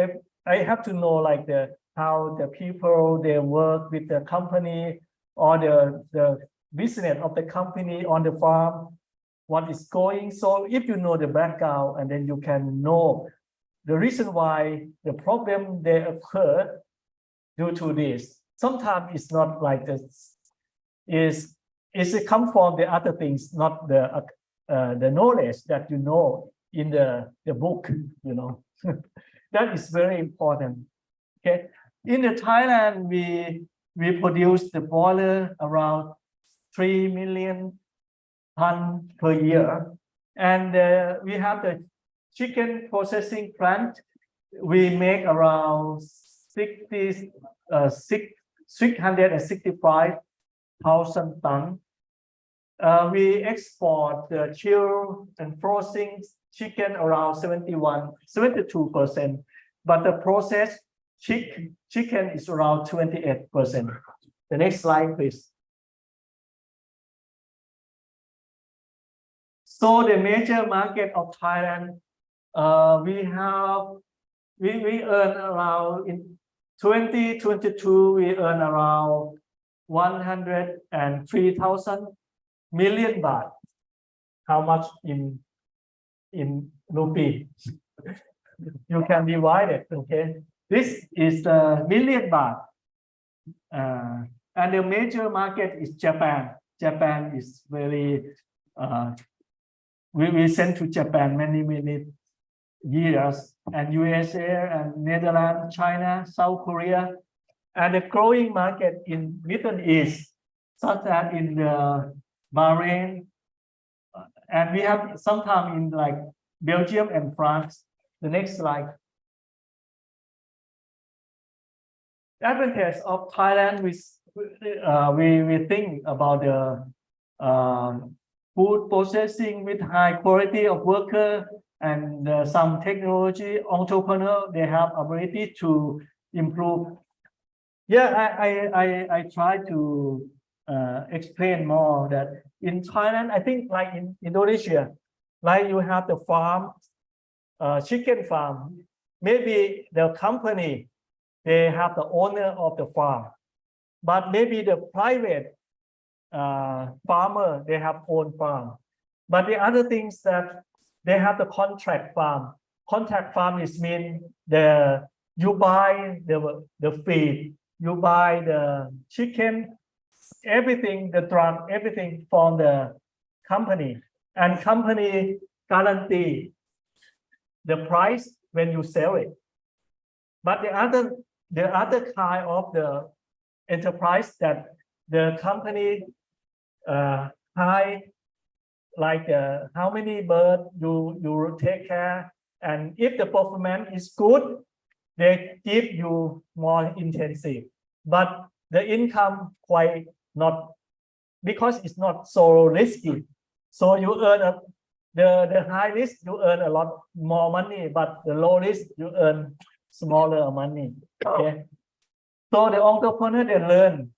like how the people they work with the company or the business of the company on the farm, what is going. So if you know the background, and then you can know the reason why the problem they occur due to this. Sometimes it's not like this. It come from the other things, not the knowledge that you know in the book, you know. That is very important. Okay. In the Thailand, we produce the boiler around 3 million ton per year. And we have the chicken processing plant. We make around 665,000 tons. We export the chilled and frozen chicken around 72%, but the processed chicken is around 28%. The next slide, please. So the major market of Thailand, we earn around in 2022, we earn around 103,000 million baht. How much in rupee? You can divide it, okay? This is the million baht. And the major market is Japan. Japan is very, we send to Japan many years, and USA and Netherlands, China, South Korea, and the growing market in Middle East, such as in the Bahrain, and we have sometimes in like Belgium and France. The next slide. The advantage of Thailand, we think about the food processing with high quality of worker, and some technology entrepreneur, they have ability to improve. Yeah, I try to explain more that in Thailand, I think like in Indonesia, like you have the farm, chicken farm. Maybe the company, they have the owner of the farm, but maybe the private farmer, they have own farm. But the other things that they have the contract farm. Contract farm is mean you buy the feed, you buy the chicken, everything, the drug, everything from the company, and company guarantee the price when you sell it. But the other kind of the enterprise that the company high, like how many birds you take care, and if the performance is good, they give you more intensive, but the income quite not, because it's not so risky. So you earn the high risk, you earn a lot more money, but the low risk, you earn smaller money. Okay. So the entrepreneur, they learn,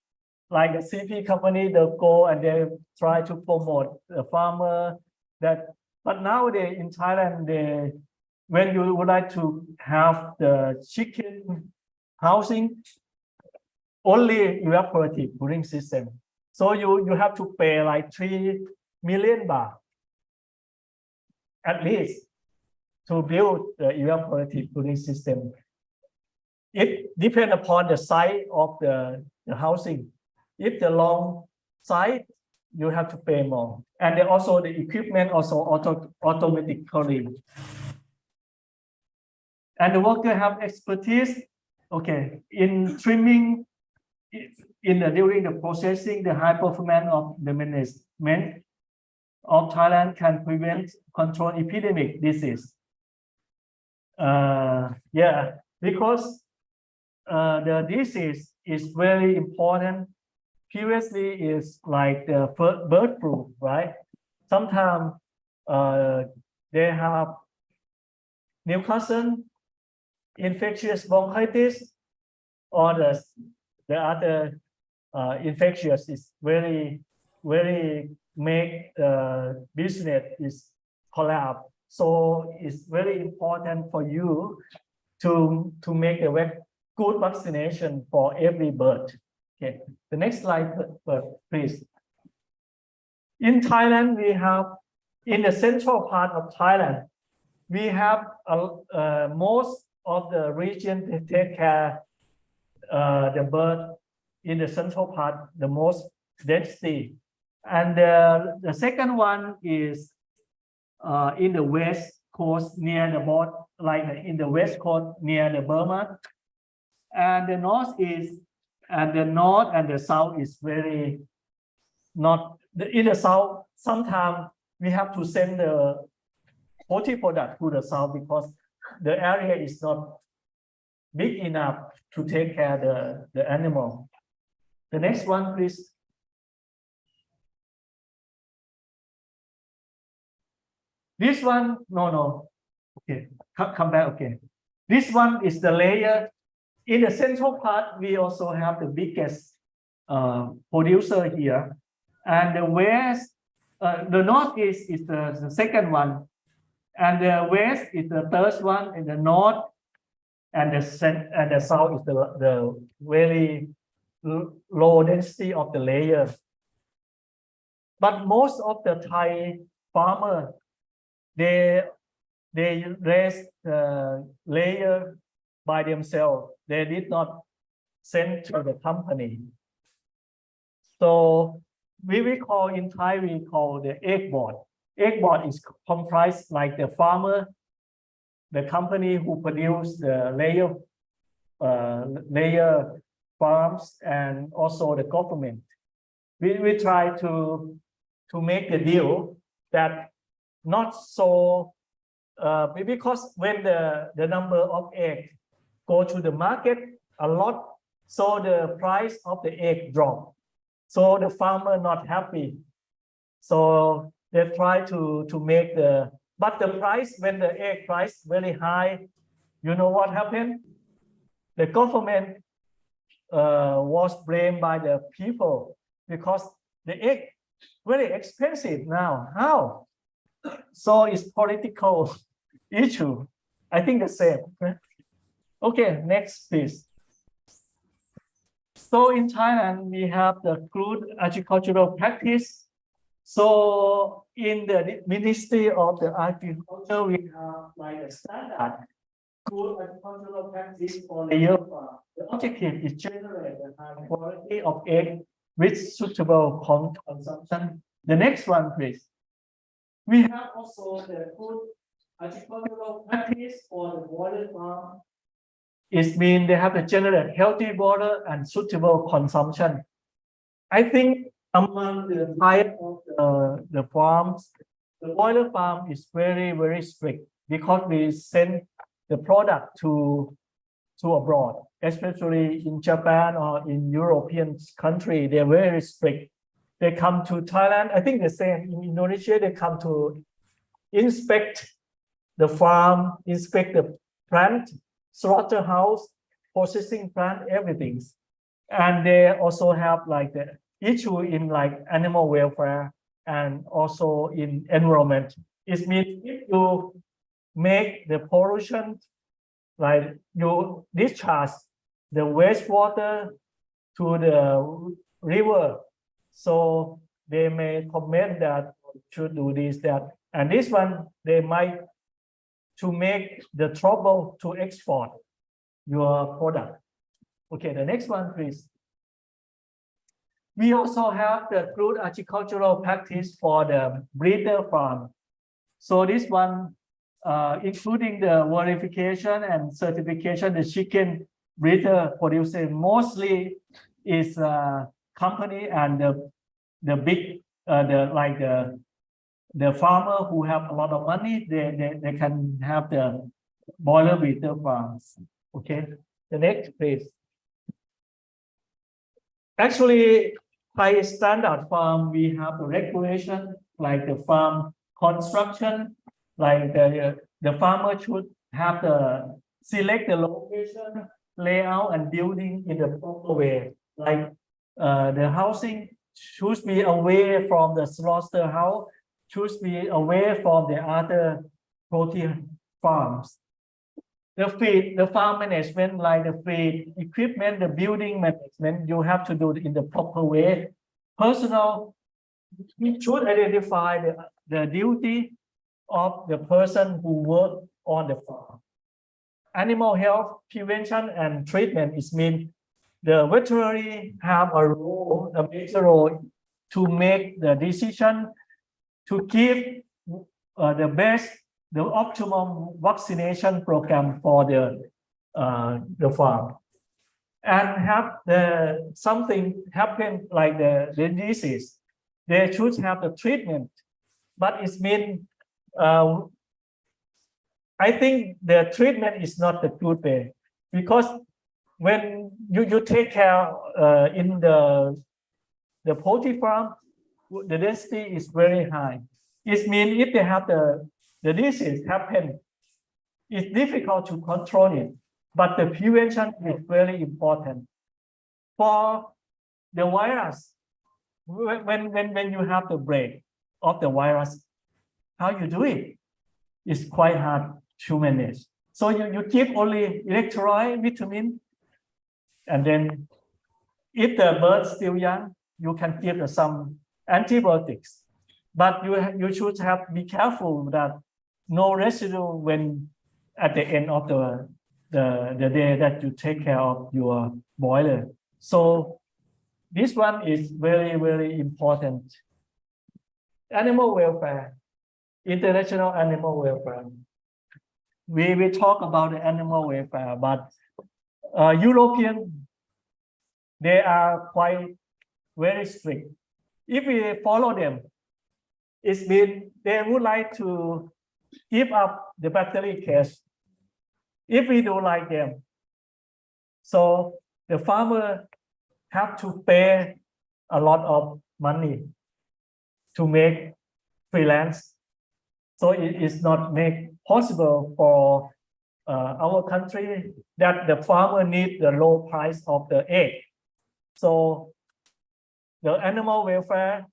like the CP company, they go and they try to promote the farmer that. But nowadays in Thailand, when you would like to have the chicken housing, only evaporative cooling system. So you have to pay like 3 million baht at least to build the evaporative cooling system. It depends upon the size of the housing. If the long side, you have to pay more. And then also the equipment also automatically And the worker have expertise, okay, in trimming, during the processing, the high performance of the management of Thailand can prevent, control epidemic disease. Yeah, because the disease is very important. Previously is like the bird flu, right? Sometimes they have Newcastle, infectious bronchitis, or the other infectious is very make business is collapse. So it's very important for you to make a good vaccination for every bird. Okay, the next slide, please. In Thailand, we have, in the central part of Thailand, we have most of the region to take care the bird in the central part, the most density. And the second one is in the west coast near the border, like in the west coast near the Burma. And the north is, and the north and the south is very not, in the south, sometimes we have to send the poultry product to the south because the area is not big enough to take care the animal. The next one, please. This one, no. Okay, come back. Okay, this one is the layer. In the central part, we also have the biggest producer here, and the west, the northeast is the second one, and the west is the third one, and the north and the south is the very low density of the layer. But most of the Thai farmer, they raise the layer by themselves. They did not send to the company. So we call in Thai, we call the egg board. Egg board is comprised like the farmer, the company who produce the layer farms, and also the government. We try to make the deal that not so because when the number of eggs go to the market a lot, so the price of the egg drop. So the farmer not happy. So they try to make but the price, when the egg price very high, you know what happened? The government was blamed by the people because the egg very expensive now. How? So it's political issue. I think the same. Okay, next please. So in Thailand, we have the good agricultural practice. So in the Ministry of the Agriculture, we have like a standard good agricultural practice for layer farm. The objective is generate a high quality of egg with suitable consumption. The next one, please. We have also the good agricultural practice for the water farm. It means they have to generate healthy water and suitable consumption. I think among the type of the farms, the boiler farm is very strict because we send the product to abroad, especially in Japan or in European country. They're very strict. They come to Thailand. I think the same in Indonesia. They come to inspect the farm, inspect the plant, slaughterhouse, processing plant, everything. And they also have like the issue in like animal welfare and also in environment. It means if you make the pollution, like you discharge the wastewater to the river, so they may comment that should do this, that, and this one they might to make the trouble to export your product. Okay, the next one, please. We also have the good agricultural practice for the breeder farm. So this one, including the verification and certification, the chicken breeder producer mostly is company and the big the farmer who have a lot of money, they can have the boiler breeder farms. Okay, the next please. Actually, high standard farm, we have the regulation like the farm construction, like the farmer should have the select the location, layout and building in the proper way. Like the housing should be away from the slaughterhouse, should be away from the other protein farms. The feed, the farm management, like the feed equipment, the building management, you have to do it in the proper way. Personal, we should identify the duty of the person who work on the farm. Animal health prevention and treatment is mean the veterinary have a role, a major role to make the decision to give the best, the optimum vaccination program for the farm, and have the something happen like the disease, they should have the treatment, but it's mean I think the treatment is not the good way, because when you take care in the poultry farm, the density is very high. It means if they have the disease happen, it's difficult to control it, but the prevention is very important. For the virus, when you have the break of the virus, how you do it? It's quite hard to manage. So you give only electrolyte, vitamin, and then if the bird's still young, you can give some antibiotics. But you should be careful that no residue when at the end of the day that you take care of your boiler. So this one is very, very important. Animal welfare, international animal welfare. We will talk about the animal welfare, but European, they are quite very strict. If we follow them, it means they would like to give up the battery cage if we don't like them. So the farmer have to pay a lot of money to make freelance. So it is not make possible for our country that the farmer need the low price of the egg. So the animal welfare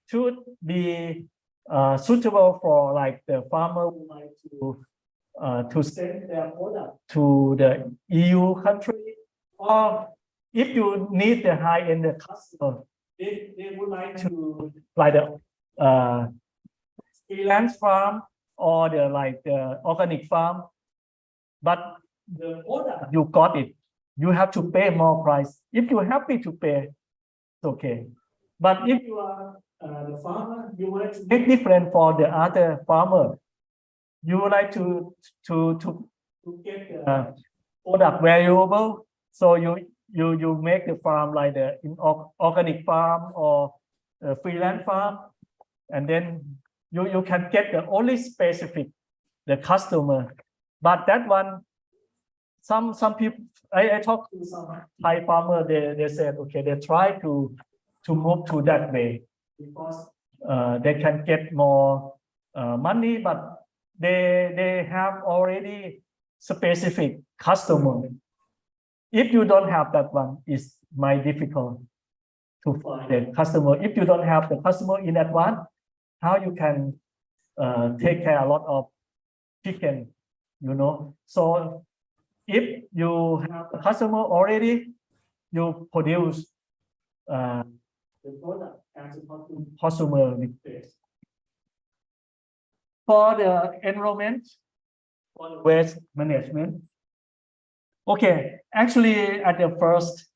should be suitable for like the farmer would like to send their product to the EU country, or if you need the high-end customer, they would like to like the freelance farm or the organic farm, but the product you got it, you have to pay more price. If you're happy to pay, it's okay. But if you are the farmer, you would like to make different for the other farmer. You would like to get the product valuable, so you make the farm like the organic farm or freelance farm, and then you can get the only specific the customer. But that one, some people, I talked to some Thai farmer, they said okay, they try to move to that way because they can get more money, but they have already specific customer. If you don't have that one, it's might difficult to find the customer. If you don't have the customer in advance, how you can take care a lot of chicken, you know? So if you have a customer already, you produce the product as a customer request. For the environment, for the waste management. Okay, actually at the first,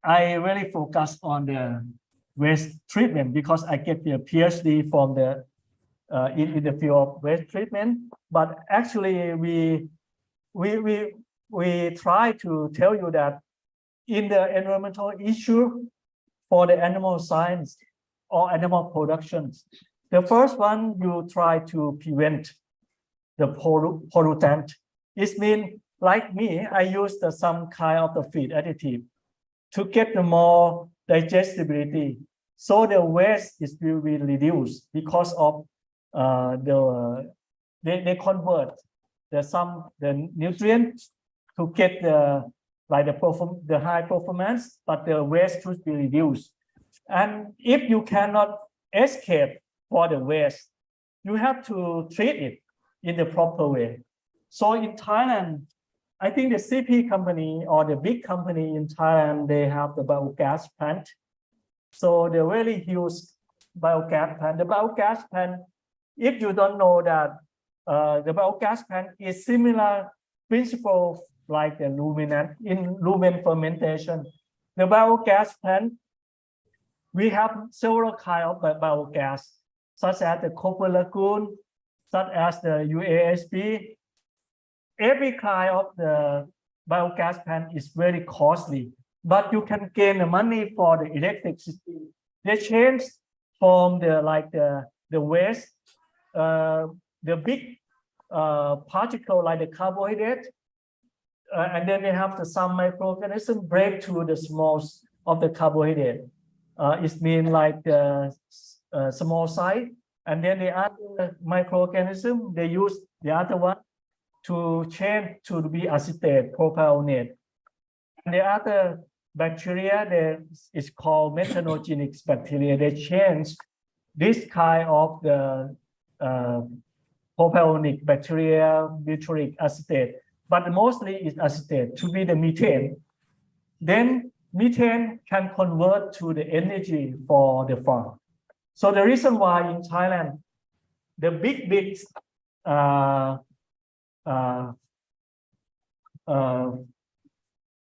I really focus on the waste treatment because I get the PhD from the in the field of waste treatment. But actually, we try to tell you that in the environmental issue for the animal science or animal productions, the first one you try to prevent the pollutant. It means, like me, I use some kind of the feed additive to get the more digestibility. So the waste is will be reduced because of they convert the nutrients to get the high performance, but the waste should be reduced. And if you cannot escape for the waste, you have to treat it in the proper way. So in Thailand, I think the CP company or the big company in Thailand, they have the biogas plant. So the really huge biogas plant. The biogas plant, if you don't know that the biogas plant is similar principle like the ruminant in rumen fermentation. The biogas plant, we have several kinds of biogas, such as the copper lagoon, such as the UASB. Every kind of the biogas plant is very costly, but you can gain the money for the electricity. They change from the waste, the big particle like the carbohydrate, and then they have some microorganism break through the small of the carbohydrate. It means like the small size, and then the other microorganism, they use the other one to change to be acetate propionate. And the other bacteria that is called methanogenic bacteria. They change this kind of the propionic bacteria, butyric acetate, but mostly is acetate to be the methane. Then methane can convert to the energy for the farm. So the reason why in Thailand, the big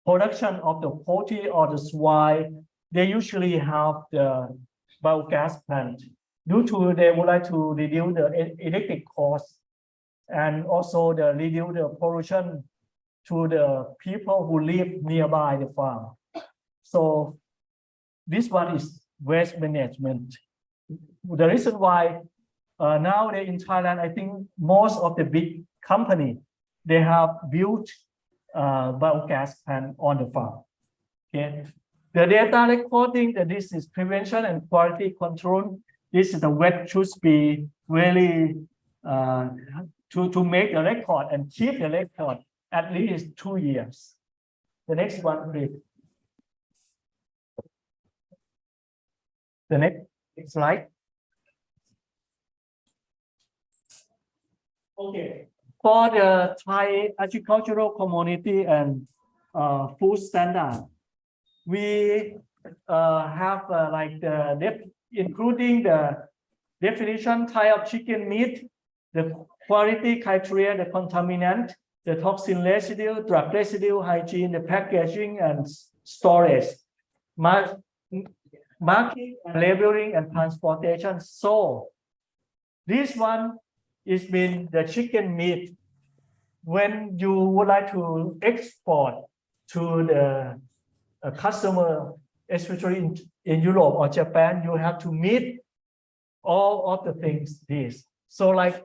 production of the poultry or the swine, they usually have the biogas plant due to they would like to reduce the electric cost and also the reduce the pollution to the people who live nearby the farm. So this one is waste management. The reason why nowadays in Thailand, I think most of the big company, they have built biogas plant on the farm. Okay, the data recording that this is prevention and quality control. This is the wet should be really to make the record and keep the record at least 2 years. The next one, please. The next slide. Okay, for the Thai agricultural community and food standard, we have like including the definition type of chicken meat, the quality criteria, the contaminant, the toxin residue, drug residue, hygiene, the packaging and storage, marking, labeling, and transportation. So this one is mean the chicken meat. When you would like to export to the customer, especially in Europe or Japan, you have to meet all of the things this. So like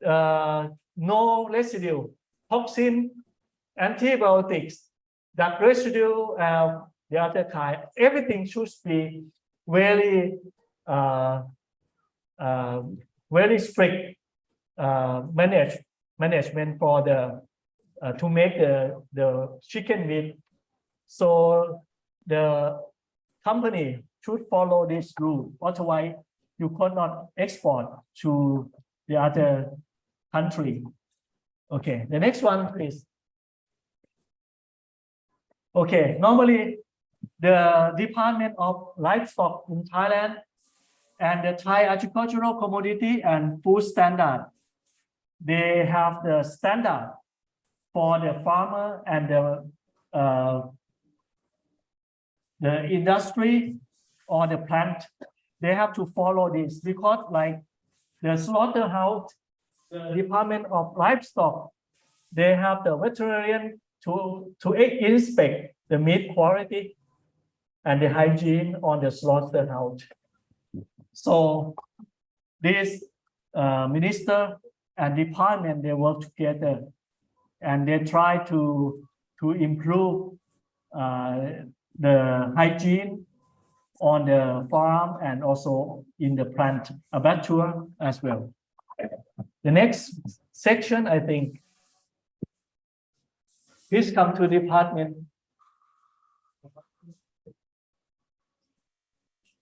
no residue, toxin, antibiotics, that residue, the other kind, everything should be very very strict management for the to make the chicken meat. So the company should follow this rule. Otherwise, you cannot export to the other country. Okay, the next one, please. Okay, normally the Department of Livestock in Thailand and the Thai Agricultural Commodity and Food Standard, they have the standard for the farmer and the industry or the plant. They have to follow this because like the slaughterhouse, the Department of Livestock, they have the veterinarian to inspect the meat quality and the hygiene on the slaughterhouse. So this minister and department, they work together and they try to improve the hygiene on the farm and also in the plant abattoir as well. The next section, I think, please come to department.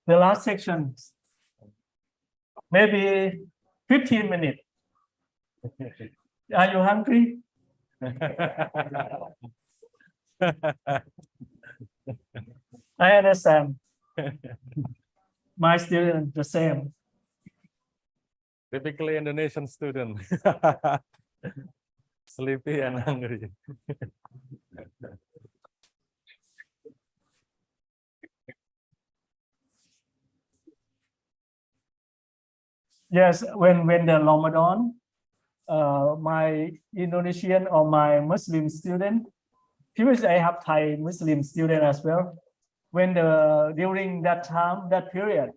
The last section, maybe 15 minutes. Are you hungry? I understand. My student the same. Typically Indonesian student. Sleepy and hungry. Yes, when the Ramadan, my Indonesian or my Muslim student, previously I have Thai Muslim student as well. When during that time, that period,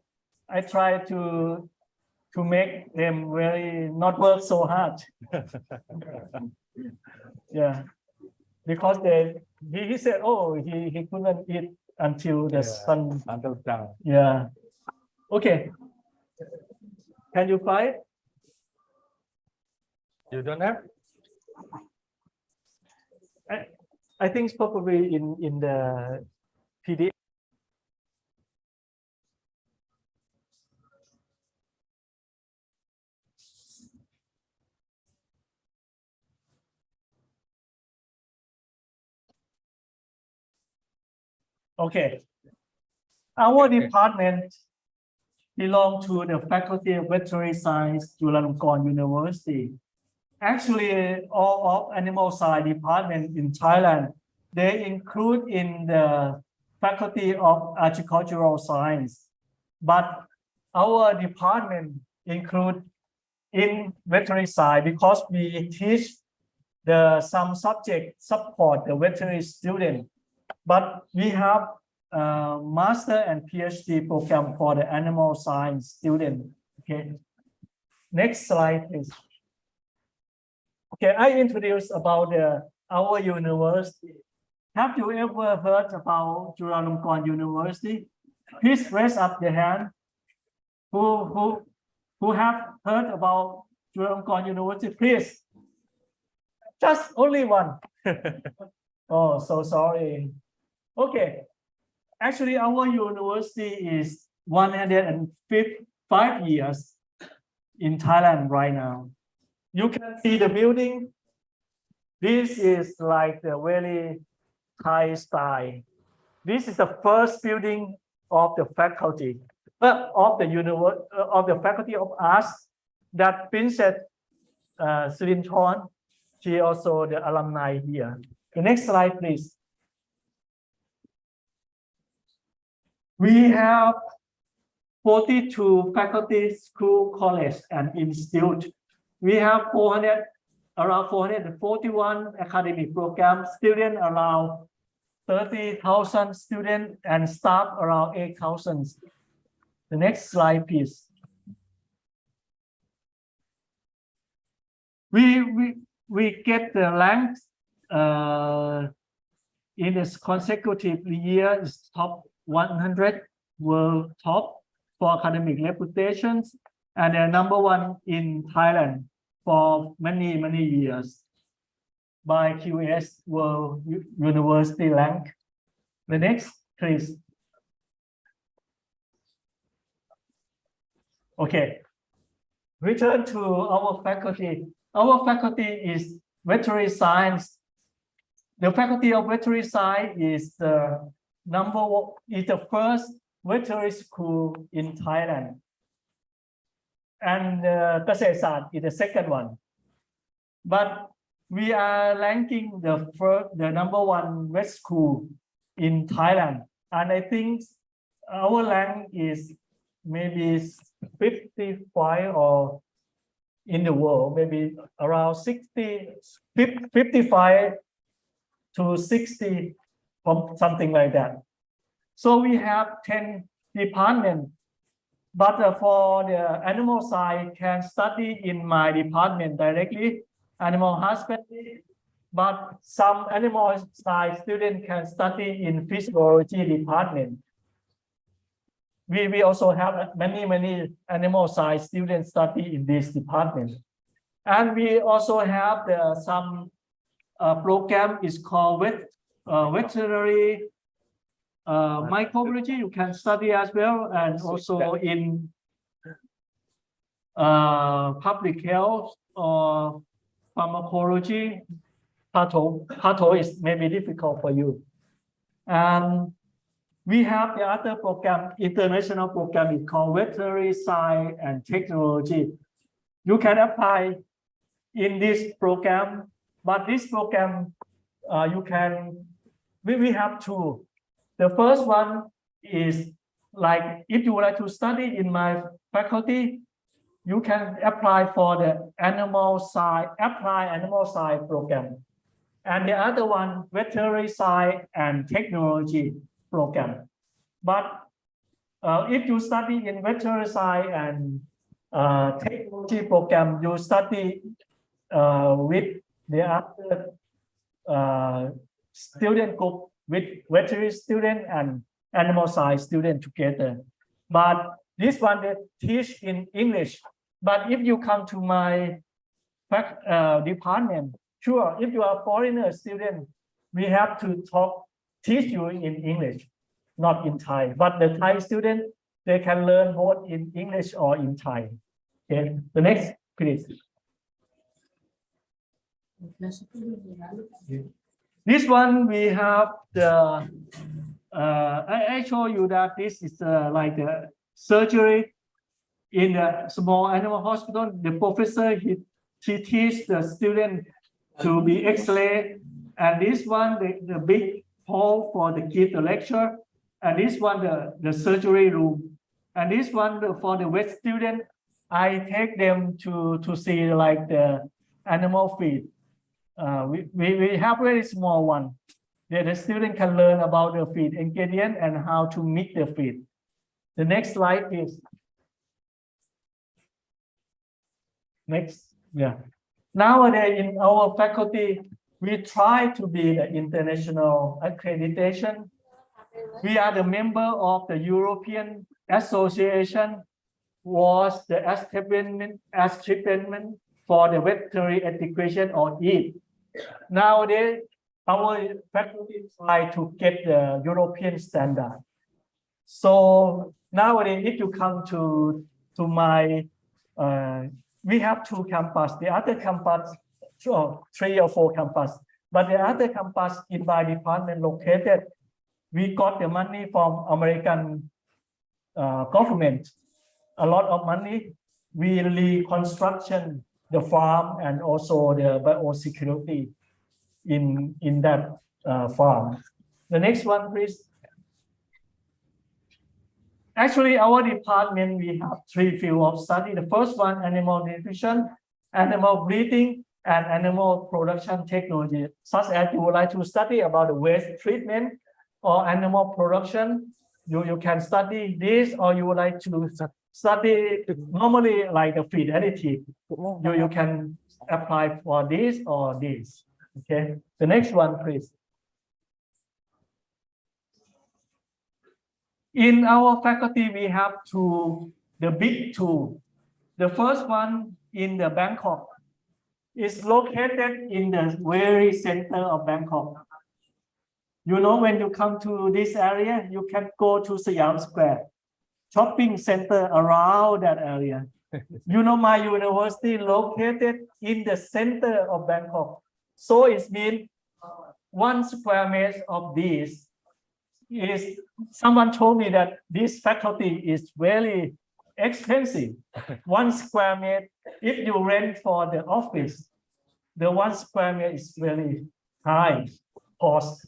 I try to make them very not work so hard. Yeah, because he said, oh, he couldn't eat until the sun. Until down. Yeah. Okay. Can you find? You don't have? I think it's probably in the PDF. Okay. Our department belong to the Faculty of Veterinary Science, Chulalongkorn University. Actually, all of animal science department in Thailand, they include in the Faculty of Agricultural Science. But our department include in veterinary science because we teach some subject support the veterinary student. But we have master and PhD program for the animal science student. Okay. Next slide, please. Okay, I introduced about our university. Have you ever heard about Chulalongkorn University? Please raise up the hand. Who have heard about Chulalongkorn University? Please. Just only one. Oh, so sorry. Okay. Actually, our university is 105 years in Thailand right now. You can see the building. This is like the very Thai style. This is the first building of the faculty, of the Faculty of Arts that Princess Sirinthorn, she also the alumni here. The next slide, please. We have 42 faculty, school, college, and institute. We have around 441 academic programs, students around 30,000 students, and staff around 8,000. The next slide, please. We get the rank in this consecutive year is top 100 world top for academic reputations, and they're #1 in Thailand for many years by QS World University rank. The next, please. Okay. Return to our faculty. Our faculty is veterinary science. The Faculty of Veterinary Science is the first veterinary school in Thailand. And Kasetsat is the second one. But we are ranking the #1 vet school in Thailand. And I think our rank is maybe 55 or in the world, maybe around 55 to 60, something like that. So we have 10 departments, but for the animal side can study in my department directly, animal husbandry, but some animal science students can study in physiology department. We also have many animal science students study in this department. And we also have some program is called veterinary microbiology. You can study as well, and also in public health or pharmacology. Patho is maybe difficult for you. And we have the other program, international program, is called veterinary science and technology. You can apply in this program, but this program we have two. The first one is like if you would like to study in my faculty, you can apply for the applied animal science program. And the other one, veterinary science and technology program. But if you study in veterinary science and technology program, you study with the other student group, with veterinary student and animal science student together. But this one they teach in English. But if you come to my department, sure, if you are a foreigner student, we have to teach you in English, not in Thai. But the Thai student, they can learn both in English or in Thai. Okay, the next, please. This one we have the. I show you that this is like a surgery in a small animal hospital. The professor he teaches the student to be X-ray, and this one the big hall for the give the lecture, and this one the surgery room, and this one for the vet student. I take them to see like the animal feed. We have very small one. The student can learn about the feed ingredient and how to mix the feed. The next slide, please. Next, yeah. Nowadays in our faculty, we try to be the international accreditation. We are the member of the European Association, was the establishment for the veterinary education or EAT. Nowadays, our faculty try to get the European standard. So nowadays, if you come to my, we have two campus. The other campus, 3 or 4 campus, but the other campus in my department located, we got the money from American government, a lot of money. We reconstruction the farm and also the biosecurity in that farm. The next one, please. Actually, our department, we have 3 fields of study. The first one, animal nutrition, animal breeding, and animal production technology. Such as you would like to study about the waste treatment or animal production, you can study this, or you would like to study normally like the feed additive. You can apply for this or this. Okay, the next one, please. In our faculty, we have the big two. The first one in the Bangkok is located in the very center of Bangkok. You know, when you come to this area, you can go to Siam Square, shopping center around that area. You know, my university located in the center of Bangkok. So it means 1 square meter of this is, someone told me that this faculty is very expensive. 1 square meter, if you rent for the office, the 1 square meter is very high cost.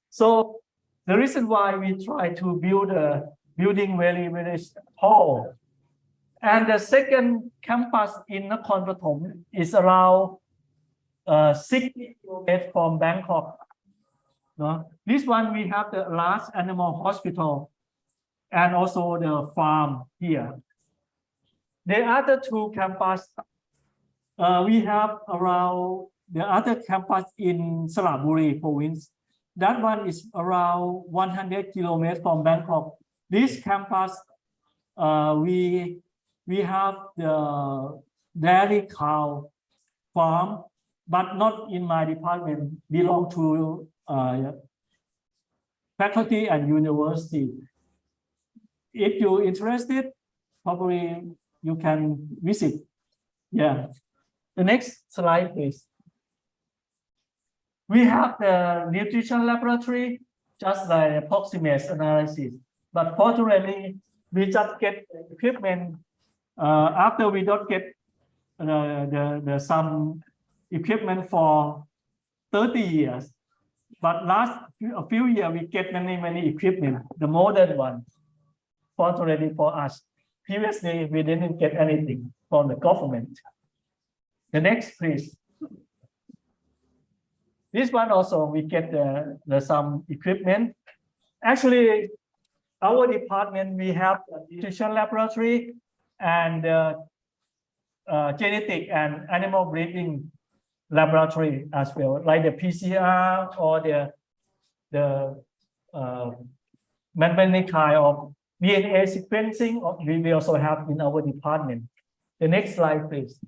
So the reason why we try to build a building very tall And the second campus in Nakhon Pathom is around 60 kilometers from Bangkok. No? This one we have the large animal hospital and also the farm here. The other two campus, we have around the other campus in Saraburi province. That one is around 100 kilometers from Bangkok. This campus, we have the dairy cow farm, but not in my department, belong to faculty and university. If you're interested, probably you can visit. Yeah. The next slide, please. We have the nutrition laboratory, just like approximate analysis. But fortunately, we just get equipment after we don't get some equipment for 30 years. But a few years, we get many equipment, the modern one, fortunately for us. Previously, we didn't get anything from the government. The next, please. This one also, we get some equipment. Actually, our department, we have a nutrition laboratory and genetic and animal breeding laboratory as well, like the PCR or the many kind of DNA sequencing. We also have in our department. The next slide, please.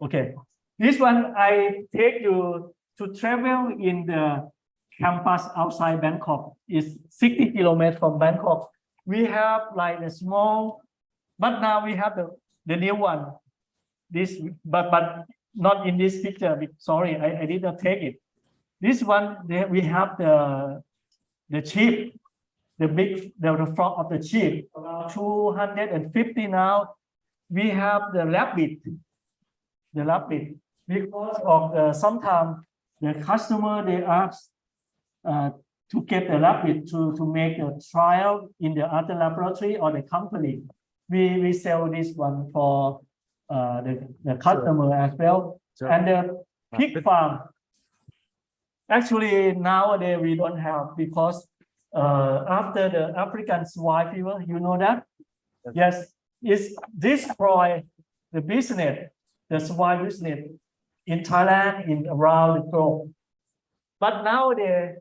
Okay, this one I take you to travel in the campus outside Bangkok. Is 60 kilometers from Bangkok. We have like a small, but now we have the new one. This, but not in this picture. Sorry, I did not take it. This one, we have the sheep, the front of the sheep, around 250 now. We have the rabbit, because of sometimes the customer, they ask to get the rabbit to make a trial in the other laboratory or the company. We sell this one for the customer as well. And the pig farm, actually nowadays we don't have, because after the African swine fever, you know that? Yes, it's destroy the business, the swine business in Thailand, in around the globe. But nowadays,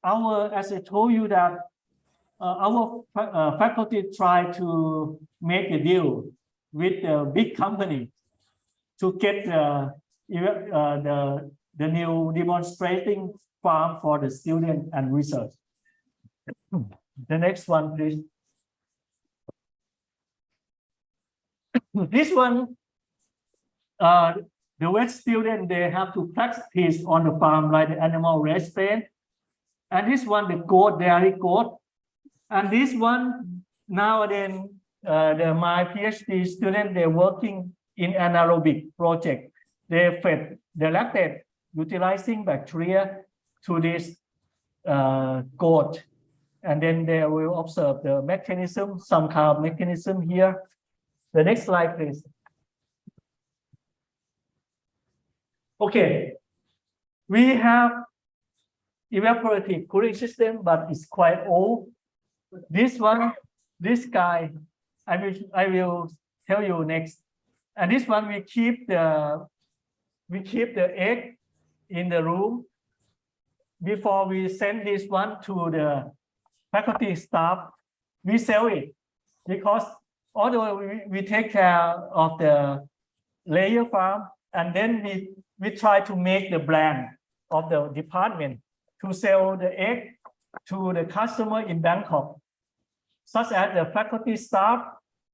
as I told you that our faculty try to make a deal with the big company to get the new demonstrating farm for the student and research. The next one, please. This one, the vet student, they have to practice on the farm like the animal restraint. And this one, the goat, dairy goat. And this one, nowadays, my PhD student, they're working in anaerobic project. They fed the lactate utilizing bacteria to this goat. And then they will observe the mechanism, some kind of mechanism here. The next slide, please. Okay, we have evaporative cooling system, but it's quite old. This one, this guy, I will tell you next. And this one, we keep the egg in the room before we send this one to the faculty staff. We sell it because although we take care of the layer farm, and then we try to make the brand of the department to sell the egg to the customer in Bangkok, such as the faculty staff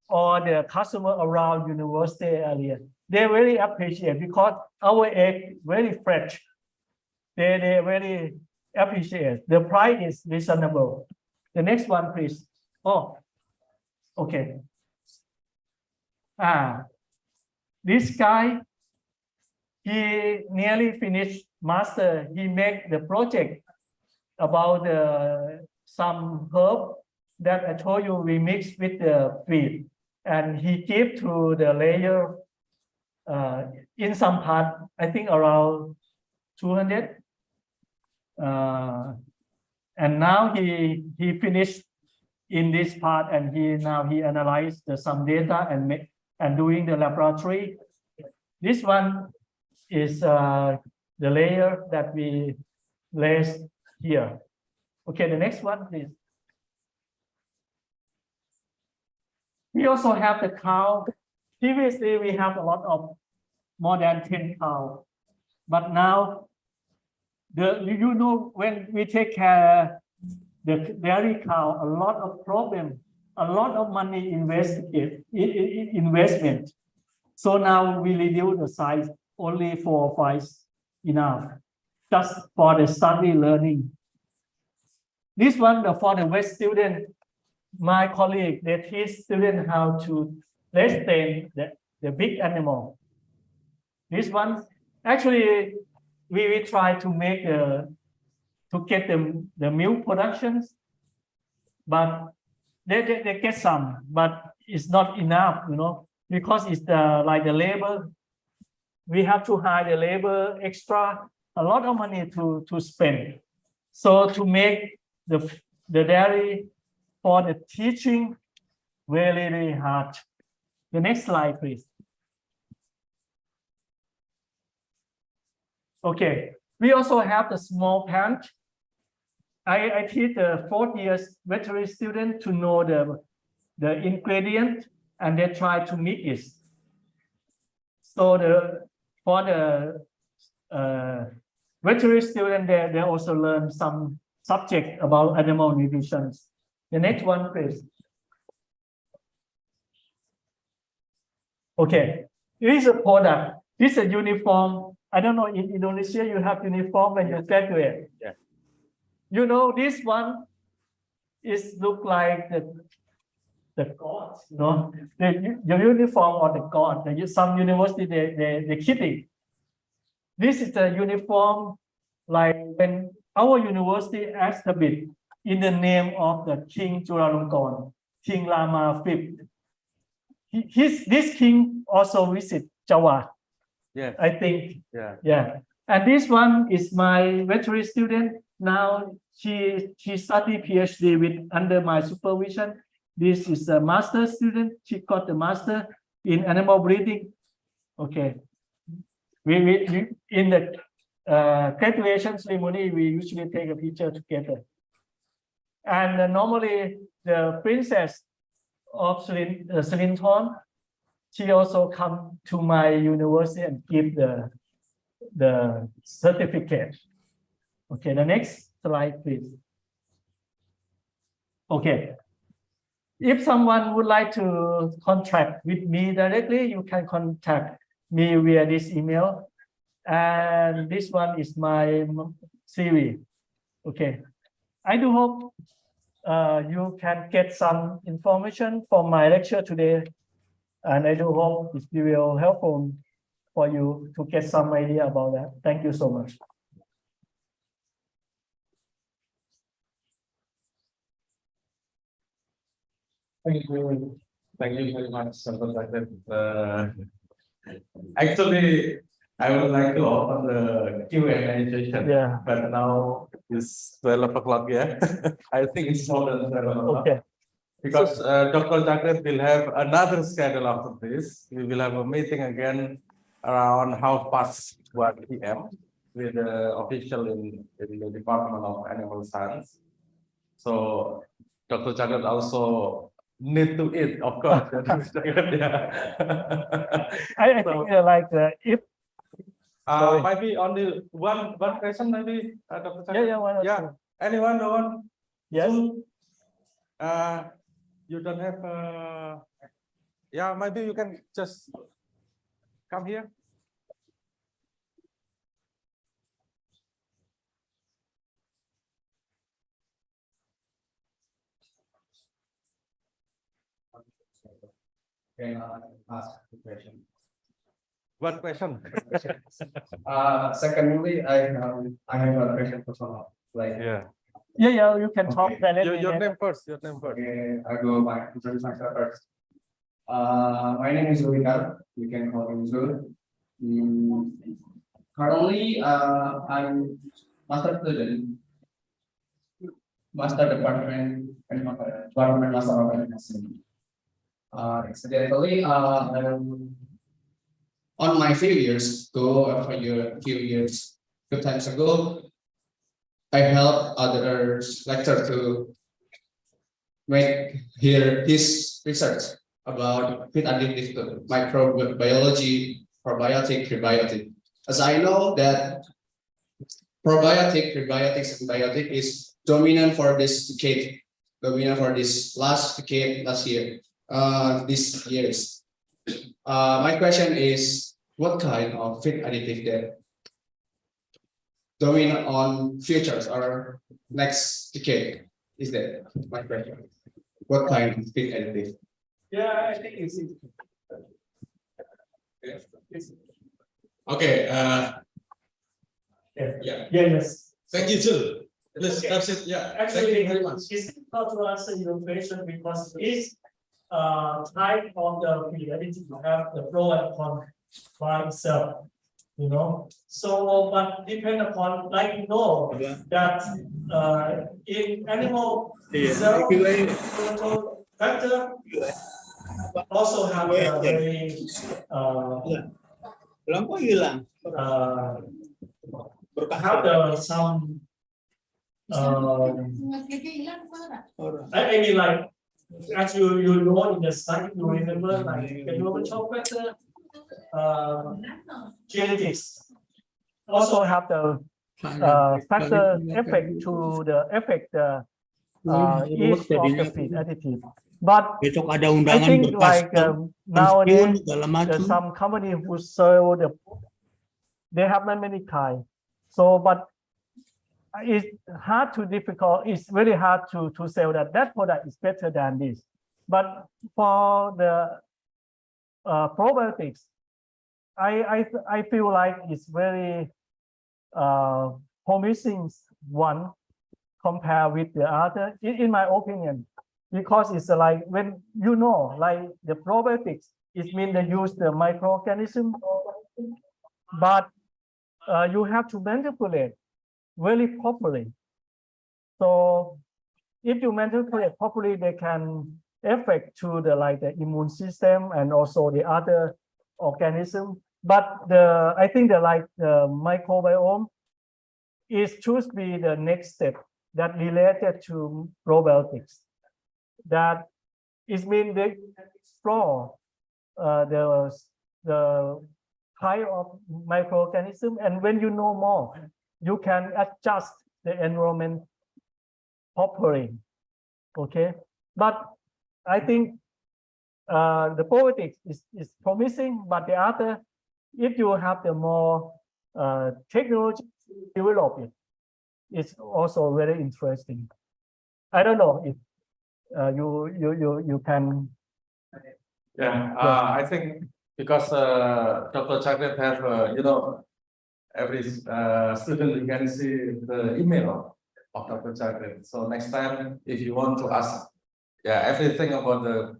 or the customer around university area. They really appreciate because our egg very fresh. They really appreciate. The price is reasonable. The next one, please. Oh, okay. This guy, he nearly finished master. He made the project about some herb that I told you we mix with the feed, and he give to the layer in some part, I think around 200. And now he finished in this part, and he analyzed some data and doing the laboratory. This one is the layer that we placed here. Okay, the next one, please. We also have the cow. Previously, we have a lot of more than 10 cows, but now when we take care the dairy cow, a lot of problem, a lot of money investment. So now we reduce the size only 4 or 5 enough, just for the study learning. This one for the West student, my colleague, they teach students how to restrain the big animal. This one, actually, we try to make to get the milk productions, but they get some, but it's not enough, because it's like the labor. We have to hire the labor extra, a lot of money to spend. So to make the dairy for the teaching very, very hard. The next slide, please. Okay, we also have the small plant. I teach the 4th year veterinary student to know the ingredient, and they try to mix it. So for the veterinary student, they also learn some subject about animal nutrition. The next one, please. Okay, this is a product. This is a uniform. I don't know, in Indonesia, you have uniform when you graduate. Yeah. This one is look like the god, the uniform of the god. Some university, they kidding. This is the uniform, like when our university established in the name of the King Chulalongkorn, King Rama V. This king also visit Java. Yeah. I think. Yeah. And this one is my veterinary student. Now she studied PhD under my supervision. This is a master student. She got the master in animal breeding. Okay. We in the graduation ceremony, we usually take a picture together. And normally the princess of Silinton, she also come to my university and give the certificate. Okay, the next slide, please. Okay. If someone would like to contact with me directly, you can contact me via this email. And this one is my CV. Okay. I do hope you can get some information from my lecture today. And I do hope it will helpful for you to get some idea about that. Thank you so much. Thank you. Thank you very much, Dr. Actually, I would like to open the Q&A session. Yeah. But now it's 12 o'clock, yeah. I think it's more than 12 o'clock. Okay. Because Dr. Jagret will have another schedule after this. We will have a meeting again around 1:30 p.m. with the official in the Department of Animal Science. So Dr. Jagret also need to eat, of course. I think like if maybe only one question, maybe Dr. Jagret. Yeah. Anyone? No one? Yes. You don't have maybe you can just come here. Can I ask a question? What question? Secondly, I have a question for someone. Like, Yeah. Yeah, you can talk Okay. directly. Your name first, your name first. Okay, I go my introduce myself first. My name is Zulfikar. You can call me Zul. Currently, I'm master student, master department, and department master of education. Incidentally, on my few years ago, few times ago, I helped others lecture to make his research about feed additive to microbiology, probiotic, prebiotic. As I know that probiotic, prebiotics, and biotic is dominant for this decade, dominant for this last decade, last year, these years. My question is, what kind of feed additive that dominant on futures or next decade is that? My question. What kind of feed additive? Yeah, I think it's. Okay, Yes. thank you, Zul. Please, that's it, yeah. Thank you very much. It's difficult to answer your question because each type of the reality you have the pro and con by itself, you know. So, but depend upon, like you know, that in animal cell, factor also have a very Lampu hilang. have the some I mean like as you know in the study you remember like the human chocolate genetics also have the factor effect to the effect each of the feed additive. But Besok ada I undangan think like berkastom, nowadays segala there's macam. some company who sell they have many kinds. So but it's hard to difficult. It's very hard to sell that product is better than this. But for the probiotics, I feel like it's very promising one compared with the other, in my opinion, because it's like when you know, like the probiotics, it means they use the microorganism, but you have to manipulate very properly. So if you manipulate properly, they can affect to the like the immune system and also the other organism. But I think the like the microbiome is should be the next step that related to probiotics. That is mean they explore the type of microorganism, and when you know more, you can adjust the environment properly. Okay, but I think the probiotics is promising, but the other, if you have the more technology develop it, it's also very interesting. I don't know if you can. Yeah, I think because Dr. Chakrit have, every student you can see the email of Dr. Chakrit. So next time, if you want to ask, everything about the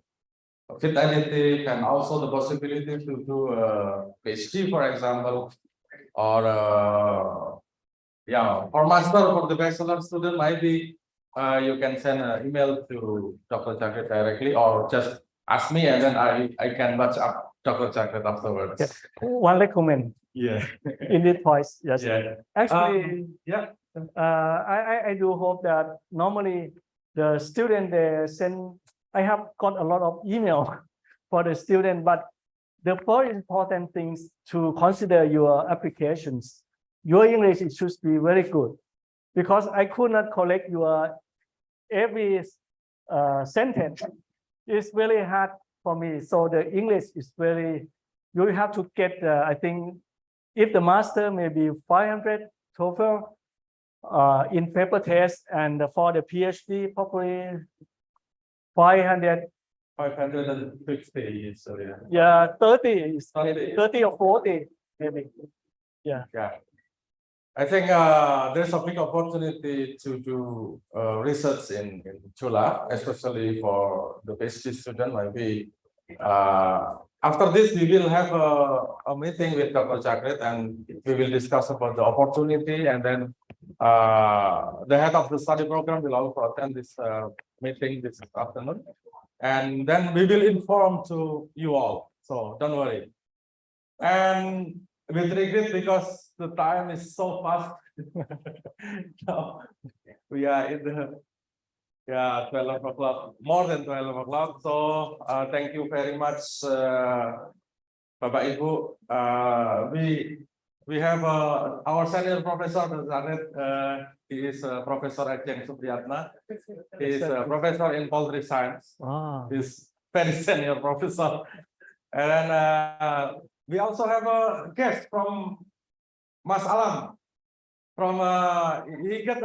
feed additive and also the possibility to do a PhD, for example, or for master for the bachelor student, maybe you can send an email to Dr. Chakrit directly, or just ask me, and then I can match up Dr. Chakrit afterwards. Yes. One recommend. Yeah. In this point, yes. Yeah. Actually, Yeah. I do hope that normally the student they send. I have got a lot of email for the student, but the first important things to consider your applications. Your English it should be very good, because I could not collect your every sentence. It's really hard for me. So the English is very. You have to get. I think if the master maybe 500 TOEFL in paper test, and for the PhD probably 500. 550. So yeah. Yeah, 30 is 30. 30 or 40 maybe. Yeah. Yeah. I think there's a big opportunity to do research in Chula, especially for the PhD student. Maybe after this, we will have a meeting with Dr. Chakrit and we will discuss about the opportunity, and then the head of the study program will also attend this meeting this afternoon, and then we will inform to you all. So don't worry. And with regret, because the time is so fast. Now, we are in the 12 o'clock, more than 12 o'clock. So thank you very much, Bapak Ibu. We have our senior professor, Zanet. He is Professor Ajeng Supriyatna. He is a professor in poultry science. He's very senior professor. And then we also have a guest from Mas Alam. From he got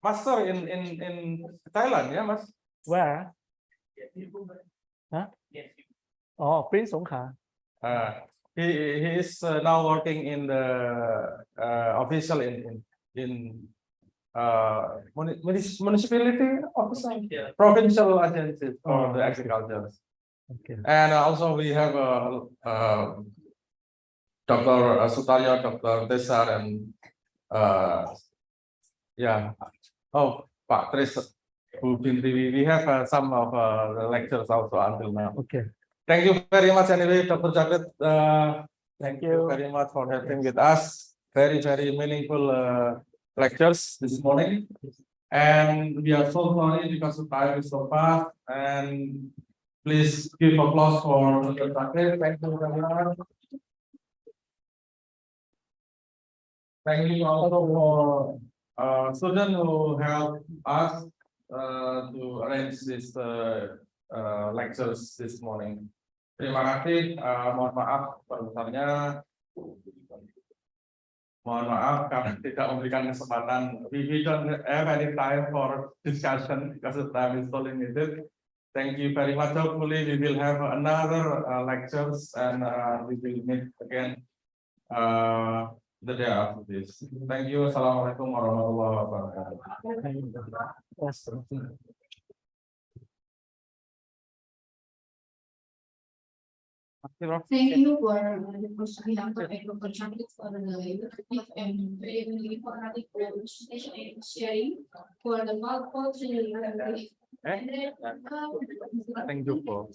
master in Thailand, yeah, Mas. Where? Huh? Oh, Prince Songkha. He is now working in the official in municipality officer, provincial agencies for the agriculture. Okay. And also we have Dr. Sutaryo, Dr. Desar, and Pak Tris, we have some of the lectures also until now. Okay. Thank you very much anyway, Dr. Chakrit. Thank you very much for having with us. Very, very meaningful lectures this morning. And we are so sorry because the time is so fast. And please give applause for Dr. Chakrit. Thank you very much. Thank you also for students who helped us to arrange this lectures this morning. Terima kasih. Mohon maaf sebesarnya. Mohon maaf karena tidak memberikan kesempatan. We don't have any time for discussion because the time is so limited. Thank you very much. Hopefully we will have another lectures and we will meet again the day after this. Thank you. Assalamualaikum warahmatullahi wabarakatuh. Thank you for the presentation for Dr. Chakrit for the educative and very informative presentation and sharing for the poultry. Thank you for.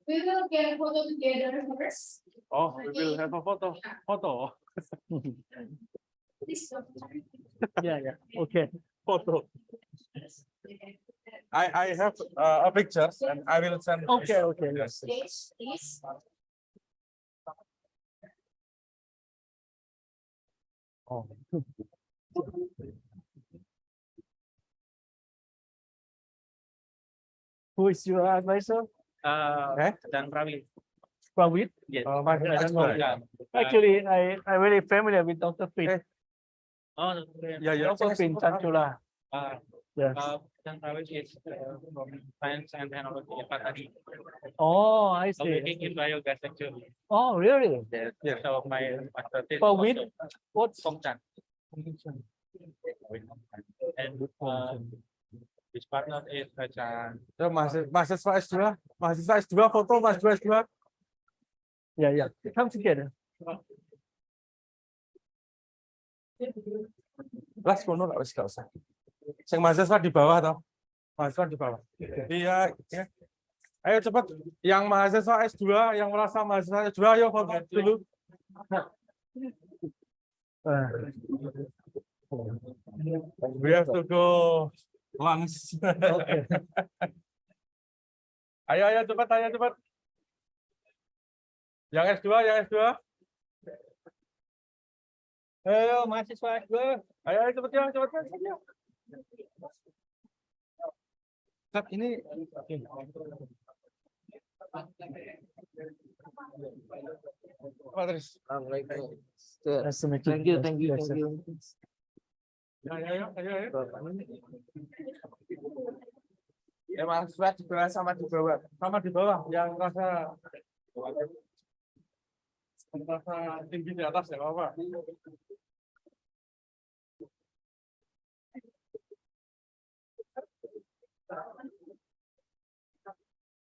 We will get a photo together first. Oh, we will have a photo. Please, Dr. Chakrit. Yeah. Okay. Photo. I have a picture and I will send. Okay. Yes. Please. Oh. Who is your advisor? Dan Prawit. Prawit? Yes. I don't know. Actually, I very familiar with Dr. Prit. Oh, You also been Chula. Yes. Dan Prawit is from Science and Technology Patani. Oh, I see. Working in biogas actually. Oh, really? Yes. So my master thesis. Prawit? What's Songchan. And his partner is Chan. So mahasiswa S2 foto mahasiswa S2. Yeah. Come together. Las kono nggak usah. Yang mahasiswa di bawah toh. Mahasiswa di bawah. Iya. Ayo cepat. Yang mahasiswa S2, yang merasa mahasiswa S2, ayo foto dulu. We have to go lunch. Okay. Ayo cepat. Yang S2. Ayo mahasiswa S2. Ayo cepat ya. Saat ini Pak Tris. Thank you. Ayo. Ya mahasiswa di bawah sama di bawah. Sama di bawah yang rasa Merasa tinggi di atas ya Bapak.